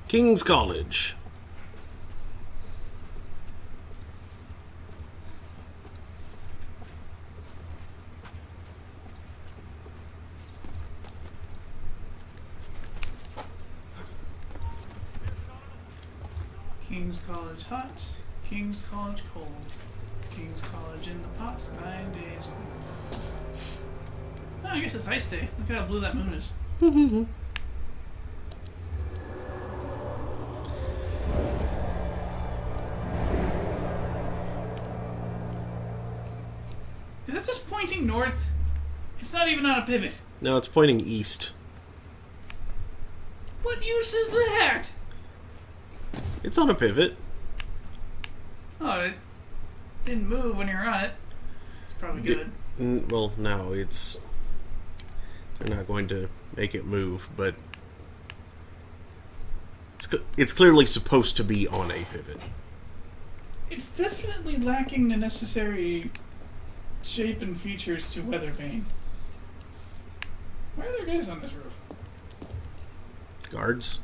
King's College. King's College hot, King's College cold, King's College in the pot, 9 days old. Oh, I guess it's Ice Day. Look how blue that moon is. Is it just pointing north? It's not even on a pivot. No, it's pointing east. What use is that? It's on a pivot. Oh, it didn't move when you were on it. It's probably good. Well, no, it's... They're not going to make it move, but... It's clearly supposed to be on a pivot. It's definitely lacking the necessary shape and features to weather vane. Why are there guys on this roof? Guards?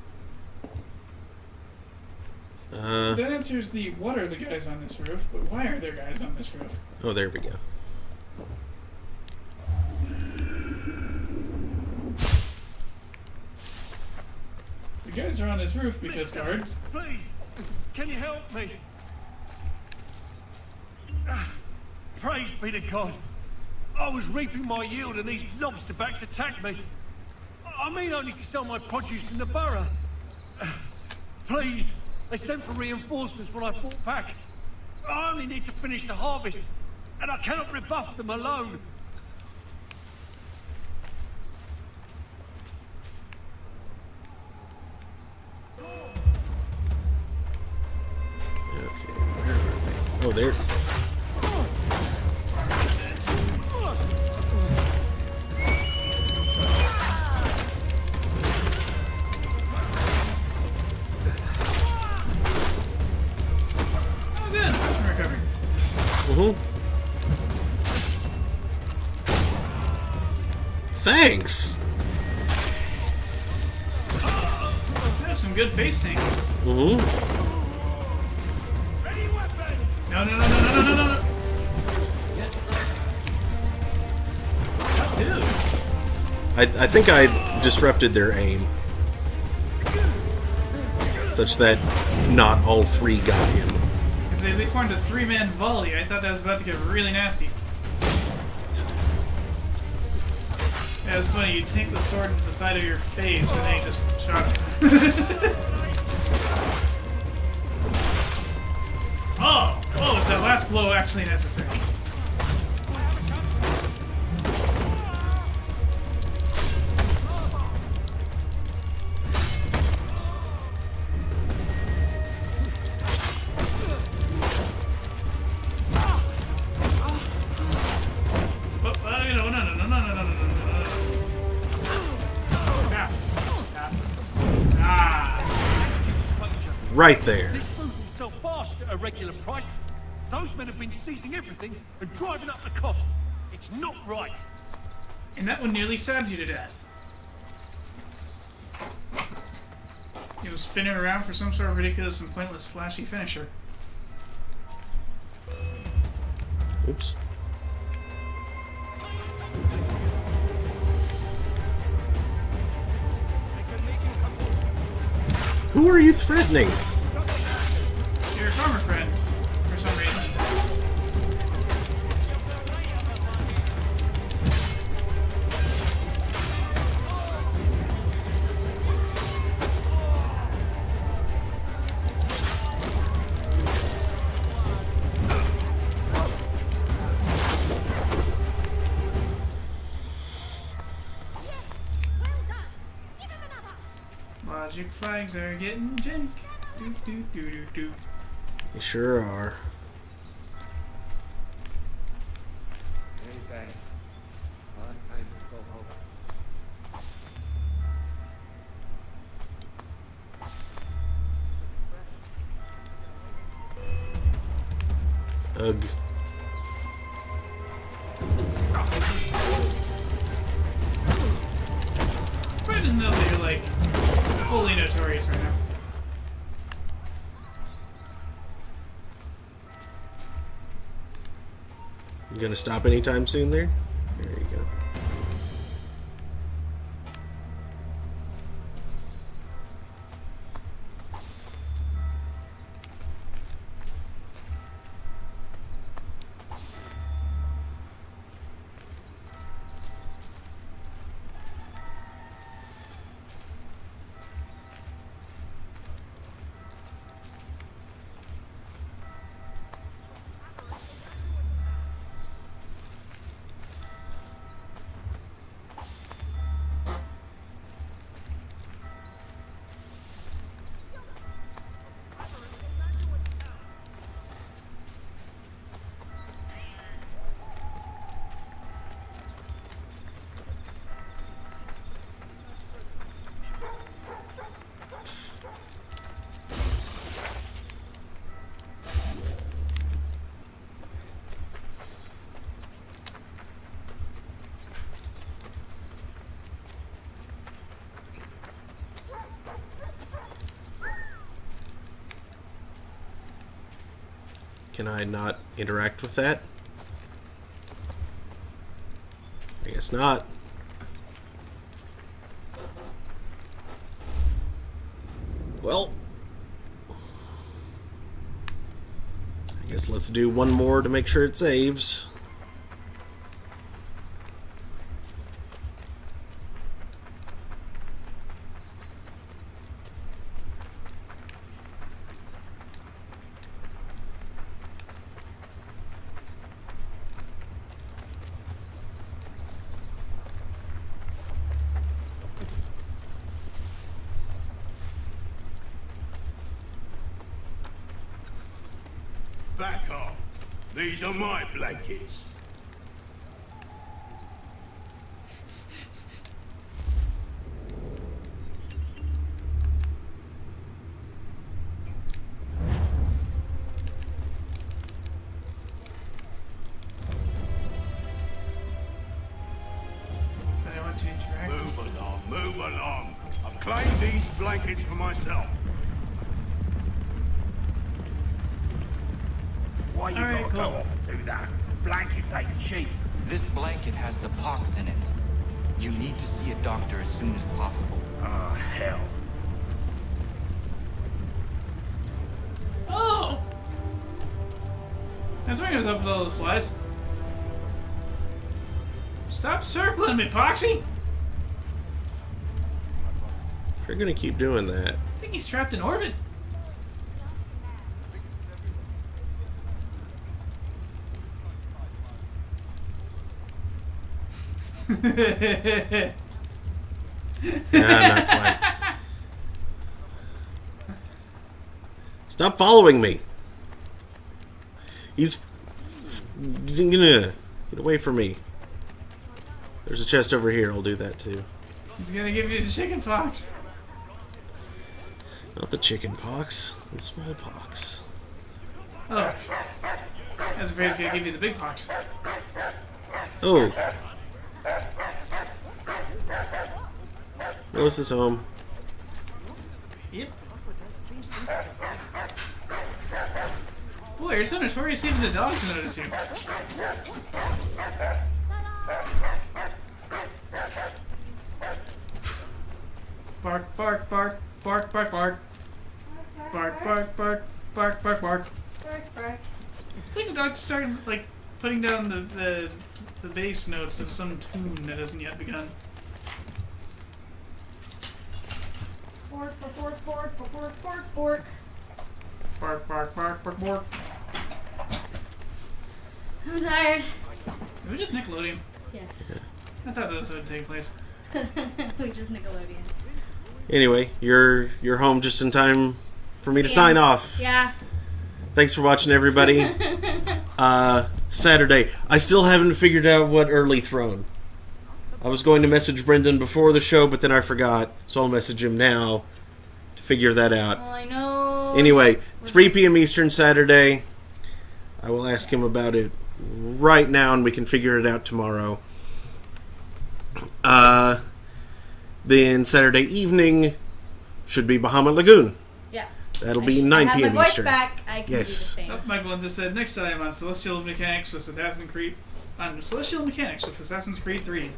That answers the what are the guys on this roof, but why are there guys on this roof? Oh, there we go. The guys are on this roof because guards. Please, can you help me? Praise be to God. I was reaping my yield and these lobsterbacks attacked me. I mean only to sell my produce in the borough. Please, they sent for reinforcements when I fought back. I only need to finish the harvest, and I cannot rebuff them alone. Okay, where are they? Oh, there. Thanks. That's some good face tank. No, no. Dude. I think I disrupted their aim, such that not all three got him. Because they formed a 3-man volley. I thought that was about to get really nasty. Yeah, it was funny. You take the sword to the side of your face and then you just shot it. Oh! Oh, is that last blow actually necessary? Right there. This food will sell fast at a regular price. Those men have been seizing everything and driving up the cost. It's not right. And that one nearly stabbed you to death. He was spinning around for some sort of ridiculous and pointless flashy finisher. Oops. Who are you threatening? Your farmer friend, for some reason. Nostalgic flags are getting jank. Do, do, do, do, do. They sure are. Anything. I go home. Ugh. Brad doesn't know that you're like fully notorious right now. You gonna stop anytime soon there? There you go. Can I not interact with that? I guess not. Well, I guess let's do one more to make sure it saves. Back off. These are my blankets. But I want to interact. Move along, move along. I've claimed these blankets for myself. Why you Alright, gotta cool. go off and do that? Blankets ain't cheap. This blanket has the pox in it. You need to see a doctor as soon as possible. Ah, hell. Oh! That's why I was up with all those flies. Stop circling me, Poxy! If you're gonna keep doing that. I think he's trapped in orbit. Nah, not quite. Stop following me. He's gonna get away from me. There's a chest over here. I'll do that too. He's gonna give you the chicken pox. Not the chicken pox, the smallpox. Oh. I was afraid he's gonna give you the big pox. Oh. Melissa's home. Yep. Boy, you're so notorious even the dogs notice you. Bark, bark, bark, bark, bark, bark. Bark, bark, bark, bark, bark, bark. Bark, bark. It's like the dogs started like putting down the bass notes of some tune that hasn't yet begun. Bork, bork, bork, bork, bork, bork, bork. Bark, bark, bark, bark, bark. I'm tired. It was just Nickelodeon. Yes. I thought this would take place. We just Nickelodeon. Anyway, you're home just in time for me to sign off. Yeah. Thanks for watching, everybody. Saturday. I still haven't figured out what early throne. I was going to message Brendan before the show, but then I forgot, so I'll message him now to figure that out. Well, I know. Anyway, 3 p.m. Eastern Saturday. I will ask him about it right now, and we can figure it out tomorrow. Then Saturday evening should be Bahamut Lagoon. Yeah. That'll be 9 p.m. I have my voice Eastern. back. I can Yes. do the same. Michael just said next time on Celestial Mechanics with Assassin's Creed 3.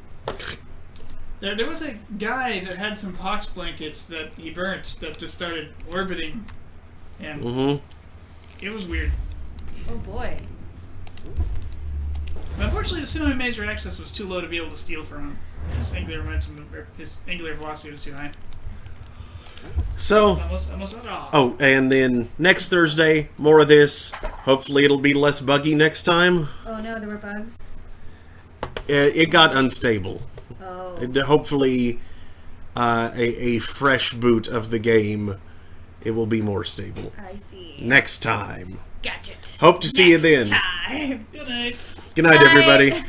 There was a guy that had some pox blankets that he burnt that just started orbiting, and it was weird. Oh boy. But unfortunately, the Cinema Mazer access was too low to be able to steal from him. His angular momentum, his angular velocity was too high. So, oh, and then next Thursday, more of this. Hopefully it'll be less buggy next time. Oh no, there were bugs. It got unstable. Oh. Hopefully, a fresh boot of the game, it will be more stable. I see. Next time. Gadget. Hope to see you then. Time. Good night. Good night, everybody.